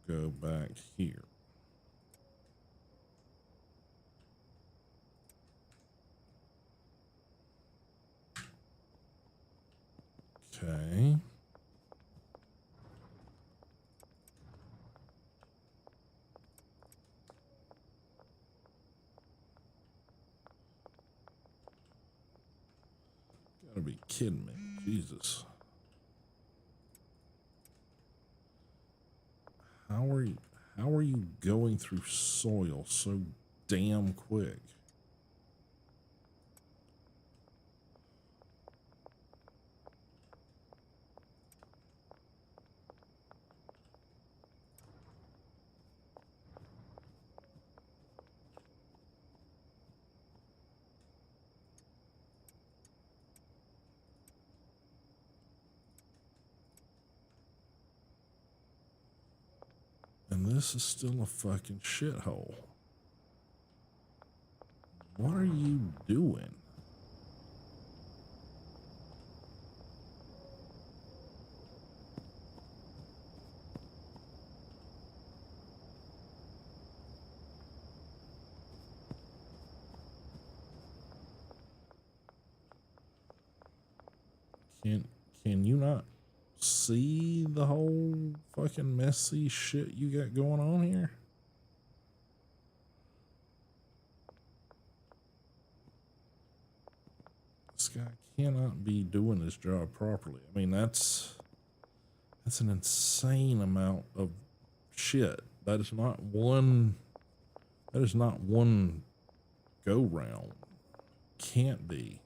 go back here. Okay. Gotta be kidding me. Jesus. How are you going through soil so damn quick? And this is still a fucking shithole. What are you doing? Can you not see the whole fucking messy shit you got going on here? This guy cannot be doing his job properly. I mean, that's an insane amount of shit. That is not one go round. Can't be.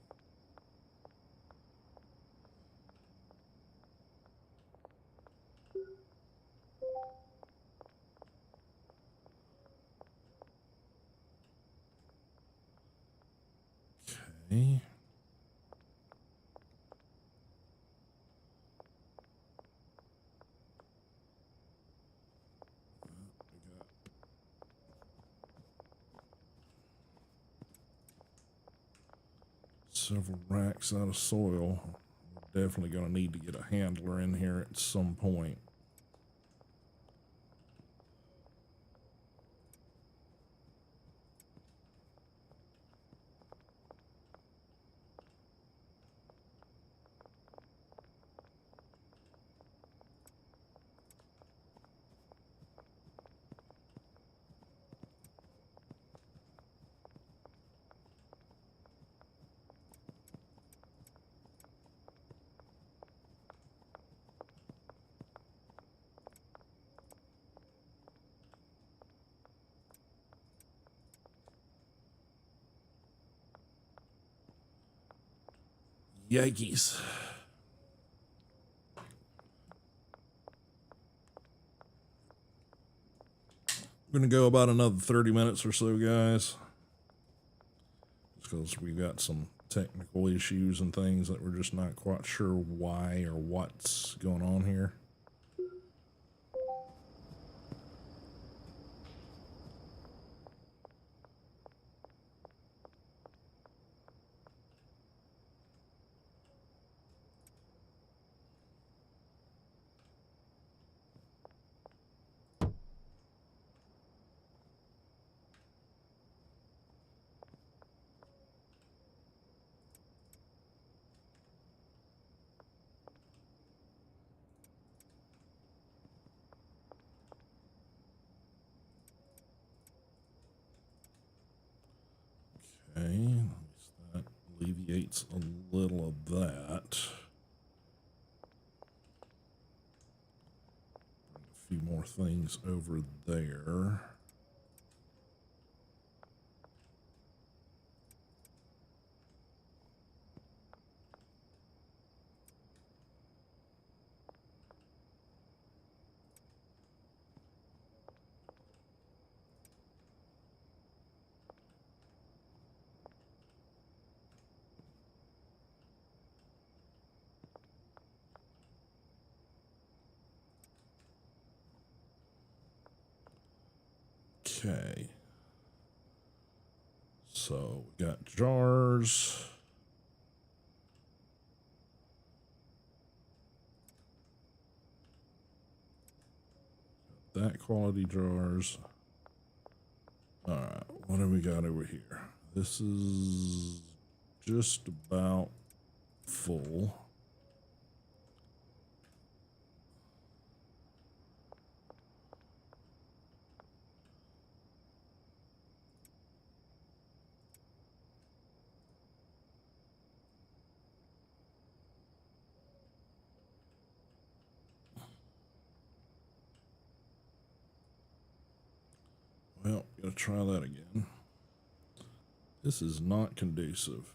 Okay. Several racks out of soil. We're definitely going to need to get a handler in here at some point. Yankees. We're going to go about another 30 minutes or so, guys. Just because we've got some technical issues and things that we're just not quite sure why or what's going on here. Okay, at least that alleviates a little of that. Bring a few more things over there. Okay. So we got jars. That quality jars. All right, what do we got over here? This is just about full. Well, gotta try that again. This is not conducive.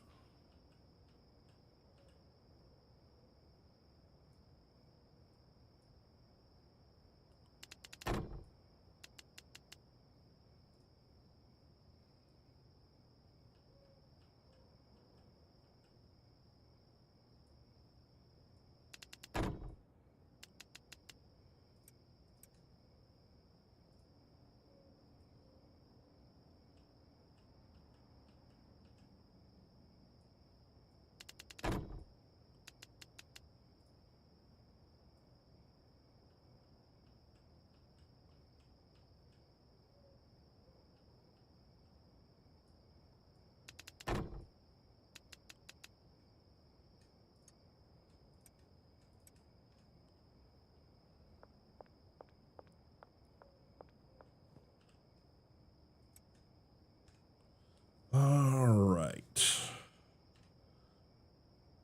All right.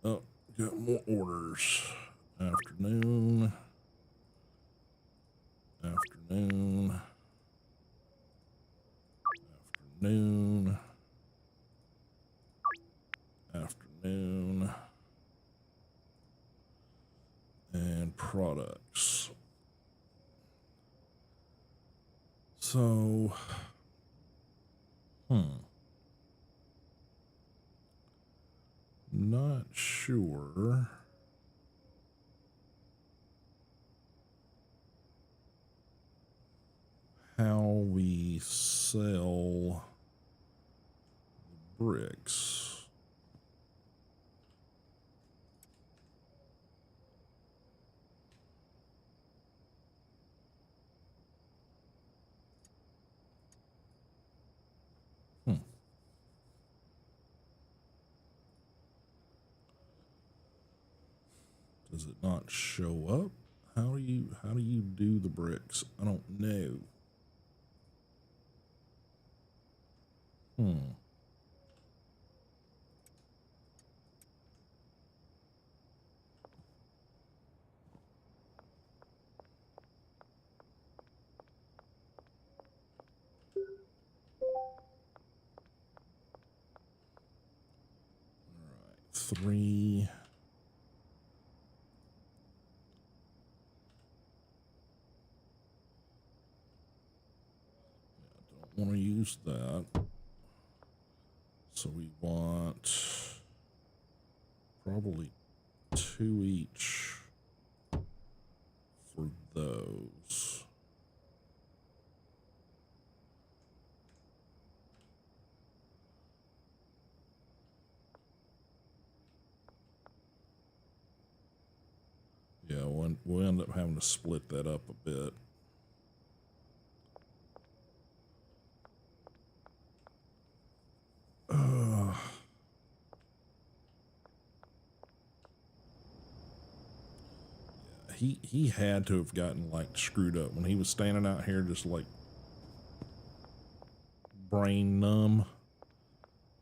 Oh, got more orders. Afternoon. Afternoon. Afternoon. Afternoon. And products. So, not sure how we sell the bricks. Does it not show up? How do you do the bricks? I don't know. All right, 3. use that. So we want probably 2 each for those. Yeah, we'll end up having to split that up a bit. He had to have gotten like screwed up when he was standing out here just like brain numb.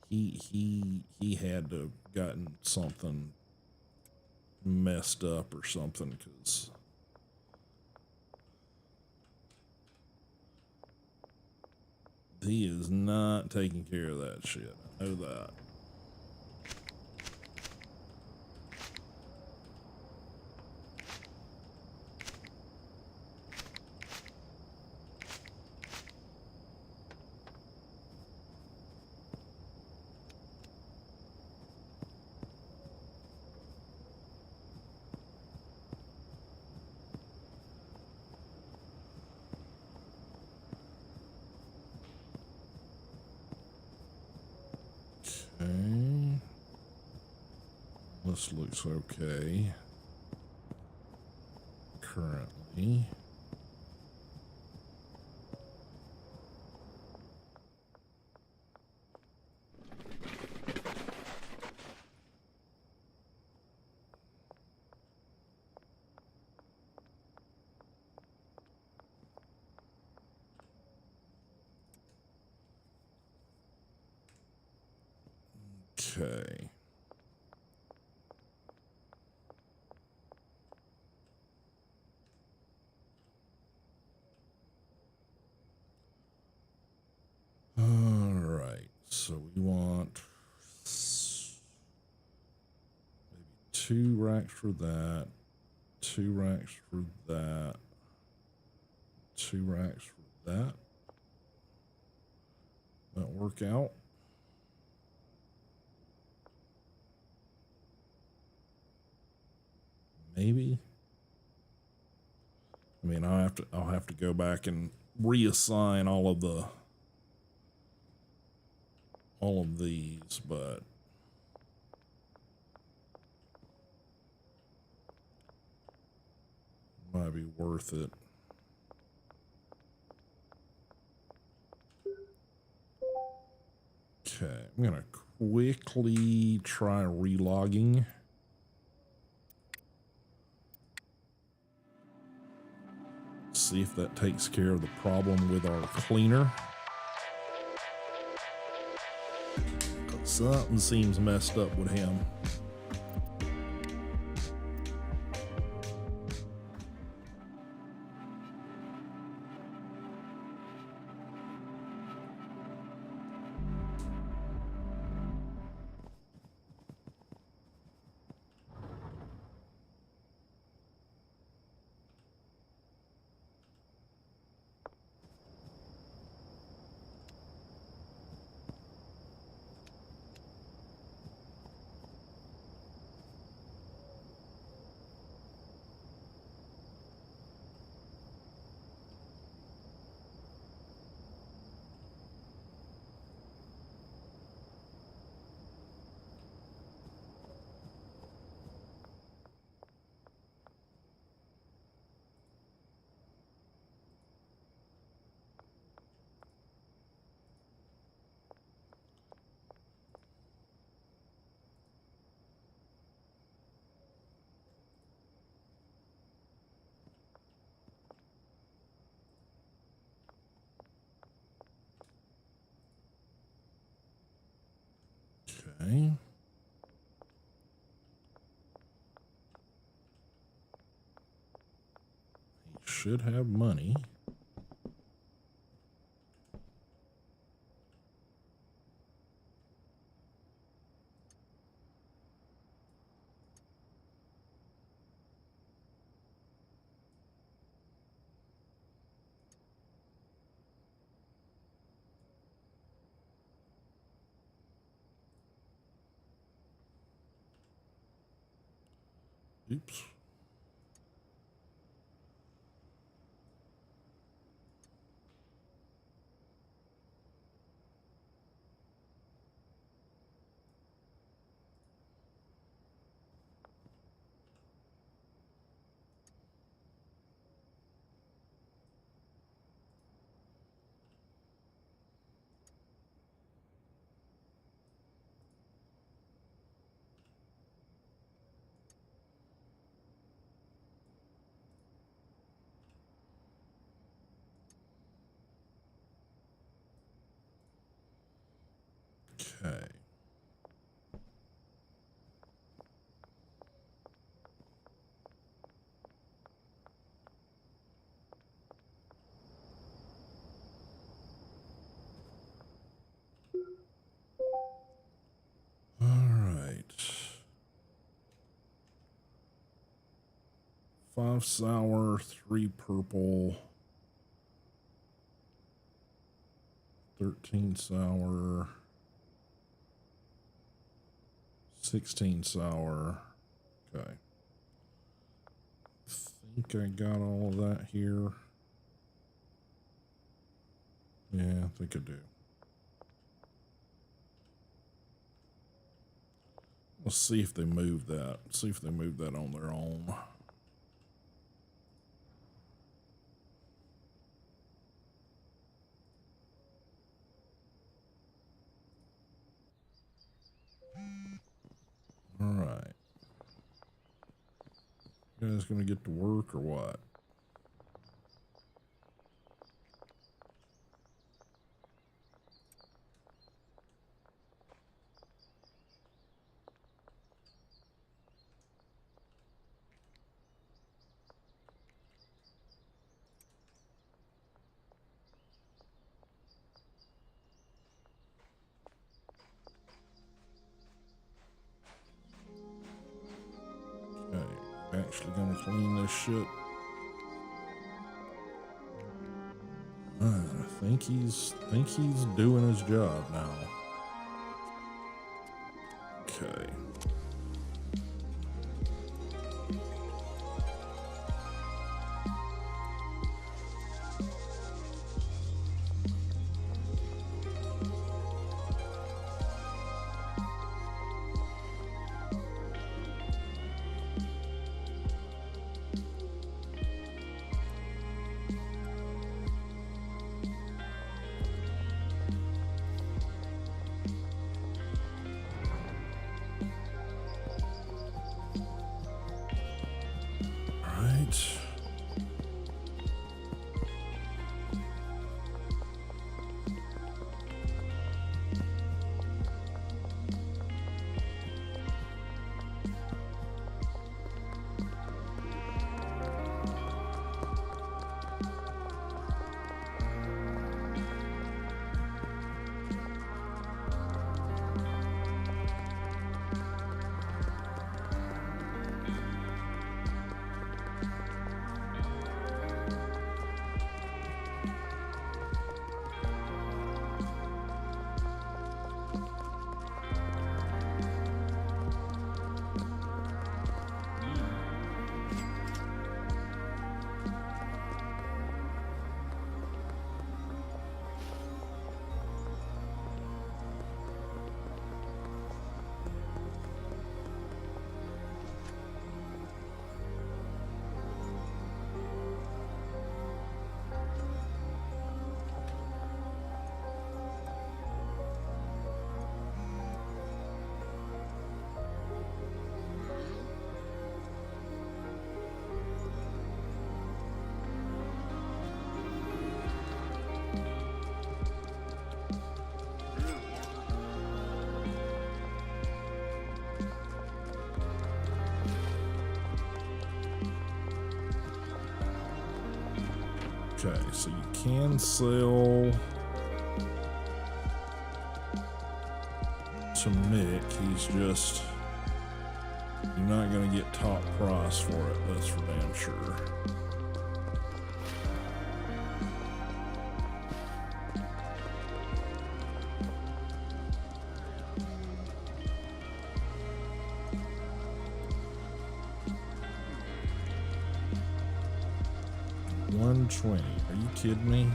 He had to have gotten something messed up or something, because he is not taking care of that shit. I know that. Okay. This looks okay. Currently. Okay. All right. So we want maybe 2 racks for that, 2 racks for that, 2 racks for that. That work out? Maybe. I mean, I'll have to go back and reassign all of these, but might be worth it. Okay, I'm gonna quickly try relogging. See if that takes care of the problem with our cleaner. Something seems messed up with him. Okay. He should have money. Oops. Okay. All right. 5 sour, 3 purple, 13 sour, 16 sour. Okay. I think I got all of that here. Yeah, I think I do. Let's see if they move that. See if they move that on their own. All right. You guys gonna get to work or what? Okay, actually gonna clean this shit. I think he's doing his job now. Okay. Right. Okay, so you can sell to Mick. He's just, you're not going to get top price for it, that's for damn sure. 120. Are you kidding me?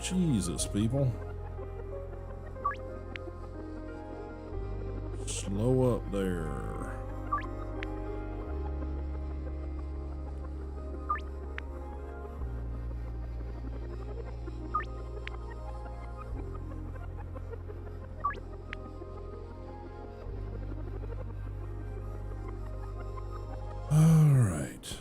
Jesus, people. Slow up there. All right.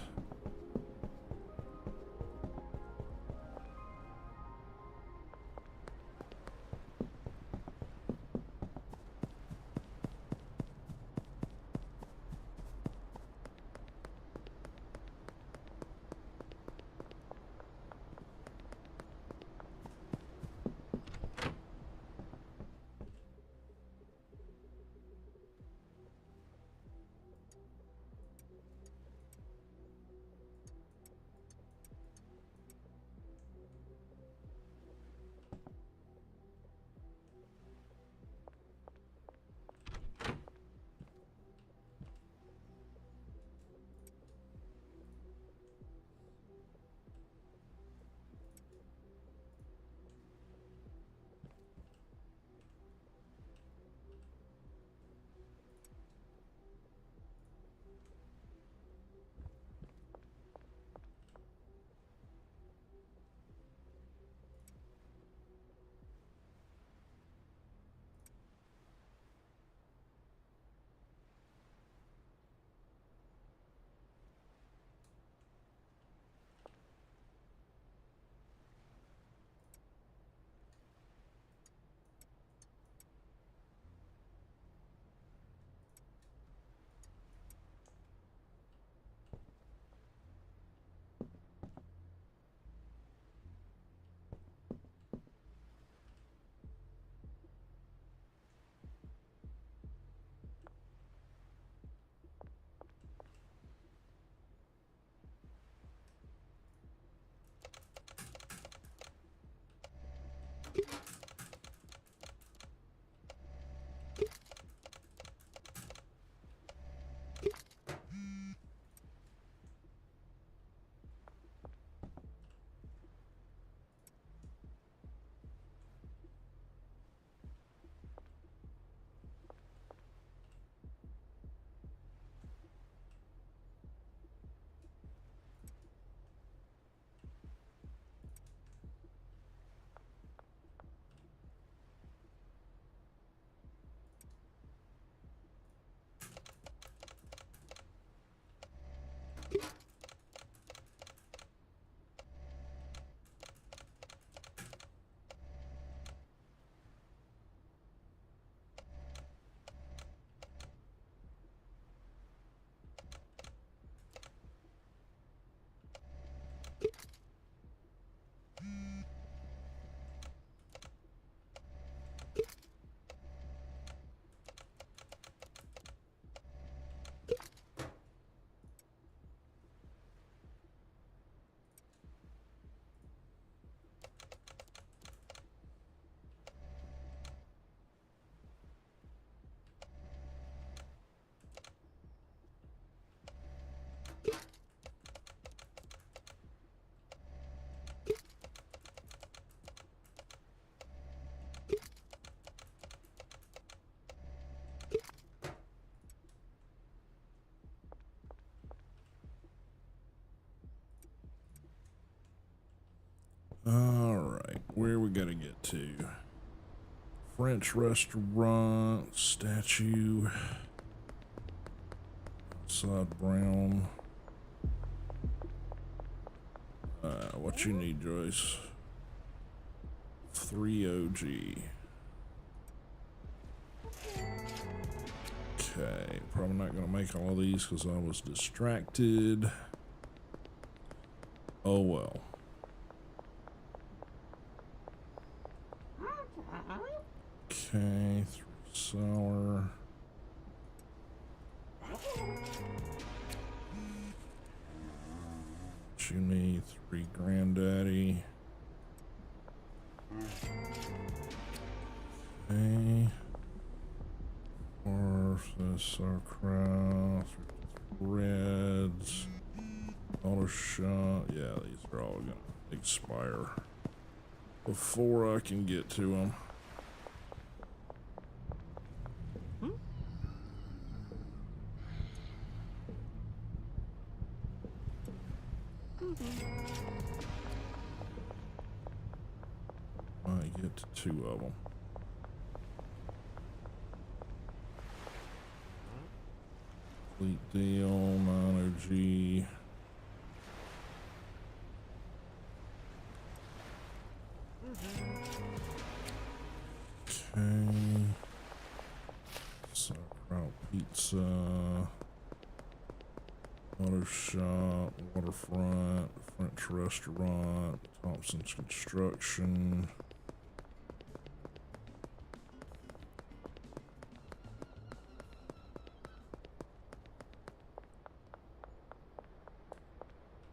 All right, where we gotta get to? French restaurant, statue, outside brown. What you need, Joyce? 3 OG. Okay, probably not going to make all of these because I was distracted. Oh well. Okay, 3 sour. You need 3 granddaddy. Okay. 4 sauerkraut. 3 reds. Auto shot. Yeah, these are all gonna expire before I can get to them. Might get to 2 of them. Complete deal, 9 OG. Okay. Sauerkraut pizza. Auto shop, waterfront, French restaurant, Thompson's construction.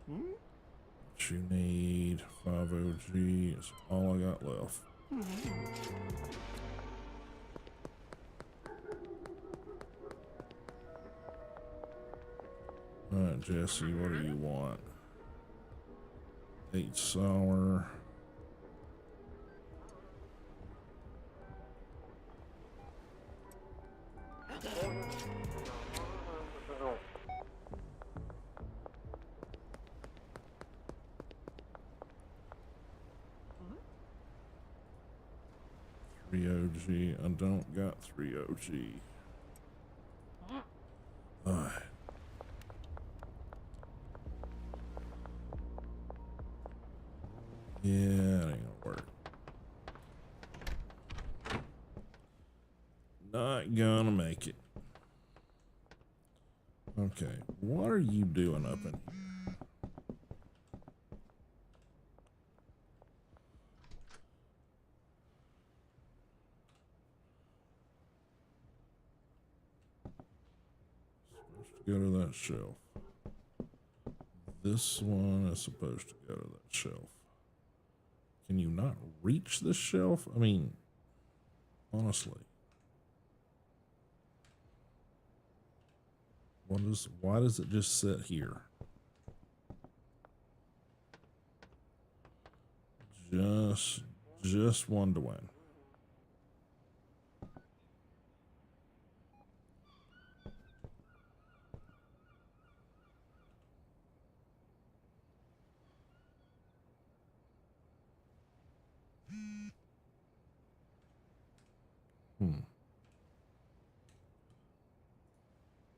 What you need, 5 OG, is all I got left. Alright, Jesse, what do you want? 8 sour. OG. I don't got 3 OG. Alright. Yeah, it ain't gonna work. Not gonna make it. Okay, what are you doing up in here? Supposed to go to that shelf. This one is supposed to go to that shelf. Can you not reach this shelf? I mean, honestly. Why does it just sit here? Just one to win.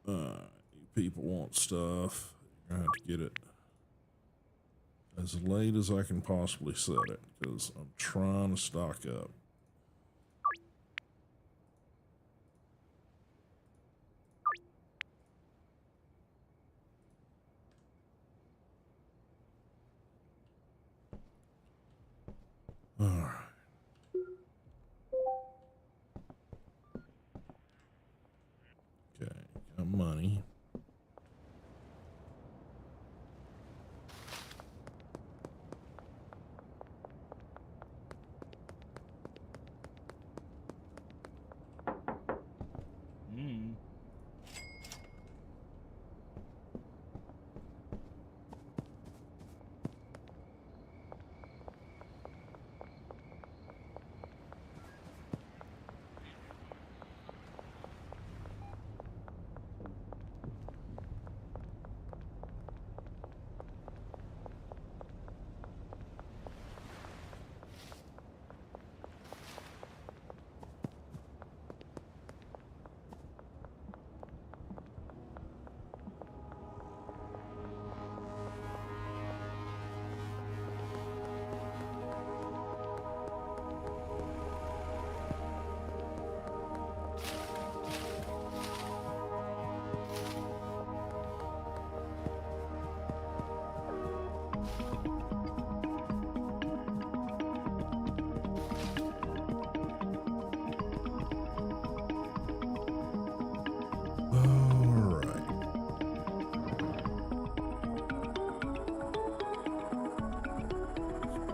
You people want stuff. You're gonna have to get it as late as I can possibly set it, because I'm trying to stock up. All right. Okay, got money.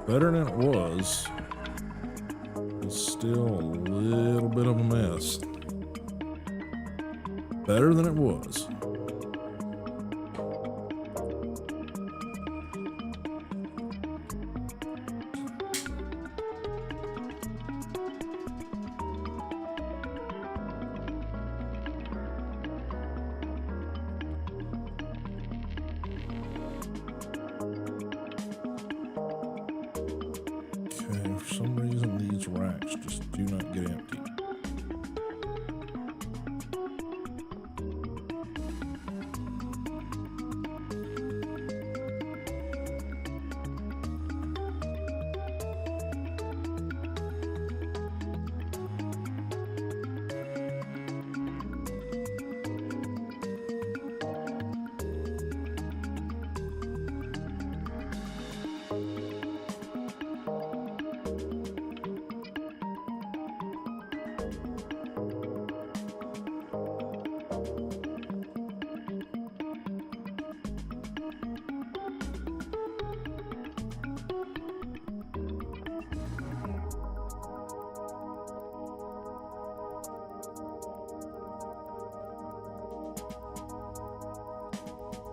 Better than it was. It's still a little bit of a mess. Better than it was. Okay, for some reason these racks just do not get empty.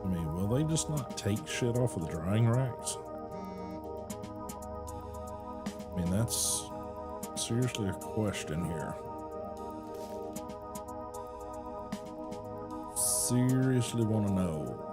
I mean, will they just not take shit off of the drying racks? I mean, that's seriously a question here. Seriously want to know.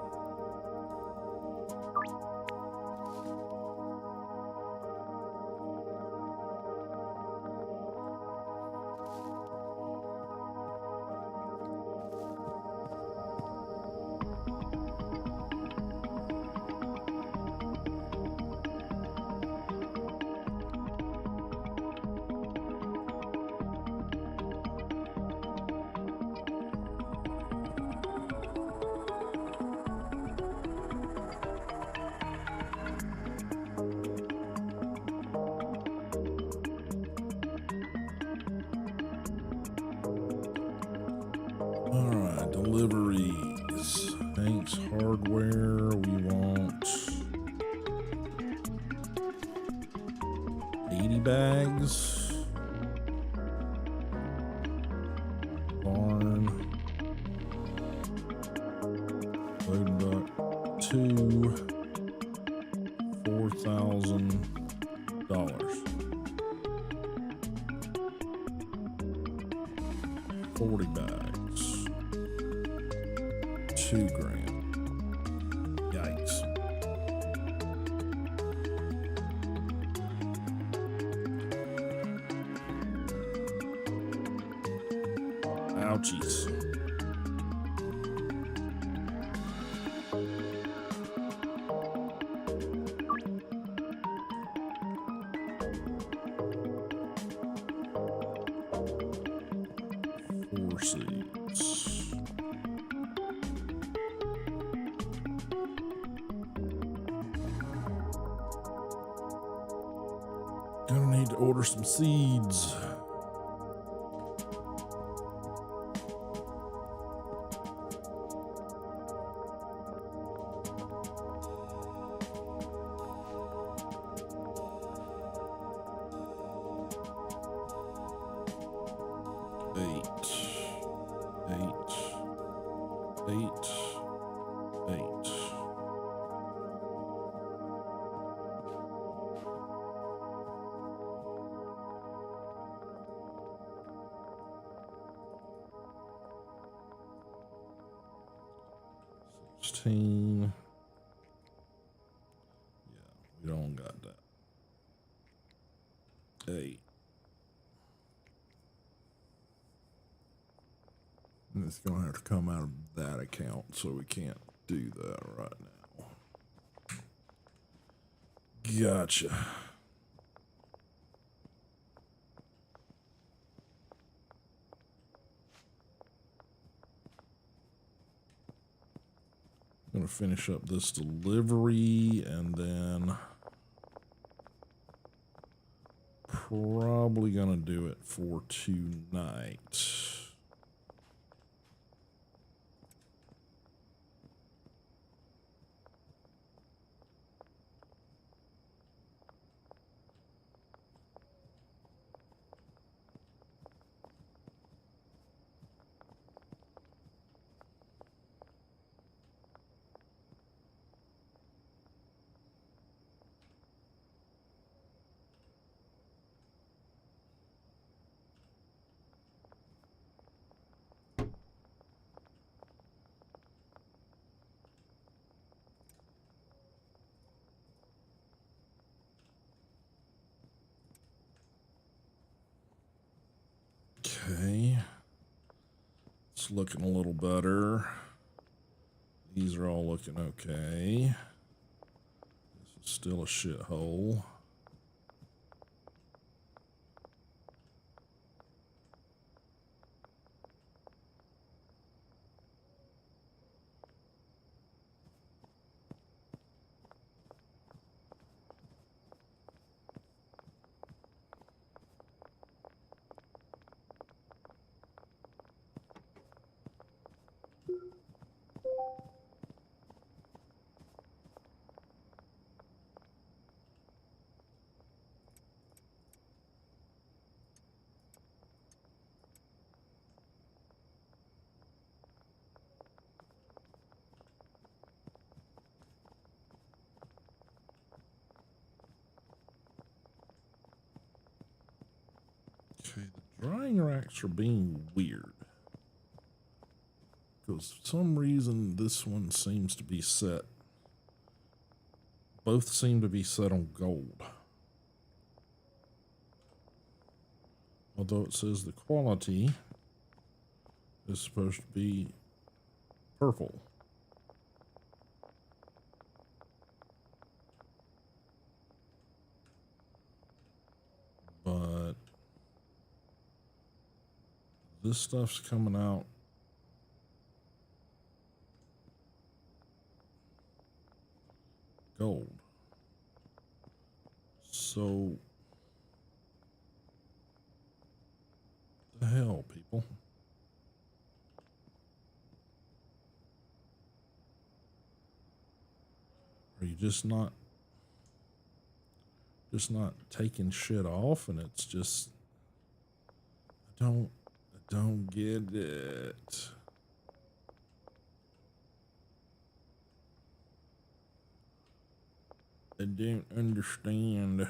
All right, deliveries. Thanks, hardware. We want 80 bags. Barn. Load duck 2. $4,000. 40 bags. $2,000. Yikes. Ouchies. Four seats. Gonna need to order some seeds. Eight. 16. Yeah, we don't got that. 8. And it's gonna have to come out of that account, so we can't do that right now. Gotcha. I'm gonna finish up this delivery and then probably gonna do it for tonight. Okay. It's looking a little better. These are all looking okay. This is still a shithole. Okay, the drying racks are being weird. Because for some reason this one seems to be set. Both seem to be set on gold. Although it says the quality is supposed to be purple. But this stuff's coming out gold. So the hell, people? Are you just not taking shit off? And it's just, I don't get it. I don't understand.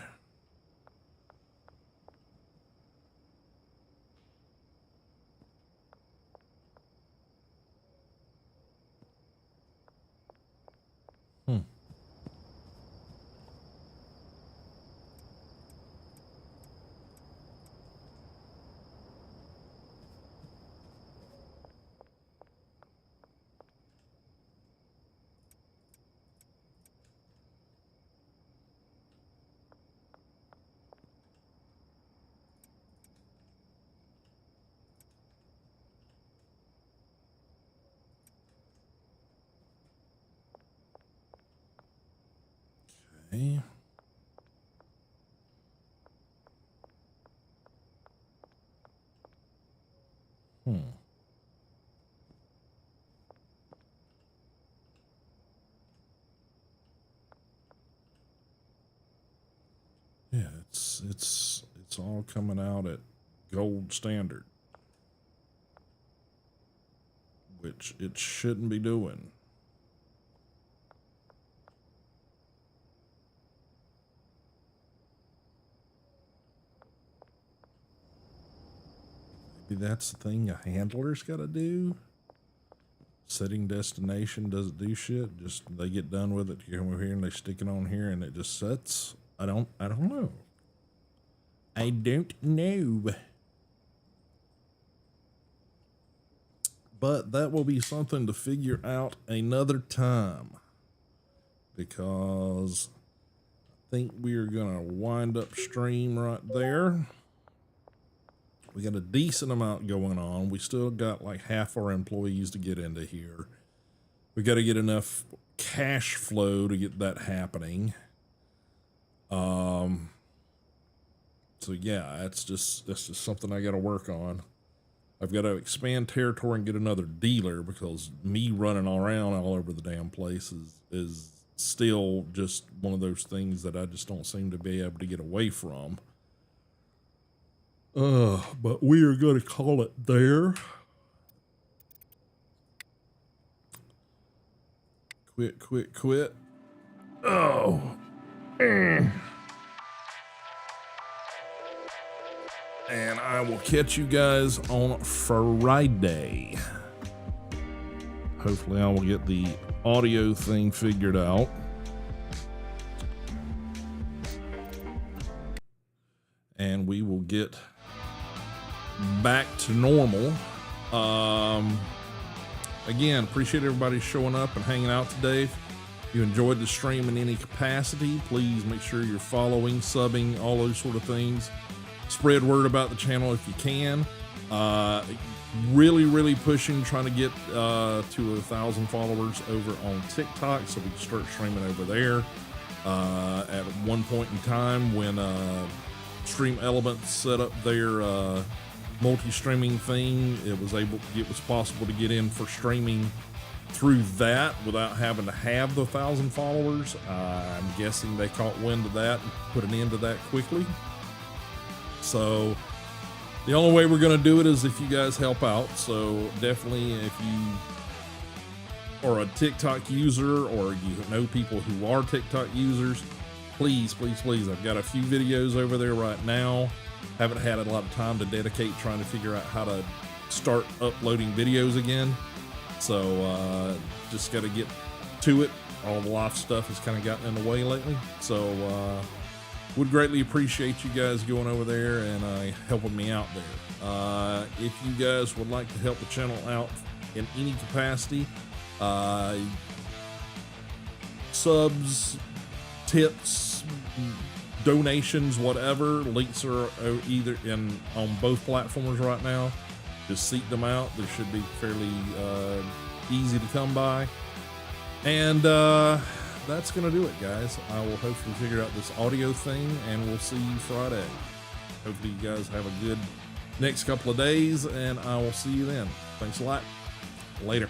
Okay. Yeah, it's all coming out at gold standard, which it shouldn't be doing. Maybe that's the thing a handler's got to do. Setting destination doesn't do shit. Just they get done with it. You come over here and they stick it on here and it just sets. I don't know. I don't know. But that will be something to figure out another time, because I think we are gonna wind up stream right there. We got a decent amount going on. We still got like half our employees to get into here. We got to get enough cash flow to get that happening. So yeah, that's just something I got to work on. I've got to expand territory and get another dealer, because me running around all over the damn place is still just one of those things that I just don't seem to be able to get away from. But we are going to call it there. Quit. Oh. And I will catch you guys on Friday. Hopefully I will get the audio thing figured out. And we will get back to normal. Again, appreciate everybody showing up and hanging out today. If you enjoyed the stream in any capacity, please make sure you're following, subbing, all those sort of things. Spread word about the channel if you can. Really pushing, trying to get to 1,000 followers over on TikTok so we can start streaming over there. At one point in time when Stream Elements set up their multi-streaming thing, it was possible to get in for streaming through that without having to have the 1,000 followers. I'm guessing they caught wind of that and put an end to that quickly. So the only way we're going to do it is if you guys help out. So definitely, if you are a TikTok user or you know people who are TikTok users, please. I've got a few videos over there right now. Haven't had a lot of time to dedicate trying to figure out how to start uploading videos again. So just got to get to it. All the life stuff has kind of gotten in the way lately. So would greatly appreciate you guys going over there and helping me out there. If you guys would like to help the channel out in any capacity, subs, tips, donations, whatever, links are either on both platforms right now. Just seek them out. They should be fairly easy to come by. And that's gonna do it, guys. I will hopefully figure out this audio thing, and we'll see you Friday. Hopefully you guys have a good next couple of days, and I will see you then. Thanks a lot. Later.